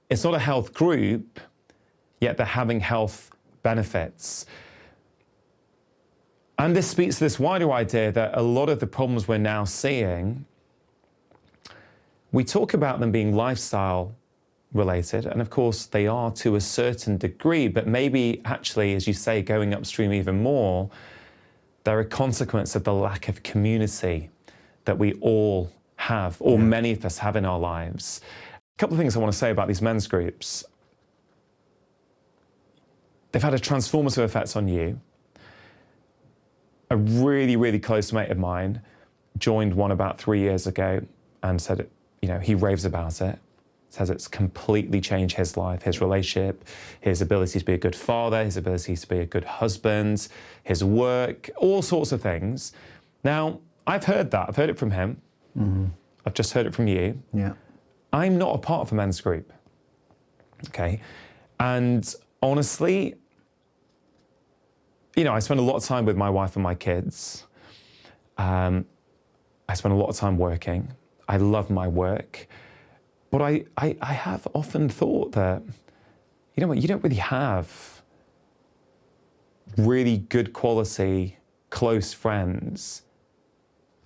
It's not a health group, yet they're having health benefits. And this speaks to this wider idea that a lot of the problems we're now seeing, we talk about them being lifestyle related, and of course they are to a certain degree, but maybe actually, as you say, going upstream even more, they're a consequence of the lack of community that we all have, or many of us have in our lives. A couple of things I want to say about these men's groups. They've had a transformative effect on you. A really, really close mate of mine joined one about 3 years ago and said, he raves about it. Says it's completely changed his life, his relationship, his ability to be a good father, his ability to be a good husband, his work, all sorts of things. Now, I've heard that. I've heard it from him. Mm-hmm. I've just heard it from you. Yeah. I'm not a part of a men's group. Okay. And honestly, I spend a lot of time with my wife and my kids. I spend a lot of time working. I love my work. But I have often thought that, you don't really have really good quality, close friends,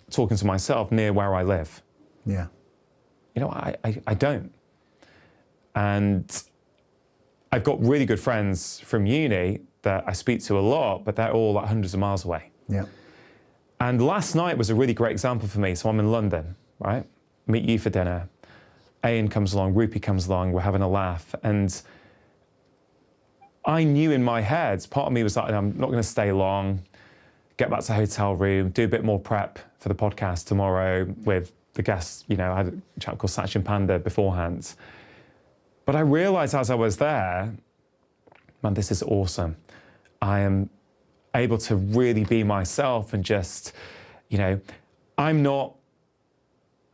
talking to myself, near where I live. Yeah. I don't. And I've got really good friends from uni that I speak to a lot, but they're all like hundreds of miles away. Yeah. And last night was a really great example for me. So I'm in London, right? Meet you for dinner. Ayan comes along, Rupi comes along, we're having a laugh. And I knew in my head, part of me was like, I'm not going to stay long, get back to the hotel room, do a bit more prep for the podcast tomorrow with the guests. I had a chap called Sachin Panda beforehand. But I realized as I was there, man, this is awesome. I am able to really be myself and just, I'm not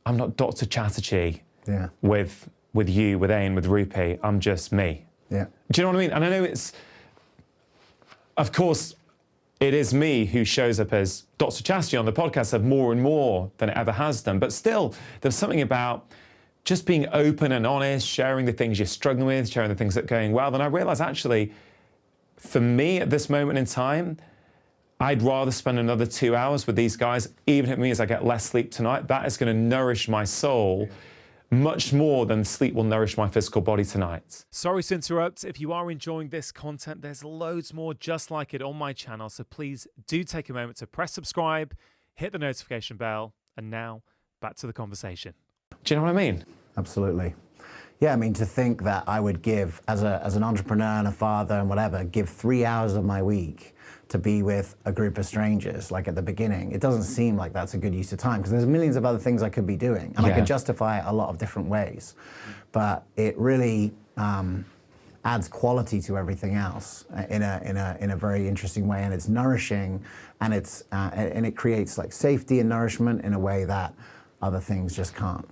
Dr. Chatterjee. Yeah. With you, with Ayan, with Rupi, I'm just me. Yeah. Do you know what I mean? And I know of course, it is me who shows up as Dr. Chatterjee on the podcast more and more than it ever has done. But still, there's something about just being open and honest, sharing the things you're struggling with, sharing the things that are going well. Then I realize actually, for me at this moment in time, I'd rather spend another 2 hours with these guys, even if it means I get less sleep tonight. That is going to nourish my soul much more than sleep will nourish my physical body tonight. Sorry to interrupt. If you are enjoying this content, there's loads more just like it on my channel. So please do take a moment to press subscribe, hit the notification bell, and now back to the conversation. Do you know what I mean? Absolutely. Yeah, I mean, to think that I would give, as an entrepreneur and a father and whatever, give 3 hours of my week to be with a group of strangers, like at the beginning, it doesn't seem like that's a good use of time, because there's millions of other things I could be doing, and I could justify it a lot of different ways. But it really adds quality to everything else in a very interesting way, and it's nourishing, and it creates like safety and nourishment in a way that other things just can't.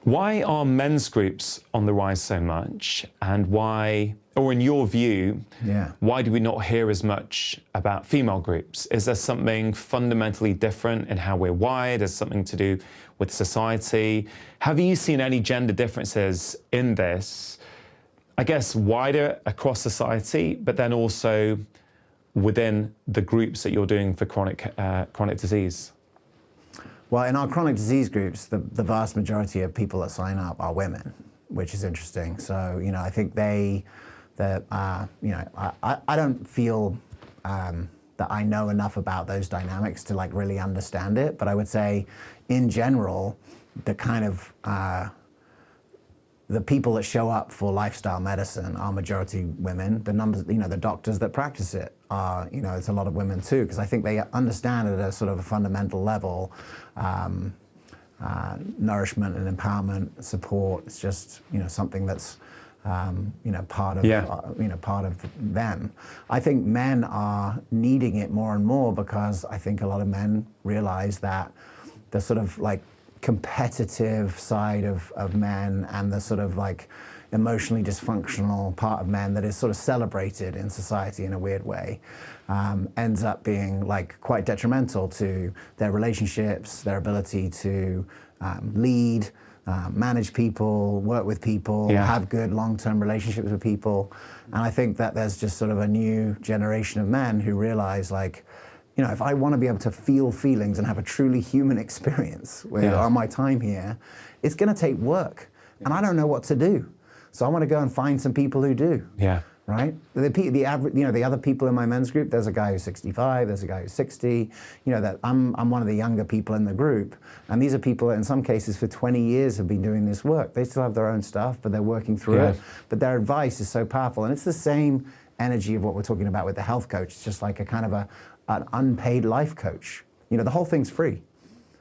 Why are men's groups on the rise so much? And why, or in your view, why do we not hear as much about female groups? Is there something fundamentally different in how we're wired? Is something to do with society? Have you seen any gender differences in this? I guess wider across society, but then also within the groups that you're doing for chronic disease? Well, in our chronic disease groups, the vast majority of people that sign up are women, which is interesting. So, you know, I think I don't feel that I know enough about those dynamics to like really understand it. But I would say, in general, the kind of the people that show up for lifestyle medicine are majority women. The numbers, you know, the doctors that practice it are, you know, it's a lot of women too, because I think they understand at a sort of a fundamental level nourishment and empowerment, support. It's just, you know, something that's, you know, part of, part of them. I think men are needing it more and more because I think a lot of men realize that the sort of like competitive side of men and the sort of like emotionally dysfunctional part of men that is sort of celebrated in society in a weird way ends up being like quite detrimental to their relationships, their ability to lead, manage people, work with people, have good long-term relationships with people. And I think that there's just sort of a new generation of men who realize like, you know, if I want to be able to feel feelings and have a truly human experience on my time here, it's going to take work. And I don't know what to do. So I want to go and find some people who do. Yeah. Right? The average, you know, the other people in my men's group, there's a guy who's 65, there's a guy who's 60, you know, that I'm one of the younger people in the group. And these are people that in some cases for 20 years have been doing this work. They still have their own stuff, but they're working through it. But their advice is so powerful. And it's the same energy of what we're talking about with the health coach. It's just like a kind of an unpaid life coach. You know, the whole thing's free,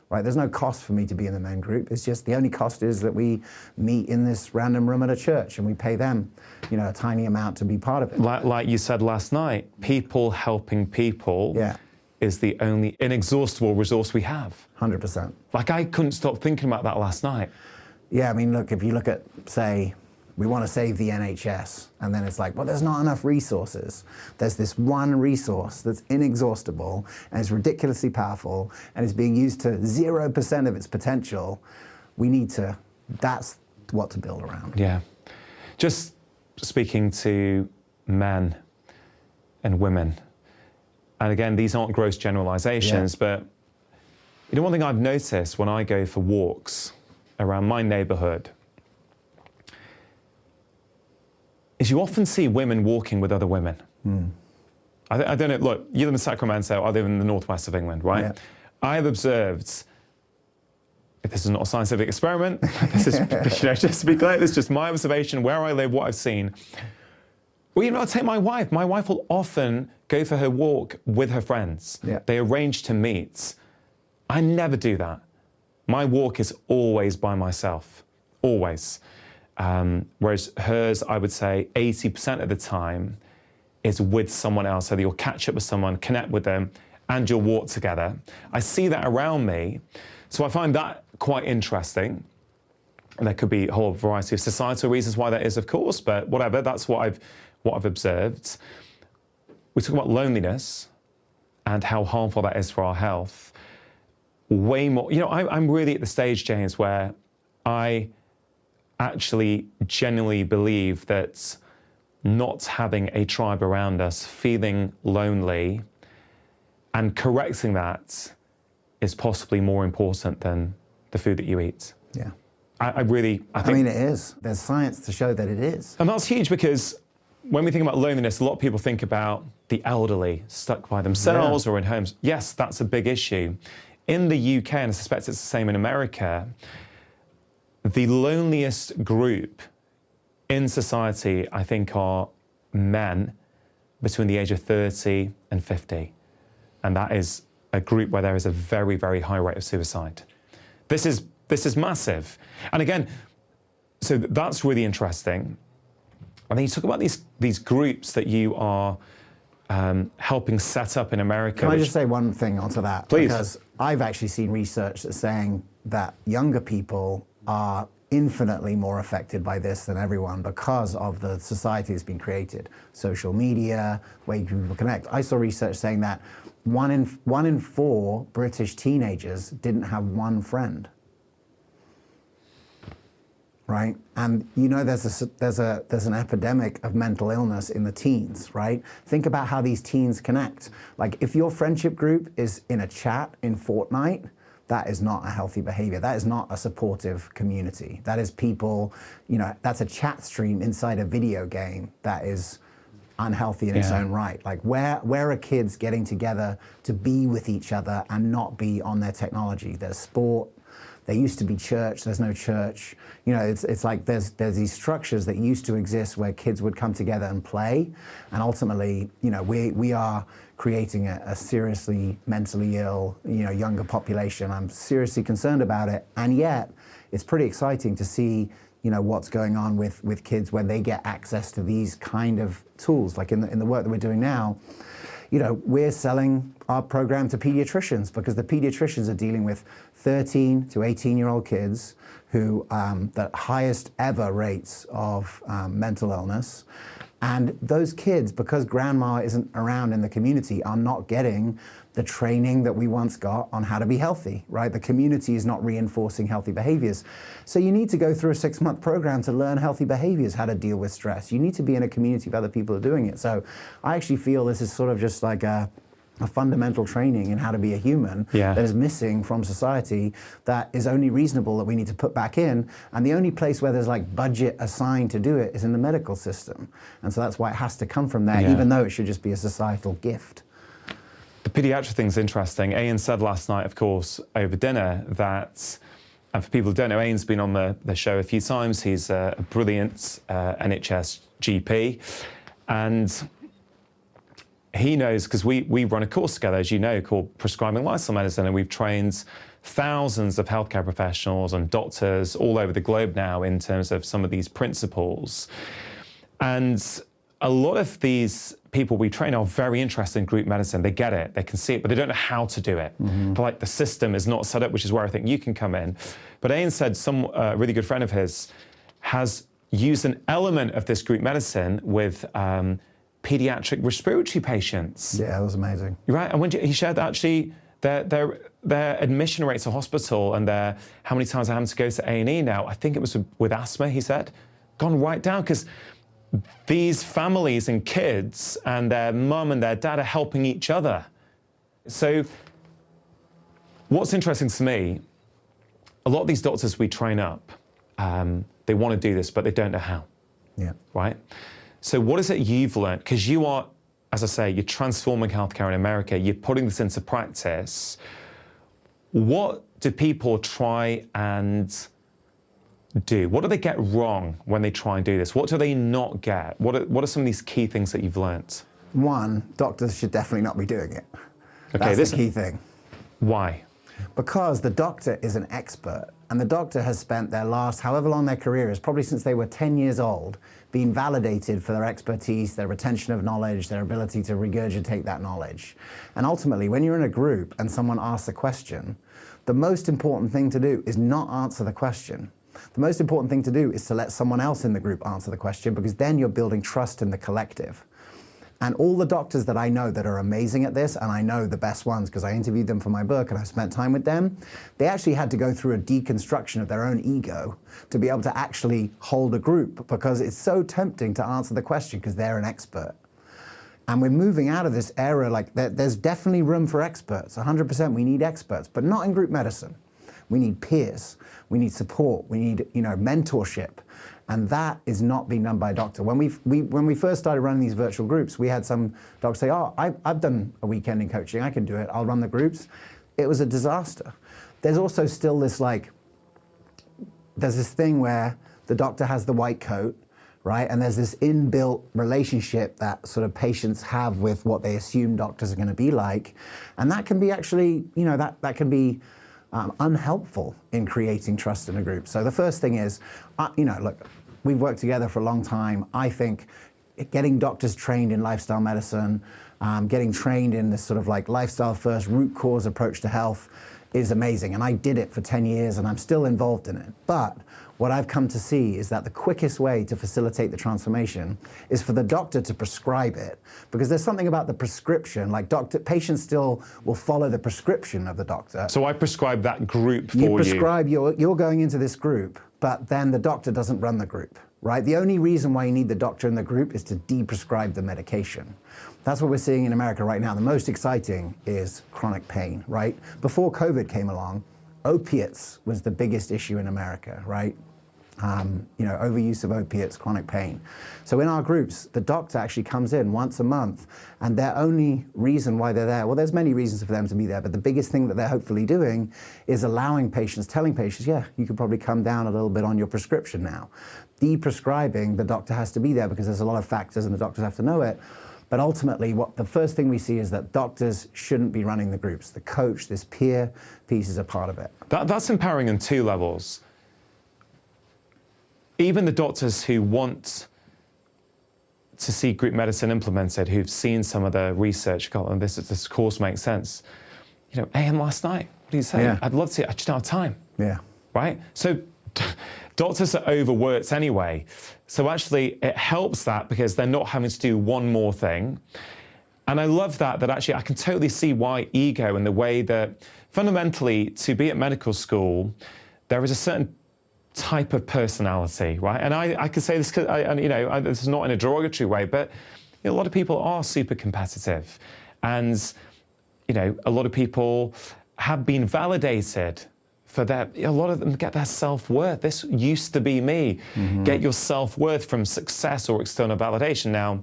right? There's no cost for me to be in the men group. It's just the only cost is that we meet in this random room at a church and we pay them, you know, a tiny amount to be part of it. Like you said last night, people helping people is the only inexhaustible resource we have. 100%. Like I couldn't stop thinking about that last night. Yeah, I mean, look, if you look at, say, we want to save the NHS, and then it's like, well, there's not enough resources. There's this one resource that's inexhaustible, and it's ridiculously powerful, and it's being used to 0% of its potential. That's what to build around. Yeah. Just speaking to men and women, and again, these aren't gross generalizations, but you know, one thing I've noticed when I go for walks around my neighborhood is you often see women walking with other women. I don't know, look, you live in Sacramento, I live in the northwest of England, right? Yeah. I have observed, this is not a scientific experiment, this is, you know, just to be clear, this is just my observation, where I live, what I've seen. Well, you know, I'll take my wife will often go for her walk with her friends. They arrange to meet. I never do that. My walk is always by myself, always. Whereas hers, I would say 80% of the time is with someone else. So that you'll catch up with someone, connect with them, and you'll walk together. I see that around me. So I find that quite interesting. And there could be a whole variety of societal reasons why that is, of course, but whatever, that's what I've observed. We talk about loneliness and how harmful that is for our health. Way more, you know, I'm really at the stage, James, where I actually genuinely believe that not having a tribe around us, feeling lonely, and correcting that is possibly more important than the food that you eat. Yeah. I think... I mean, it is. There's science to show that it is. And that's huge because when we think about loneliness, a lot of people think about the elderly stuck by themselves or in homes. Yes, that's a big issue. In the UK, and I suspect it's the same in America, the loneliest group in society, I think, are men between the age of 30 and 50. And that is a group where there is a very, very high rate of suicide. This is massive. And again, so that's really interesting. And then you talk about these groups that you are helping set up in America. Can I just say one thing onto that? Please. Because I've actually seen research that's saying that younger people are infinitely more affected by this than everyone because of the society that's been created. Social media, the way people connect. I saw research saying that one in four British teenagers didn't have one friend. Right? And you know there's an epidemic of mental illness in the teens, right? Think about how these teens connect. Like if your friendship group is in a chat in Fortnite, that is not a healthy behavior. That is not a supportive community. That is people, you know, that's a chat stream inside a video game that is unhealthy in its own right. Like where are kids getting together to be with each other and not be on their technology? There's sport. There used to be church, there's no church. You know, it's like there's these structures that used to exist where kids would come together and play. And ultimately, you know, we are creating a seriously mentally ill, you know, younger population. I'm seriously concerned about it. And yet, it's pretty exciting to see, you know, what's going on with kids when they get access to these kind of tools. Like in the work that we're doing now, you know, we're selling our program to pediatricians because the pediatricians are dealing with 13 to 18-year-old kids who the highest ever rates of mental illness. And those kids, because grandma isn't around in the community, are not getting the training that we once got on how to be healthy, right? The community is not reinforcing healthy behaviors. So you need to go through a 6-month program to learn healthy behaviors, how to deal with stress. You need to be in a community of other people who are doing it. So I actually feel this is sort of just like a fundamental training in how to be a human that is missing from society, that is only reasonable that we need to put back in. And the only place where there's like budget assigned to do it is in the medical system. And so that's why it has to come from there, even though it should just be a societal gift. The pediatric thing's interesting. Ian said last night, of course, over dinner that, and for people who don't know, Ian's been on the show a few times. He's a brilliant NHS GP. And he knows, because we run a course together, as you know, called Prescribing Lifestyle Medicine, and we've trained thousands of healthcare professionals and doctors all over the globe now in terms of some of these principles. And a lot of these people we train are very interested in group medicine. They get it, they can see it, but they don't know how to do it. But like the system is not set up, which is where I think you can come in. But Ian said some really good friend of his has used an element of this group medicine with pediatric respiratory patients. Yeah, that was amazing. Right, and when he shared that actually their admission rates to hospital and how many times they're having to go to A&E now, I think it was with asthma, he said, gone right down, because these families and kids and their mum and their dad are helping each other. So what's interesting to me, a lot of these doctors we train up, they want to do this, but they don't know how. Yeah. Right? So what is it you've learned? Because you are, as I say, you're transforming healthcare in America, you're putting this into practice. What do people try and do? What do they get wrong when they try and do this? What do they not get? What are some of these key things that you've learnt? One, doctors should definitely not be doing it. Okay, That's the key thing. Why? Because the doctor is an expert, and the doctor has spent their last, however long their career is, probably since they were 10 years old, being validated for their expertise, their retention of knowledge, their ability to regurgitate that knowledge. And ultimately, when you're in a group and someone asks a question, the most important thing to do is not answer the question. The most important thing to do is to let someone else in the group answer the question, because then you're building trust in the collective. And all the doctors that I know that are amazing at this, and I know the best ones because I interviewed them for my book and I spent time with them, they actually had to go through a deconstruction of their own ego to be able to actually hold a group, because it's so tempting to answer the question because they're an expert. And we're moving out of this era, like there's definitely room for experts, 100% we need experts, but not in group medicine. We need peers, we need support, we need, you know, mentorship. And that is not being done by a doctor. When we first started running these virtual groups, we had some doctors say, oh, I've done a weekend in coaching, I can do it, I'll run the groups. It was a disaster. There's also still this there's this thing where the doctor has the white coat, right? And there's this inbuilt relationship that sort of patients have with what they assume doctors are gonna be like. And that can be actually, you know, that can be unhelpful in creating trust in a group. So the first thing is, you know, look, we've worked together for a long time. I think getting doctors trained in lifestyle medicine, getting trained in this sort of like lifestyle first root cause approach to health is amazing. And I did it for 10 years and I'm still involved in it. But what I've come to see is that the quickest way to facilitate the transformation is for the doctor to prescribe it. Because there's something about the prescription, like patients still will follow the prescription of the doctor. So I prescribe that group for you. You prescribe, you're going into this group, but then the doctor doesn't run the group, right? The only reason why you need the doctor in the group is to de-prescribe the medication. That's what we're seeing in America right now. The most exciting is chronic pain, right? Before COVID came along, opiates was the biggest issue in America, right? Overuse of opiates, chronic pain. So in our groups, the doctor actually comes in once a month, and their only reason why they're there, well, there's many reasons for them to be there, but the biggest thing that they're hopefully doing is allowing patients, telling patients, yeah, you could probably come down a little bit on your prescription now. De-prescribing, the doctor has to be there because there's a lot of factors and the doctors have to know it. But ultimately, the first thing we see is that doctors shouldn't be running the groups. The coach, this peer piece is a part of it. That's empowering on two levels. Even the doctors who want to see group medicine implemented, who've seen some of the research, go, and this course makes sense. AM last night, what do you say? Yeah. I'd love to, I just don't have time. Yeah. Right? So doctors are overworked anyway. So actually it helps that because they're not having to do one more thing. And I love that actually I can totally see why ego and the way that fundamentally to be at medical school, there is a certain type of personality, right? And I can say this because this is not in a derogatory way, but a lot of people are super competitive, and a lot of people have been validated for that. A lot of them get their self-worth. This used to be me. Mm-hmm. Get your self-worth from success or external validation. Now,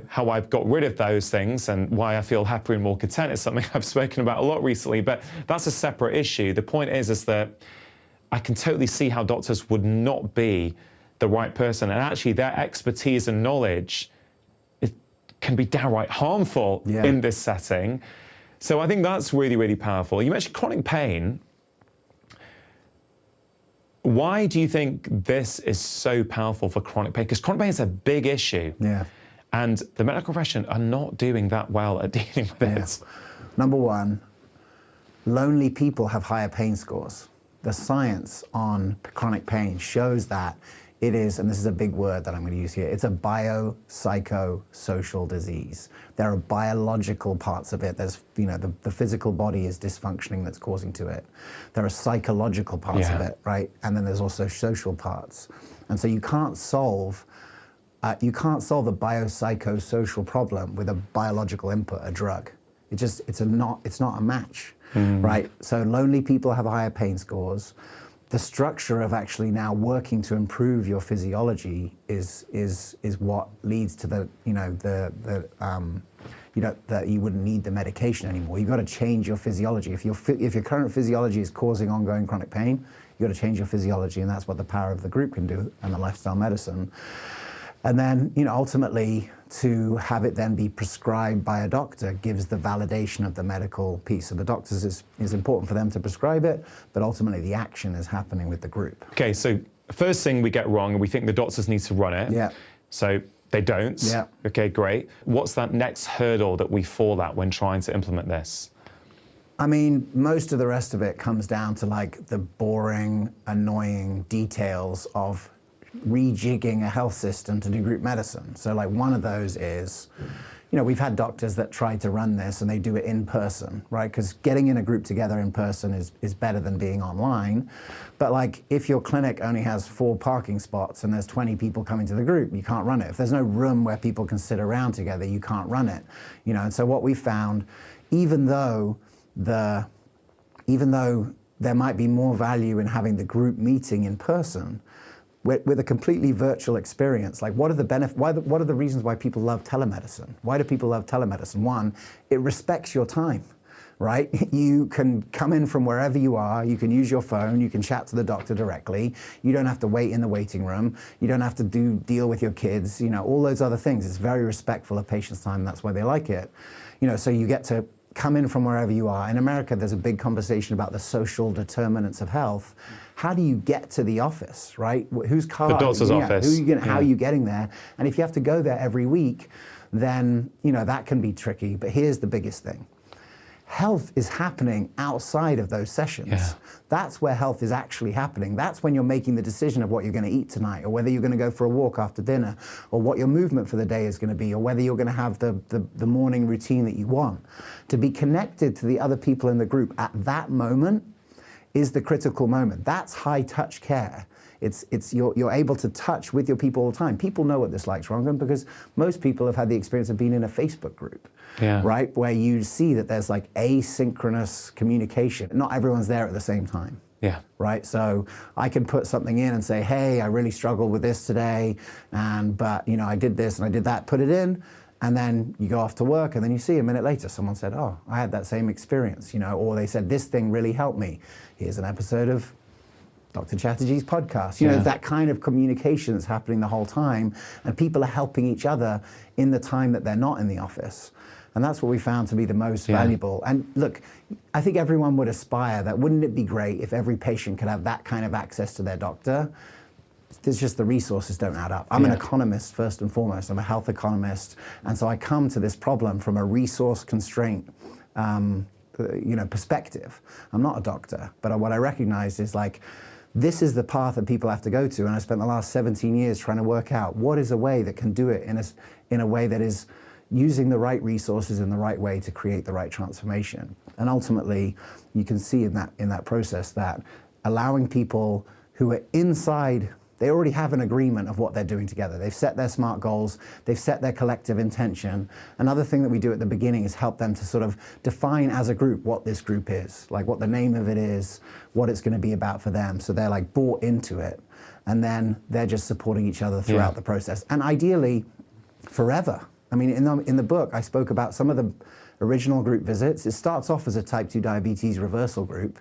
how I've got rid of those things and why I feel happier and more content is something I've spoken about a lot recently, but that's a separate issue. The point is that I can totally see how doctors would not be the right person, and actually their expertise and knowledge can be downright harmful in this setting. So I think that's really, really powerful. You mentioned chronic pain. Why do you think this is so powerful for chronic pain? Because chronic pain is a big issue. Yeah. And the medical profession are not doing that well at dealing with it. Number one, lonely people have higher pain scores. The science on chronic pain shows that it is, and this is a big word that I'm going to use here, it's a biopsychosocial disease. There are biological parts of it. There's, the physical body is dysfunctioning that's causing to it. There are psychological parts of it, right? And then there's also social parts. And so you can't solve a biopsychosocial problem with a biological input, a drug. It's not a match. Right? So lonely people have higher pain scores. The structure of actually now working to improve your physiology is what leads to that you wouldn't need the medication anymore. You've got to change your physiology. If your current physiology is causing ongoing chronic pain, you've got to change your physiology, and that's what the power of the group can do and the lifestyle medicine. And then, ultimately, to have it then be prescribed by a doctor gives the validation of the medical piece. So the doctors is important for them to prescribe it, but ultimately the action is happening with the group. Okay, so first thing we get wrong, and we think the doctors need to run it. Yeah. So they don't. Yeah. Okay, great. What's that next hurdle that we fall at when trying to implement this? I mean, most of the rest of it comes down to like the boring, annoying details of rejigging a health system to do group medicine. So like one of those is, we've had doctors that try to run this and they do it in person, right? Because getting in a group together in person is better than being online. But like if your clinic only has 4 parking spots and there's 20 people coming to the group, you can't run it. If there's no room where people can sit around together, you can't run it. And so what we found, even though there might be more value in having the group meeting in person, with a completely virtual experience, like what are the reasons why people love telemedicine? Why do people love telemedicine? One, it respects your time, right? You can come in from wherever you are, you can use your phone, you can chat to the doctor directly, you don't have to wait in the waiting room, you don't have to deal with your kids, all those other things. It's very respectful of patients' time, that's why they like it. So you get to come in from wherever you are. In America, there's a big conversation about the social determinants of health. How do you get to the office, right? Whose car? The doctor's office. How are you getting there? And if you have to go there every week, then that can be tricky. But here's the biggest thing. health is happening outside of those sessions. Yeah. That's where health is actually happening. That's when you're making the decision of what you're going to eat tonight, or whether you're going to go for a walk after dinner, or what your movement for the day is going to be, or whether you're going to have the morning routine that you want. To be connected to the other people in the group at that moment is the critical moment. That's high touch care. You're able to touch with your people all the time. People know what this likes, Rongan, because most people have had the experience of being in a Facebook group, right? Where you see that there's like asynchronous communication. Not everyone's there at the same time. Yeah. Right. So I can put something in and say, hey, I really struggled with this today, but you know, I did this and I did that, put it in. And then you go off to work, and then you see a minute later, someone said, oh, I had that same experience, you know, or they said, this thing really helped me. Here's an episode of Dr. Chatterjee's podcast. You know, that kind of communication that's happening the whole time, and people are helping each other in the time that they're not in the office. And that's what we found to be the most valuable. And look, I think everyone would aspire that. Wouldn't it be great if every patient could have that kind of access to their doctor? There's just the resources don't add up. I'm an economist first and foremost. I'm a health economist, and so I come to this problem from a resource constraint, perspective. I'm not a doctor, but what I recognize is like, this is the path that people have to go to, and I spent the last 17 years trying to work out what is a way that can do it in a way that is using the right resources in the right way to create the right transformation. And ultimately, you can see in that process that allowing people who are inside, they already have an agreement of what they're doing together. They've set their SMART goals, they've set their collective intention. Another thing that we do at the beginning is help them to sort of define as a group what this group is, like what the name of it is, what it's going to be about for them. So they're like bought into it, and then they're just supporting each other throughout the process. And ideally, forever. I mean, in the book, I spoke about some of the original group visits. It starts off as a type 2 diabetes reversal group,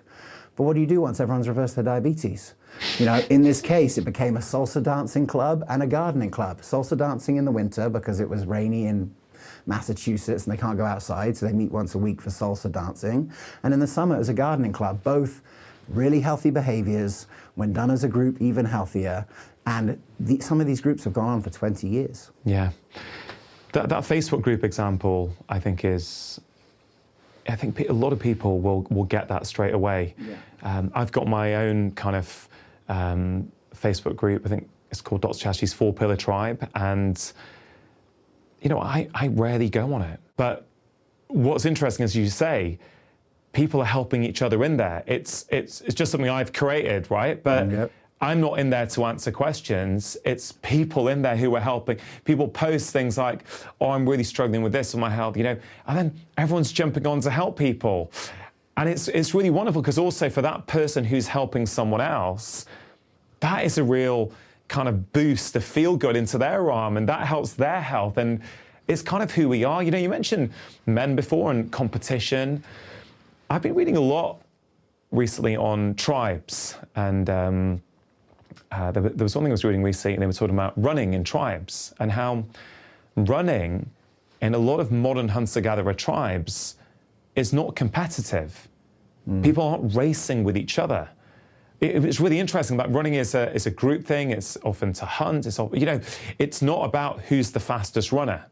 but what do you do once everyone's reversed their diabetes? You know, in this case, it became a salsa dancing club and a gardening club. Salsa dancing in the winter because it was rainy in Massachusetts and they can't go outside, so they meet once a week for salsa dancing. And in the summer, it was a gardening club, both really healthy behaviors, when done as a group, even healthier. And some of these groups have gone on for 20 years. Yeah. That Facebook group example, I think a lot of people will get that straight away. Yeah. I've got my own kind of Facebook group. I think it's called Dr. Chatterjee's 4-Pillar Tribe, and you know, I rarely go on it. But what's interesting, as you say, people are helping each other in there. It's just something I've created, right? But I'm not in there to answer questions. It's people in there who are helping. People post things like, oh, I'm really struggling with this with my health, you know, and then everyone's jumping on to help people. And it's really wonderful, because also for that person who's helping someone else, that is a real kind of boost to feel good into their arm, and that helps their health. And it's kind of who we are. You know, you mentioned men before and competition. I've been reading a lot recently on tribes, and there was one thing I was reading recently, and they were talking about running in tribes, and how running in a lot of modern hunter-gatherer tribes is not competitive. People aren't racing with each other. It's really interesting that running is a group thing. It's often to hunt. It's not about who's the fastest runner,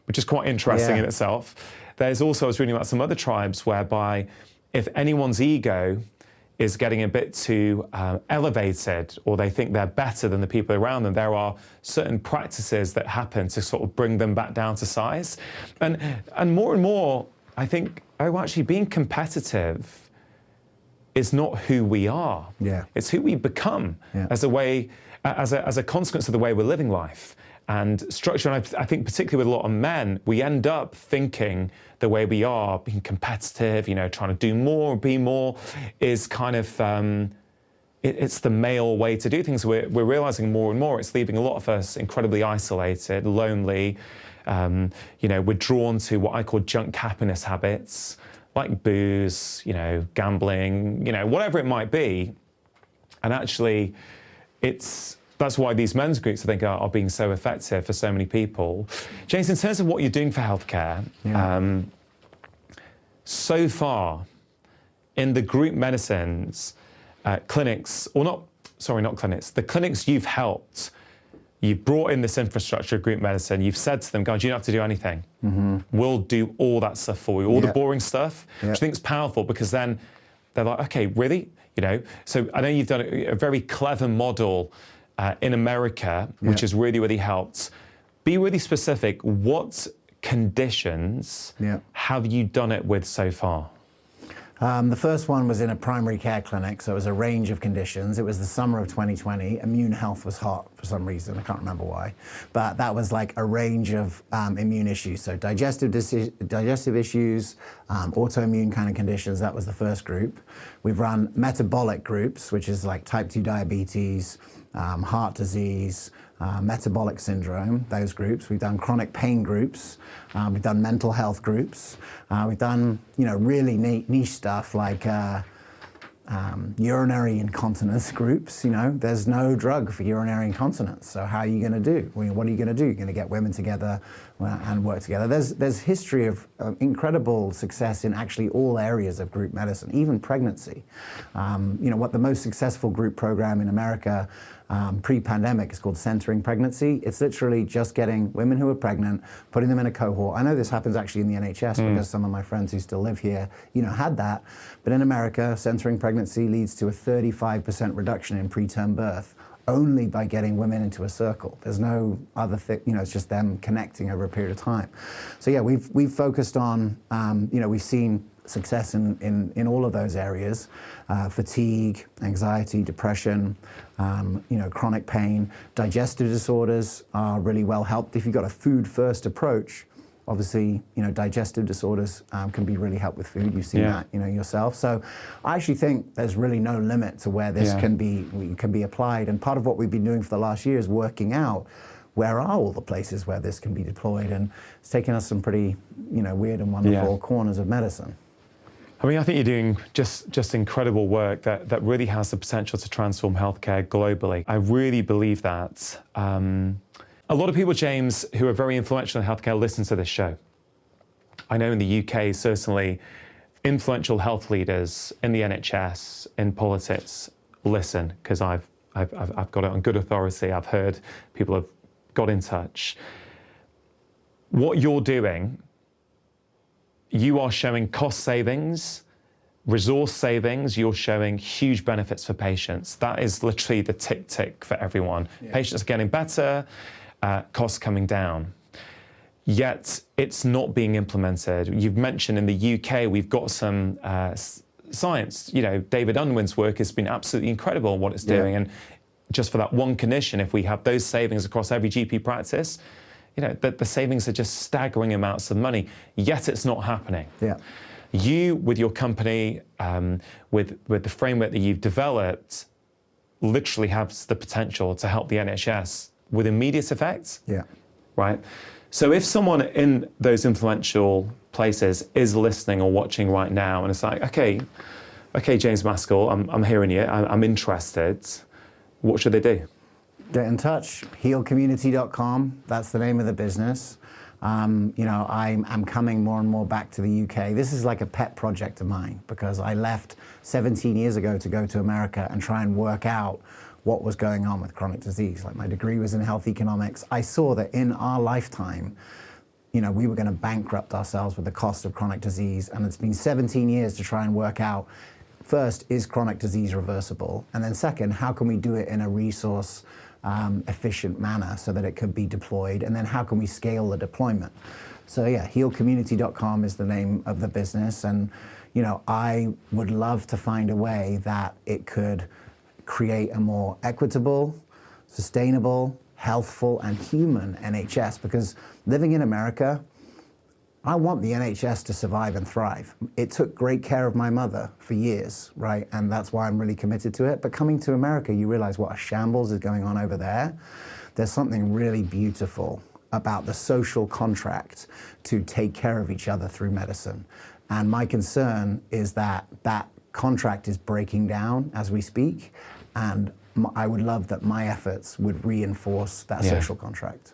which is quite interesting in itself. There's also, I was reading about some other tribes whereby if anyone's ego is getting a bit too elevated, or they think they're better than the people around them, there are certain practices that happen to sort of bring them back down to size. And more, I think, actually being competitive is not who we are. Yeah. It's who we become as a consequence of the way we're living life. And structure, and I think particularly with a lot of men, we end up thinking the way we are, being competitive, you know, trying to do more, be more, is kind of, it's the male way to do things. We're realizing more and more it's leaving a lot of us incredibly isolated, lonely. We're drawn to what I call junk happiness habits, like booze, gambling, whatever it might be. And actually, that's why these men's groups, I think, are being so effective for so many people. James, in terms of what you're doing for healthcare, so far in the group medicines clinics, or not clinics, the clinics you've helped, You've brought in this infrastructure of group medicine. You've said to them, guys, you don't have to do anything. We'll do all that stuff for you, all the boring stuff, which I think is powerful, because then they're like, okay, really? You know, so I know you've done a very clever model in America, which has really, really helped. Be really specific. What conditions have you done it with so far? The first one was in a primary care clinic, so it was a range of conditions. It was the summer of 2020. Immune health was hot for some reason. I can't remember why. But that was like a range of immune issues. So digestive issues, autoimmune kind of conditions. That was the first group. We've run metabolic groups, which is like type 2 diabetes, heart disease, metabolic syndrome, those groups. We've done chronic pain groups. We've done mental health groups. We've done, really niche stuff like urinary incontinence groups. There's no drug for urinary incontinence. So how are you going to do? What are you going to do? You're going to get women together and work together. There's history of incredible success in actually all areas of group medicine, even pregnancy. What the most successful group program in America pre-pandemic is called Centering Pregnancy. It's literally just getting women who are pregnant, putting them in a cohort. I know this happens actually in the NHS because some of my friends who still live here, had that. But in America, Centering Pregnancy leads to a 35% reduction in preterm birth only by getting women into a circle. There's no other thing, it's just them connecting over a period of time. So yeah, we've focused on, we've seen success in all of those areas, fatigue, anxiety, depression, chronic pain. Digestive disorders are really well helped. If you've got a food-first approach, obviously, digestive disorders can be really helped with food. You've seen that, yourself. So I actually think there's really no limit to where this can be applied. And part of what we've been doing for the last year is working out where are all the places where this can be deployed. And it's taken us some pretty, weird and wonderful corners of medicine. I mean, I think you're doing just incredible work that really has the potential to transform healthcare globally. I really believe that. A lot of people, James, who are very influential in healthcare listen to this show. I know in the UK, certainly, influential health leaders in the NHS, in politics, listen, because I've got it on good authority. I've heard people have got in touch. What you're doing, you are showing cost savings, resource savings, you're showing huge benefits for patients. That is literally the tick for everyone. Patients are getting better, costs coming down. Yet it's not being implemented. You've mentioned in the UK, we've got some science. David Unwin's work has been absolutely incredible in what it's doing. And just for that one condition, if we have those savings across every GP practice, the savings are just staggering amounts of money, yet it's not happening. You, with your company, with the framework that you've developed, literally has the potential to help the NHS with immediate effects. Right? So if someone in those influential places is listening or watching right now, and it's like, okay, James Maskell, I'm hearing you, I'm interested, what should they do? Get in touch, healcommunity.com, that's the name of the business. I'm coming more and more back to the UK. This is like a pet project of mine because I left 17 years ago to go to America and try and work out what was going on with chronic disease. Like my degree was in health economics. I saw that in our lifetime, we were going to bankrupt ourselves with the cost of chronic disease. And it's been 17 years to try and work out, first, is chronic disease reversible? And then second, how can we do it in a resource efficient manner so that it could be deployed, and then how can we scale the deployment? So yeah, healcommunity.com is the name of the business, and I would love to find a way that it could create a more equitable, sustainable, healthful, and human NHS, because living in America, I want the NHS to survive and thrive. It took great care of my mother for years, right? And that's why I'm really committed to it. But coming to America, you realize what a shambles is going on over there. There's something really beautiful about the social contract to take care of each other through medicine. And my concern is that that contract is breaking down as we speak. And I would love that my efforts would reinforce that social contract.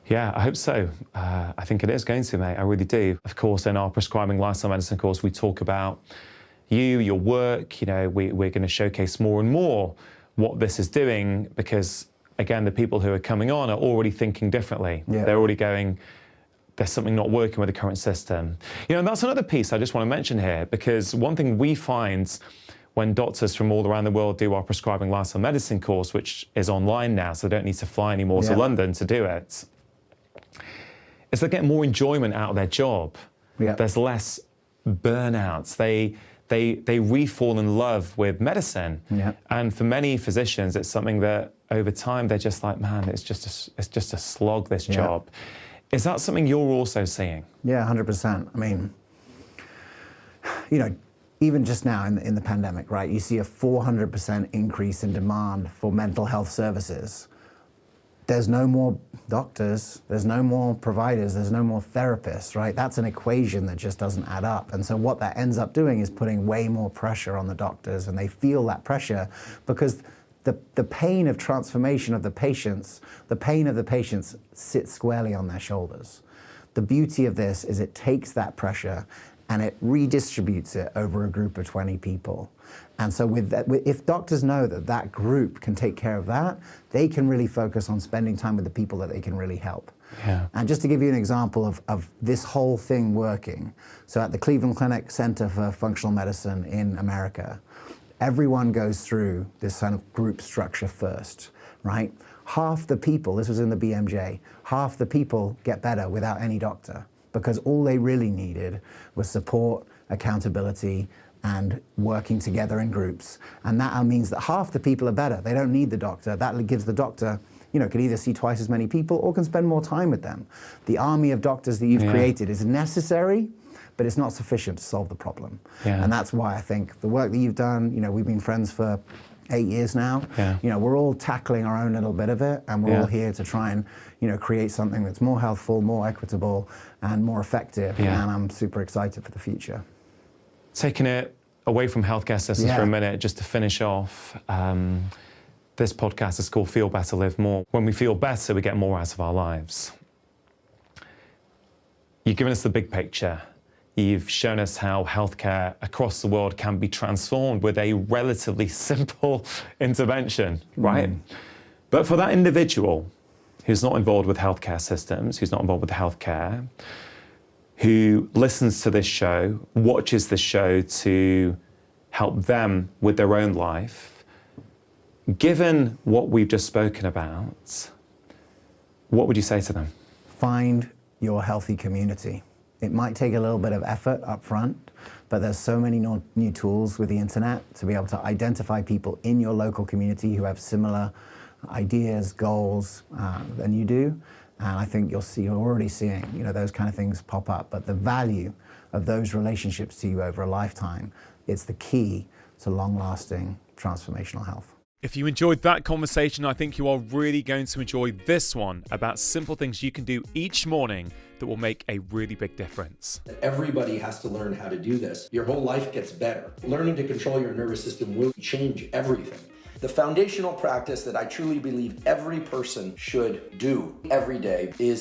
Yeah, I hope so. I think it is going to, mate. I really do. Of course, in our prescribing lifestyle medicine course, we talk about you, your work. We're going to showcase more and more what this is doing, because again, the people who are coming on are already thinking differently. Yeah. They're already going, there's something not working with the current system. And that's another piece I just want to mention here, because one thing we find when doctors from all around the world do our prescribing lifestyle medicine course, which is online now, so they don't need to fly anymore to London to do it, is they get more enjoyment out of their job. Yeah. There's less burnouts. They re-fall in love with medicine. Yeah. And for many physicians, it's something that over time they're just like, man, it's just a slog, this job. Is that something you're also seeing? Yeah, 100%. I mean, even just now in the pandemic, right, you see a 400% increase in demand for mental health services. There's no more doctors, there's no more providers, there's no more therapists, right? That's an equation that just doesn't add up. And so what that ends up doing is putting way more pressure on the doctors, and they feel that pressure because the pain of transformation of the patients, sits squarely on their shoulders. The beauty of this is it takes that pressure and it redistributes it over a group of 20 people. And so if doctors know that group can take care of that, they can really focus on spending time with the people that they can really help. Yeah. And just to give you an example of this whole thing working, so at the Cleveland Clinic Center for Functional Medicine in America, everyone goes through this kind of group structure first, right? Half the people, this was in the BMJ, half the people get better without any doctor because all they really needed was support, accountability, and working together in groups. And that means that half the people are better. They don't need the doctor. That gives the doctor, can either see twice as many people or can spend more time with them. The army of doctors that you've created is necessary, but it's not sufficient to solve the problem. Yeah. And that's why I think the work that you've done, we've been friends for 8 years now. Yeah. We're all tackling our own little bit of it, and we're all here to try and, create something that's more healthful, more equitable, and more effective. Yeah. And I'm super excited for the future. Taking it away from healthcare systems for a minute, just to finish off, this podcast is called Feel Better, Live More. When we feel better, we get more out of our lives. You've given us the big picture. You've shown us how healthcare across the world can be transformed with a relatively simple intervention, right? But for that individual who's not involved with healthcare systems, who's not involved with healthcare, who listens to this show, watches this show to help them with their own life, given what we've just spoken about, what would you say to them? Find your healthy community. It might take a little bit of effort up front, but there's so many new tools with the internet to be able to identify people in your local community who have similar ideas, goals than you do. And I think you're already seeing, those kind of things pop up. But the value of those relationships to you over a lifetime, it's the key to long-lasting transformational health. If you enjoyed that conversation, I think you are really going to enjoy this one about simple things you can do each morning that will make a really big difference. Everybody has to learn how to do this. Your whole life gets better. Learning to control your nervous system will change everything. The foundational practice that I truly believe every person should do every day is